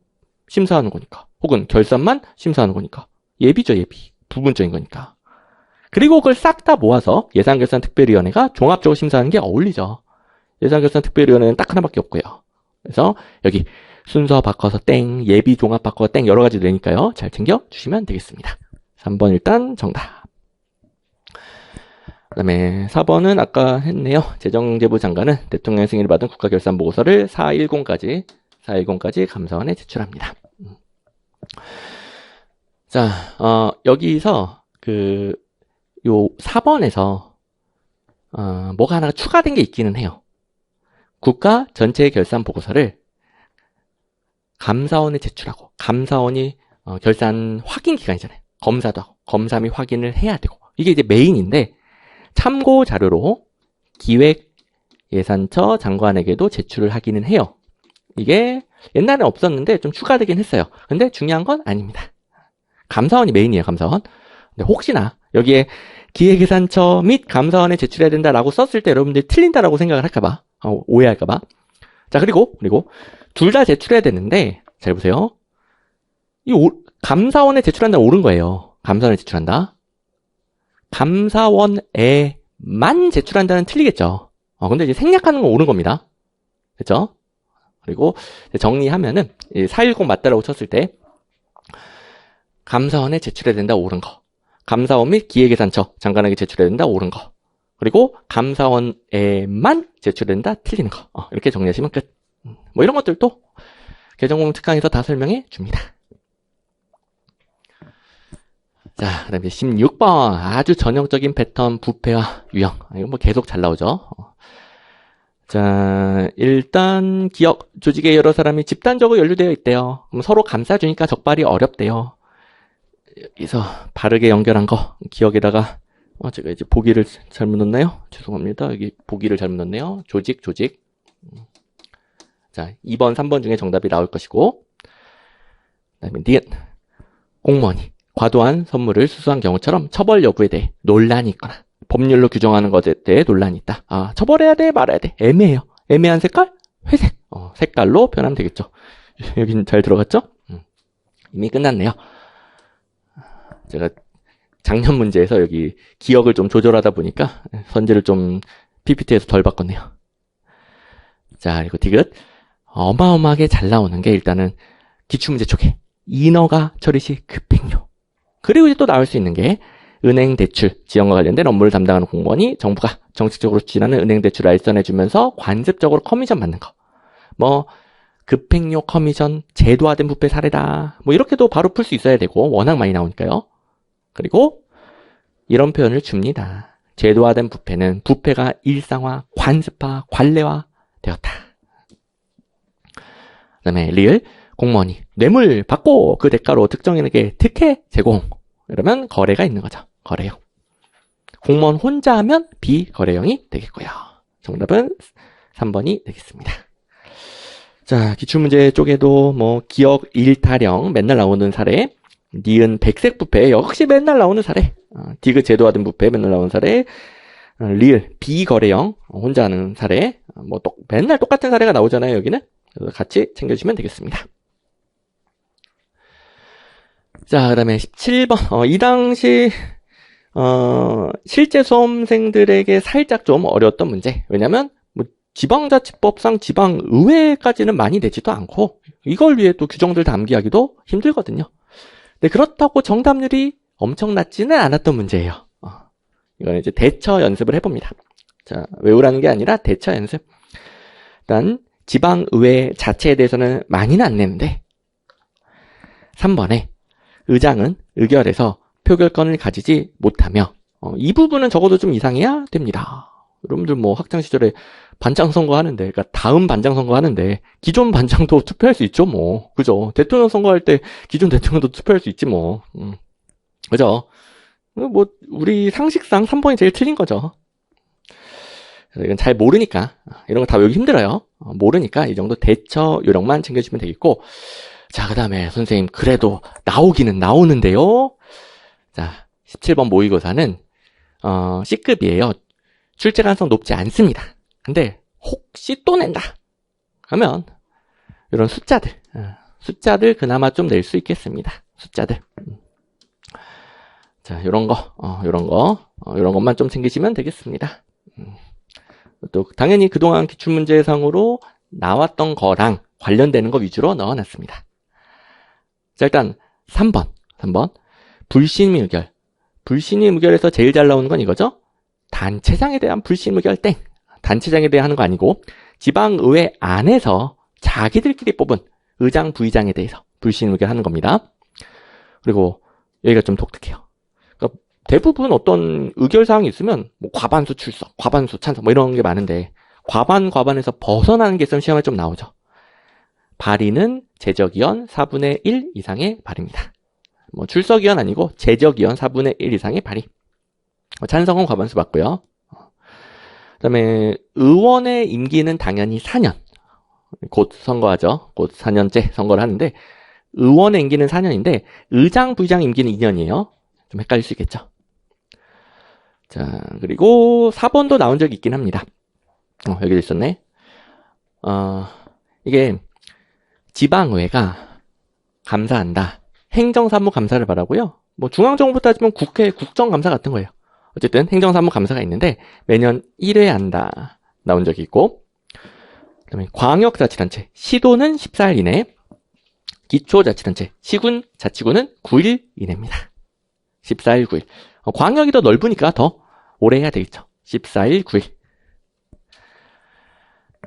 심사하는 거니까, 혹은 결산만 심사하는 거니까 예비죠. 예비. 부분적인 거니까. 그리고 그걸 싹 다 모아서 예산결산특별위원회가 종합적으로 심사하는 게 어울리죠. 예산결산특별위원회는 딱 하나밖에 없고요. 그래서 여기 순서 바꿔서 땡, 예비 종합 바꿔서 땡 여러 가지 되니까요. 잘 챙겨 주시면 되겠습니다. 3번 일단 정답. 그 다음에 4번은 아까 했네요. 재정제부 장관은 대통령 승인을 받은 국가결산보고서를 410까지 감사원에 제출합니다. 자, 여기서 요 4번에서 뭐가 하나 추가된 게 있기는 해요. 국가 전체 결산 보고서를 감사원에 제출하고, 감사원이 결산 확인 기관이잖아요. 검사도 하고, 검사 및 확인을 해야 되고, 이게 이제 메인인데 참고 자료로 기획예산처 장관에게도 제출을 하기는 해요. 이게 옛날에 없었는데 좀 추가되긴 했어요. 근데 중요한 건 아닙니다. 감사원이 메인이에요. 감사원. 근데 혹시나 여기에 기획예산처 및 감사원에 제출해야 된다라고 썼을 때 여러분들이 틀린다라고 생각을 할까봐, 오해할까봐. 자, 그리고 둘 다 제출해야 되는데, 잘 보세요. 감사원에 제출한다는 옳은 거예요. 감사원에 제출한다. 감사원에만 제출한다는 틀리겠죠. 근데 이제 생략하는 건 옳은 겁니다. 그렇죠? 그리고 정리하면은 410 맞다라고 쳤을 때 감사원에 제출해야 된다 옳은 거, 감사원 및 기획예산처 장관에게 제출해야 된다 옳은 거, 그리고 감사원에만 제출해야 된다 틀리는 거, 이렇게 정리하시면 끝. 뭐 이런 것들도 개정공부 특강에서 다 설명해 줍니다. 자, 그 다음에 16번 아주 전형적인 패턴 부패와 유형. 이거 뭐 계속 잘 나오죠. 자, 일단 기업 조직의 여러 사람이 집단적으로 연루되어 있대요. 그럼 서로 감싸주니까 적발이 어렵대요. 여기서 바르게 연결한 거 기억에다가 제가 이제 보기를 잘못 넣었나요? 죄송합니다. 여기 보기를 잘못 넣었네요. 조직. 자, 2번, 3번 중에 정답이 나올 것이고, 그다음에 니은 공무원이 과도한 선물을 수수한 경우처럼 처벌 여부에 대해 논란이 있거나 법률로 규정하는 것에 대해 논란이 있다. 처벌해야 돼, 말아야 돼. 애매해요. 애매한 색깔? 회색. 색깔로 표현하면 되겠죠. 여긴 잘 들어갔죠? 이미 끝났네요. 제가 작년 문제에서 여기 기억을 좀 조절하다 보니까 선지를 좀 PPT에서 덜 바꿨네요. 자, 그리고 디귿. 어마어마하게 잘 나오는 게 일단은 기출문제 쪽에 인허가 처리 시 급행료. 그리고 이제 또 나올 수 있는 게 은행 대출, 지원과 관련된 업무를 담당하는 공무원이 정부가 정책적으로 추진하는 은행 대출을 알선해주면서 관습적으로 커미션 받는 거. 뭐 급행료 커미션 제도화된 부패 사례다. 뭐 이렇게도 바로 풀 수 있어야 되고 워낙 많이 나오니까요. 그리고 이런 표현을 줍니다. 제도화된 부패는 부패가 일상화, 관습화, 관례화 되었다. 그다음에 리을 공무원이 뇌물 받고 그 대가로 특정인에게 특혜 제공. 이러면 거래가 있는 거죠. 거래형. 공무원 혼자 하면 비거래형이 되겠고요. 정답은 3번이 되겠습니다. 자, 기출문제 쪽에도 뭐 기억 일탈형 맨날 나오는 사례, 니은 백색 부패 역시 맨날 나오는 사례, 디귿 제도화된 부패 맨날 나오는 사례, 리을 비거래형 혼자 하는 사례, 뭐 맨날 똑같은 사례가 나오잖아요. 여기는. 그래서 같이 챙겨주시면 되겠습니다. 자, 그 다음에 17번. 이 당시, 실제 수험생들에게 살짝 좀 어려웠던 문제. 왜냐면, 뭐, 지방자치법상 지방의회까지는 많이 되지도 않고, 이걸 위해 또 규정들 담기하기도 힘들거든요. 근데 그렇다고 정답률이 엄청 낮지는 않았던 문제예요. 이건 이제 대처 연습을 해봅니다. 자, 외우라는 게 아니라 대처 연습. 일단, 지방의회 자체에 대해서는 많이는 안 내는데, 3번에, 의장은 의결에서 표결권을 가지지 못하며 이 부분은 적어도 좀 이상해야 됩니다. 여러분들 뭐 학창시절에 반장 선거하는데, 그러니까 다음 반장 선거하는데 기존 반장도 투표할 수 있죠, 뭐. 그죠? 대통령 선거할 때 기존 대통령도 투표할 수 있지, 뭐. 그죠? 뭐 우리 상식상 3번이 제일 틀린 거죠. 이건 잘 모르니까 이런 거 다 외우기 힘들어요. 모르니까 이 정도 대처 요령만 챙겨주시면 되겠고, 자, 그 다음에 선생님 그래도 나오기는 나오는데요. 자, 17번 모의고사는 C급이에요. 출제 가능성 높지 않습니다. 근데 혹시 또 낸다 하면 이런 숫자들 그나마 좀 낼 수 있겠습니다. 숫자들. 자, 요런 것만 좀 챙기시면 되겠습니다. 또 당연히 그동안 기출문제상으로 나왔던 거랑 관련되는 거 위주로 넣어놨습니다. 자, 일단 3번. 불신임 의결. 불신임 의결에서 제일 잘 나오는 건 이거죠. 단체장에 대한 불신임 의결 땡. 단체장에 대해 하는 거 아니고 지방의회 안에서 자기들끼리 뽑은 의장, 부의장에 대해서 불신임 의결 하는 겁니다. 그리고 여기가 좀 독특해요. 그러니까 대부분 어떤 의결 사항이 있으면 뭐 과반수 출석, 과반수 찬성 뭐 이런 게 많은데 과반에서 벗어나는 게 있으면 시험에 좀 나오죠. 발의는 제적위원 4분의 1 이상의 발의입니다. 뭐 출석위원 아니고 제적위원 4분의 1 이상의 발의. 찬성은 과반수 맞고요. 그다음에 의원의 임기는 당연히 4년. 곧 선거하죠. 곧 4년째 선거를 하는데 의원의 임기는 4년인데 의장, 부의장 임기는 2년이에요. 좀 헷갈릴 수 있겠죠. 자, 그리고 4번도 나온 적이 있긴 합니다. 여기도 있었네. 이게 지방의회가 감사한다. 행정사무감사를 바라고요. 뭐 중앙정부 따지면 국회 국정감사 같은 거예요. 어쨌든 행정사무감사가 있는데 매년 1회 한다. 나온 적이 있고, 그다음에 광역자치단체 시도는 14일 이내, 기초자치단체 시군 자치구는 9일 이내입니다. 14일 9일. 광역이 더 넓으니까 더 오래 해야 되겠죠. 14일 9일.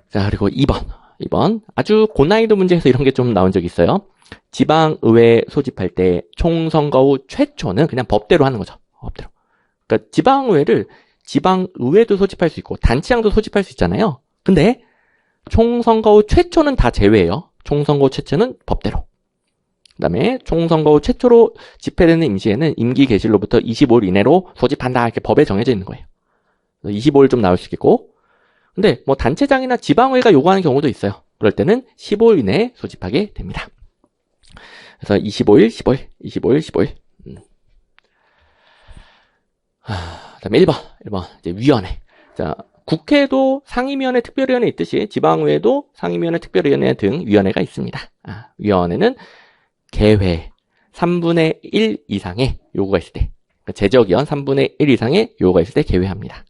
자, 그리고 2번 아주 고난이도 문제에서 이런 게 좀 나온 적이 있어요. 지방의회 소집할 때 총선거 후 최초는 그냥 법대로 하는 거죠. 법대로. 그러니까 지방의회를 지방의회도 소집할 수 있고 단체장도 소집할 수 있잖아요. 근데 총선거 후 최초는 다 제외예요. 총선거 후 최초는 법대로. 그다음에 총선거 후 최초로 집회되는 임시회는 임기 개시로부터 25일 이내로 소집한다. 이렇게 법에 정해져 있는 거예요. 25일 좀 나올 수 있겠고, 근데 뭐 단체장이나 지방의회가 요구하는 경우도 있어요. 그럴 때는 15일 이내에 소집하게 됩니다. 그래서 25일, 15일, 25일, 15일. 그다음에 1번 이제 위원회. 자, 국회도 상임위원회, 특별위원회 있듯이 지방의회도 상임위원회, 특별위원회 등 위원회가 있습니다. 위원회는 개회 3분의 1 이상의 요구가 있을 때, 그러니까 제적위원 3분의 1 이상의 요구가 있을 때 개회합니다.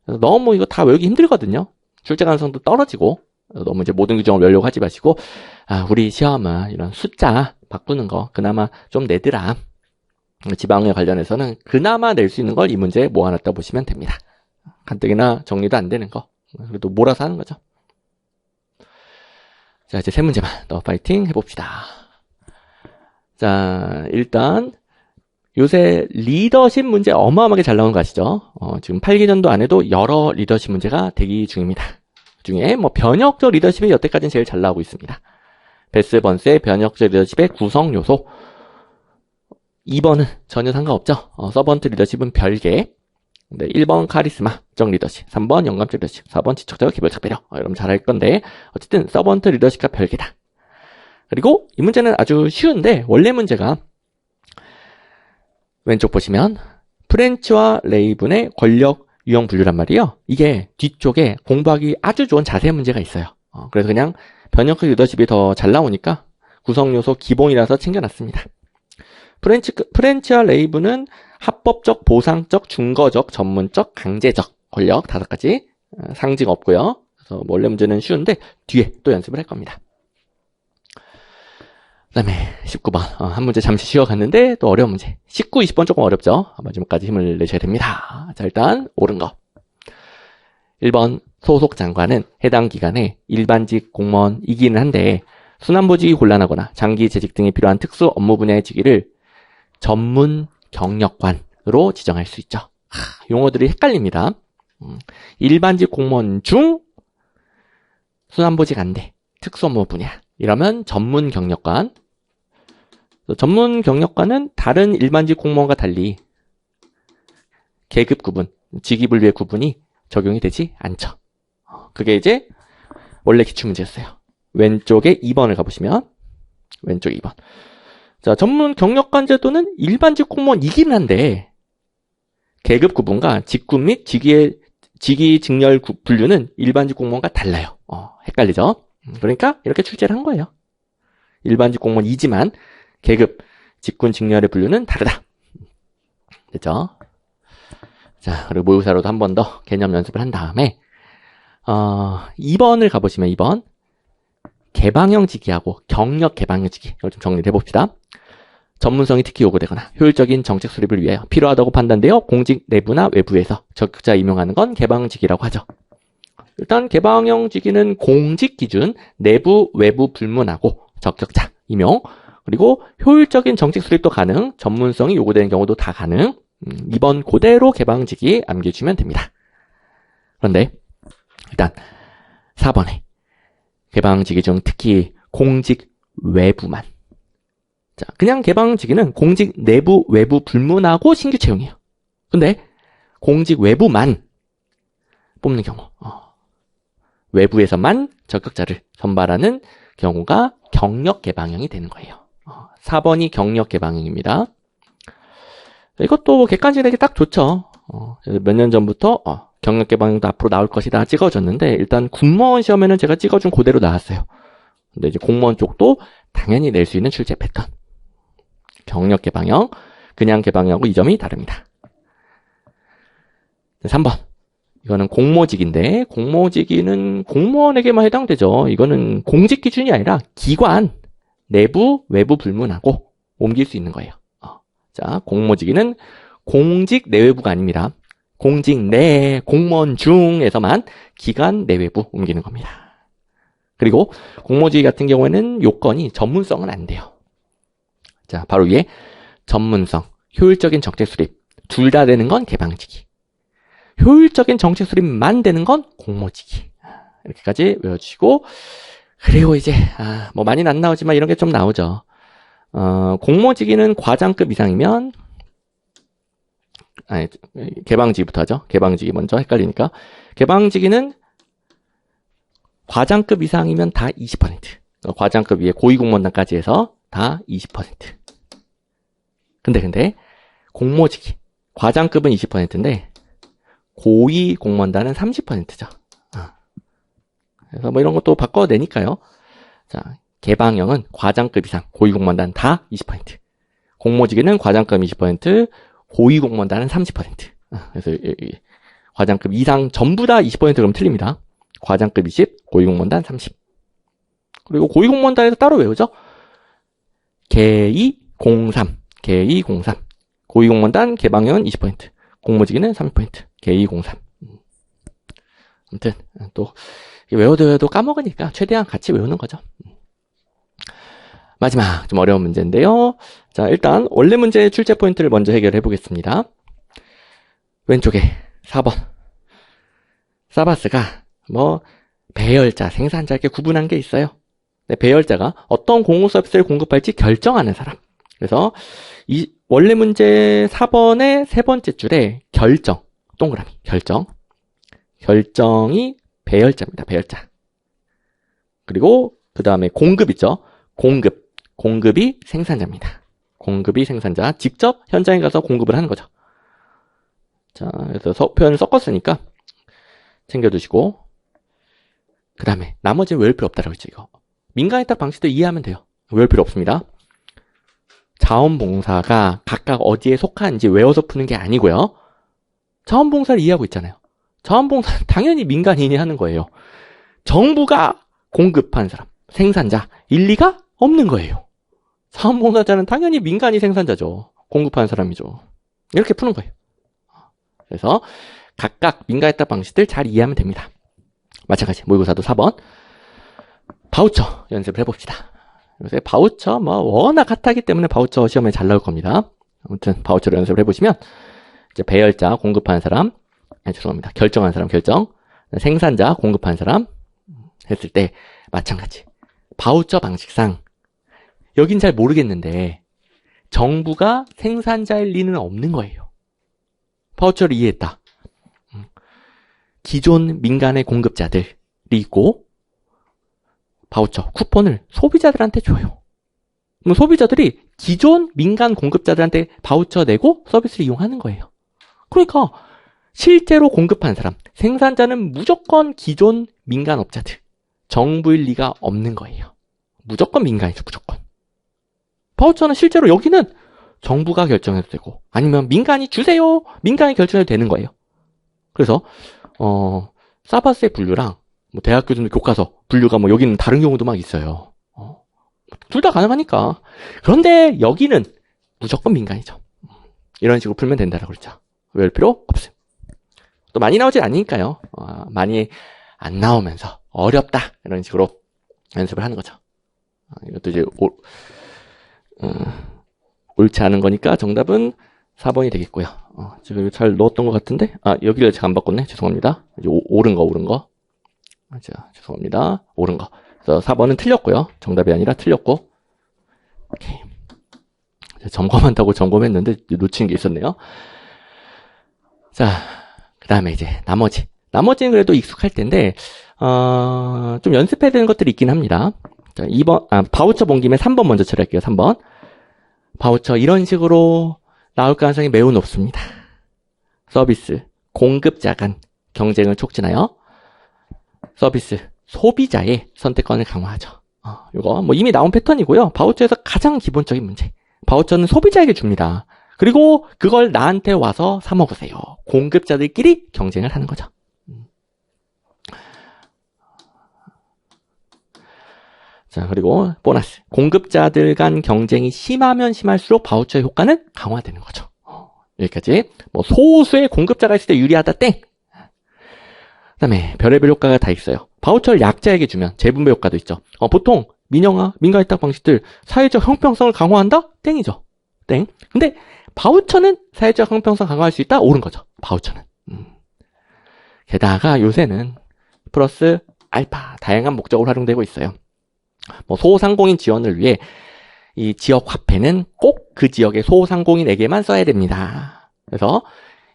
그래서 너무 이거 다 외우기 힘들거든요. 출제 가능성도 떨어지고, 너무 이제 모든 규정을 외우려고 하지 마시고, 우리 시험은 이런 숫자 바꾸는 거 그나마 좀 내더라. 지방에 관련해서는 그나마 낼 수 있는 걸 이 문제에 모아놨다 보시면 됩니다. 가뜩이나 정리도 안 되는 거. 그래도 몰아서 하는 거죠. 자, 이제 세 문제만 더 파이팅 해봅시다. 자, 일단 요새 리더십 문제 어마어마하게 잘 나오는 거 아시죠? 지금 8기년도 안에도 여러 리더십 문제가 대기 중입니다. 그 중에 뭐 변혁적 리더십이 여태까지는 제일 잘 나오고 있습니다. 베스 번스의 변혁적 리더십의 구성 요소. 2번은 전혀 상관없죠. 서번트 리더십은 별개. 1번 카리스마적 리더십, 3번 영감적 리더십, 4번 지적자와 개별적 배려. 여러분 잘 할 건데 어쨌든 서번트 리더십과 별개다. 그리고 이 문제는 아주 쉬운데 원래 문제가 왼쪽 보시면 프렌치와 레이븐의 권력 유형 분류란 말이에요. 이게 뒤쪽에 공부하기 아주 좋은 자세 문제가 있어요. 그래서 그냥 변혁적 리더십이 더 잘 나오니까 구성 요소 기본이라서 챙겨놨습니다. 프렌치와 레이븐은 합법적, 보상적, 증거적, 전문적, 강제적 권력 5가지 상징 없고요. 그래서 원래 문제는 쉬운데 뒤에 또 연습을 할 겁니다. 그 다음에 19번 한 문제 잠시 쉬어갔는데 또 어려운 문제. 19, 20번 조금 어렵죠. 마지막까지 힘을 내셔야 됩니다. 자, 일단 옳은 거. 1번 소속 장관은 해당 기관의 일반직 공무원이기는 한데 순환보직이 곤란하거나 장기 재직 등이 필요한 특수 업무 분야의 직위를 전문 경력관으로 지정할 수 있죠. 용어들이 헷갈립니다. 일반직 공무원 중 순환보직 안 돼. 특수업무 분야. 이러면 전문 경력관. 전문 경력관은 다른 일반직 공무원과 달리 계급 구분, 직위 분류의 구분이 적용이 되지 않죠. 그게 이제 원래 기출문제였어요. 왼쪽에 2번을 가보시면 왼쪽 2번. 자, 전문 경력관 제도는 일반직 공무원이긴 한데 계급 구분과 직급 및 직위 직렬 분류는 일반직 공무원과 달라요. 헷갈리죠? 그러니까 이렇게 출제를 한 거예요. 일반직 공무원이지만 계급, 직군, 직렬의 분류는 다르다. 됐죠? 자, 그리고 모의고사로도 한 번 더 개념 연습을 한 다음에 2번을 가보시면 2번 개방형 직위하고 경력 개방형 직위 이걸 좀 정리를 해봅시다. 전문성이 특히 요구되거나 효율적인 정책 수립을 위하여 필요하다고 판단되어 공직 내부나 외부에서 적격자 임용하는 건 개방직위라고 하죠. 일단 개방형 직위는 공직 기준 내부 외부 불문하고 적격자 임용 그리고 효율적인 정책 수립도 가능 전문성이 요구되는 경우도 다 가능 2번 그대로 개방직위 암기해주시면 됩니다. 그런데 일단 4번에 개방직위 중 특히 공직 외부만 자, 그냥 개방직위는 공직 내부 외부 불문하고 신규 채용이에요. 근데 공직 외부만 뽑는 경우 외부에서만 적격자를 선발하는 경우가 경력 개방형이 되는 거예요. 4번이 경력 개방형입니다. 이것도 객관식 내기 딱 좋죠. 몇 년 전부터 경력 개방형도 앞으로 나올 것이다 찍어줬는데 일단 군무원 시험에는 제가 찍어준 그대로 나왔어요. 근데 이제 공무원 쪽도 당연히 낼 수 있는 출제 패턴. 경력 개방형, 그냥 개방형하고 이 점이 다릅니다. 3번. 이거는 공모직인데 공모직위는 공무원에게만 해당되죠. 이거는 공직 기준이 아니라 기관, 내부, 외부 불문하고 옮길 수 있는 거예요. 자, 공모직위는 공직 내외부가 아닙니다. 공직 내, 공무원 중에서만 기관 내외부 옮기는 겁니다. 그리고 공모직위 같은 경우에는 요건이 전문성은 안 돼요. 자, 바로 위에 전문성, 효율적인 정책 수립 둘 다 되는 건 개방직위. 효율적인 정책 수립만 되는 건 공모직위. 이렇게까지 외워주시고 그리고 이제 뭐 많이는 안 나오지만 이런 게 좀 나오죠. 공모직위는 과장급 이상이면 개방직위부터 하죠. 개방직위 먼저 헷갈리니까 개방직위는 과장급 이상이면 다 20%. 과장급 위에 고위공무원단까지 해서 다 20%. 근데 공모직이 과장급은 20%인데 고위 공무원단은 30%죠. 그래서 뭐 이런 것도 바꿔내니까요. 자, 개방형은 과장급 이상 고위 공무원단 다 20%. 공모직에는 과장급 20%, 고위 공무원단은 30%. 그래서 과장급 이상 전부 다 20% 그러면 틀립니다. 과장급 20, 고위 공무원단 30. 그리고 고위 공무원단에서 따로 외우죠. 개이 03, 개이 03. 고위 공무원단 개방형은 20%, 공모직에는 30%, 개이 03. 아무튼 또 외워도 까먹으니까 최대한 같이 외우는 거죠. 마지막 좀 어려운 문제인데요. 자, 일단 원래 문제의 출제 포인트를 먼저 해결해 보겠습니다. 왼쪽에 4번. 사바스가 뭐 배열자, 생산자 이렇게 구분한 게 있어요. 네, 배열자가 어떤 공공 서비스를 공급할지 결정하는 사람. 그래서 이 원래 문제 4번의 세 번째 줄에 결정, 동그라미, 결정이 배열자입니다. 배열자. 그리고 그 다음에 공급 있죠. 공급이 생산자입니다. 공급이 생산자. 직접 현장에 가서 공급을 하는 거죠. 자, 그래서 표현을 섞었으니까 챙겨두시고, 그 다음에 나머지는 외울 필요 없다라고 했죠. 이거 민간에 따라 방식도 이해하면 돼요. 외울 필요 없습니다. 자원봉사가 각각 어디에 속하는지 외워서 푸는 게 아니고요. 자원봉사를 이해하고 있잖아요. 자원봉사는 당연히 민간인이 하는 거예요. 정부가 공급한 사람, 생산자, 일리가 없는 거예요. 자원봉사자는 당연히 민간이 생산자죠. 공급하는 사람이죠. 이렇게 푸는 거예요. 그래서 각각 민간에 따라 방식들 잘 이해하면 됩니다. 마찬가지 모의고사도 4번 바우처 연습을 해봅시다. 요새 바우처 뭐 워낙 핫하기 때문에 바우처 시험에 잘 나올 겁니다. 아무튼 바우처로 연습을 해보시면 이제 배열자 공급하는 사람, 죄송합니다. 결정한 사람 결정, 생산자 공급한 사람 했을 때 마찬가지 바우처 방식상 여긴 잘 모르겠는데 정부가 생산자일 리는 없는 거예요. 바우처를 이해했다. 기존 민간의 공급자들이 있고 바우처, 쿠폰을 소비자들한테 줘요. 그럼 소비자들이 기존 민간 공급자들한테 바우처 내고 서비스를 이용하는 거예요. 그러니까 실제로 공급한 사람, 생산자는 무조건 기존 민간 업자들, 정부일 리가 없는 거예요. 무조건 민간이죠, 무조건. 바우처는 실제로 여기는 정부가 결정해도 되고 아니면 민간이 주세요, 민간이 결정해도 되는 거예요. 그래서 사바스의 분류랑 뭐 대학교들 교과서 분류가 뭐 여기는 다른 경우도 막 있어요. 둘 다 가능하니까. 그런데 여기는 무조건 민간이죠. 이런 식으로 풀면 된다라고 그랬죠. 외울 필요 없음. 또 많이 나오지 않으니까요. 많이 안 나오면서 어렵다 이런 식으로 연습을 하는 거죠. 이것도 이제 옳지 않은 거니까 정답은 4번이 되겠고요. 지금 잘 넣었던 것 같은데 여기를 제가 안 바꿨네. 죄송합니다. 이제 옳은 거. 자, 죄송합니다. 옳은 거. 그래서 4번은 틀렸고요. 정답이 아니라 틀렸고. 오케이. 점검한다고 점검했는데 놓친 게 있었네요. 자, 그 다음에 이제 나머지는 그래도 익숙할 텐데 좀 연습해야 되는 것들이 있긴 합니다. 자, 2번 바우처 본 김에 3번 먼저 처리할게요. 3번. 바우처 이런 식으로 나올 가능성이 매우 높습니다. 서비스, 공급자 간 경쟁을 촉진하여 서비스, 소비자의 선택권을 강화하죠. 이거 뭐 이미 나온 패턴이고요. 바우처에서 가장 기본적인 문제. 바우처는 소비자에게 줍니다. 그리고 그걸 나한테 와서 사 먹으세요. 공급자들끼리 경쟁을 하는 거죠. 자, 그리고 보너스. 공급자들 간 경쟁이 심하면 심할수록 바우처의 효과는 강화되는 거죠. 여기까지. 뭐 소수의 공급자가 있을 때 유리하다 땡. 그다음에 별의별 효과가 다 있어요. 바우처를 약자에게 주면 재분배 효과도 있죠. 보통 민간위탁 방식들 사회적 형평성을 강화한다? 땡이죠. 땡. 근데 바우처는 사회적 형평성 강화할 수 있다? 옳은 거죠. 바우처는. 게다가 요새는 플러스 알파 다양한 목적으로 활용되고 있어요. 뭐 소상공인 지원을 위해 이 지역 화폐는 꼭 그 지역의 소상공인에게만 써야 됩니다. 그래서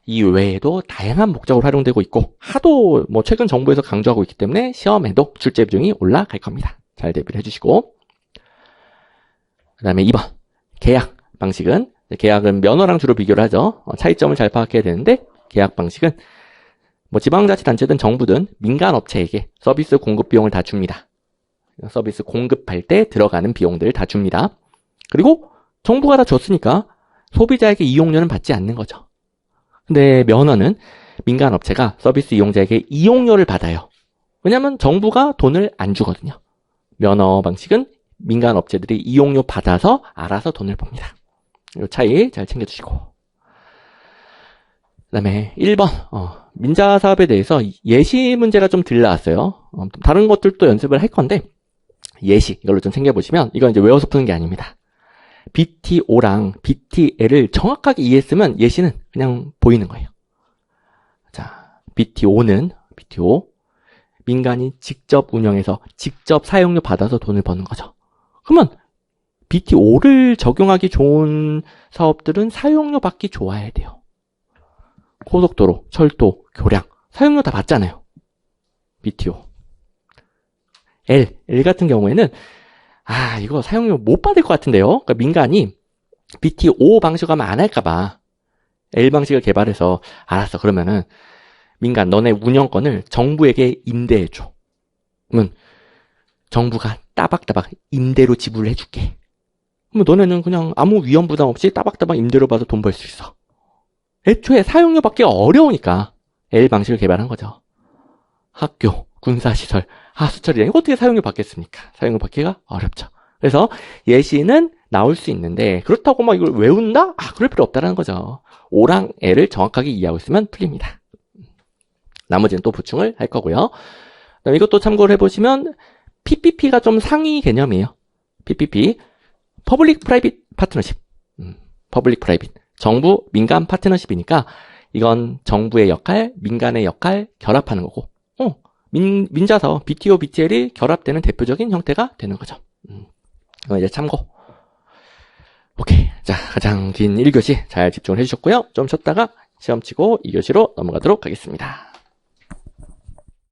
이 외에도 다양한 목적으로 활용되고 있고 하도 뭐 최근 정부에서 강조하고 있기 때문에 시험에도 출제 비중이 올라갈 겁니다. 잘 대비를 해주시고 그 다음에 2번. 계약 방식은, 계약은 면허랑 주로 비교를 하죠. 차이점을 잘 파악해야 되는데, 계약 방식은 뭐 지방자치단체든 정부든 민간업체에게 서비스 공급 비용을 다 줍니다. 서비스 공급할 때 들어가는 비용들 다 줍니다. 그리고 정부가 다 줬으니까 소비자에게 이용료는 받지 않는 거죠. 근데 면허는 민간업체가 서비스 이용자에게 이용료를 받아요. 왜냐하면 정부가 돈을 안 주거든요. 면허 방식은 민간업체들이 이용료 받아서 알아서 돈을 법니다. 이 차이 잘 챙겨주시고. 그 다음에 1번 민자사업에 대해서 예시 문제가 좀 덜 나왔어요. 다른 것들도 연습을 할 건데 예시 이걸로 좀 챙겨보시면 이건 이제 외워서 푸는 게 아닙니다. BTO랑 BTL을 정확하게 이해했으면 예시는 그냥 보이는 거예요. 자, BTO 민간이 직접 운영해서 직접 사용료 받아서 돈을 버는 거죠. 그러면 BTO를 적용하기 좋은 사업들은 사용료 받기 좋아야 돼요. 고속도로, 철도, 교량 사용료 다 받잖아요. BTO. L 같은 경우에는 이거 사용료 못 받을 것 같은데요. 그러니까 민간이 BTO 방식으로 하면 안 할까봐 L 방식을 개발해서 알았어. 그러면은 민간 너네 운영권을 정부에게 임대해줘. 그러면 정부가 따박따박 임대로 지불을 해줄게. 그러면 너네는 그냥 아무 위험 부담 없이 따박따박 임대로 받아 돈 벌 수 있어. 애초에 사용료 받기가 어려우니까 L 방식을 개발한 거죠. 학교, 군사시설, 하수처리 이거 어떻게 사용료 받겠습니까? 사용료 받기가 어렵죠. 그래서 예시는 나올 수 있는데 그렇다고 막 이걸 외운다? 그럴 필요 없다는 거죠. O랑 L을 정확하게 이해하고 있으면 풀립니다. 나머지는 또 보충을 할 거고요. 그다음에 이것도 참고를 해보시면 PPP가 좀 상위 개념이에요. PPP, Public Private Partnership, Public Private, 정부 민간 파트너십이니까 이건 정부의 역할, 민간의 역할 결합하는 거고 민자사업, BTO, BTL이 결합되는 대표적인 형태가 되는 거죠. 이거 이제 참고. 오케이. 자, 가장 긴 1교시 잘 집중을 해주셨고요. 좀 쉬었다가 시험 치고 2교시로 넘어가도록 하겠습니다.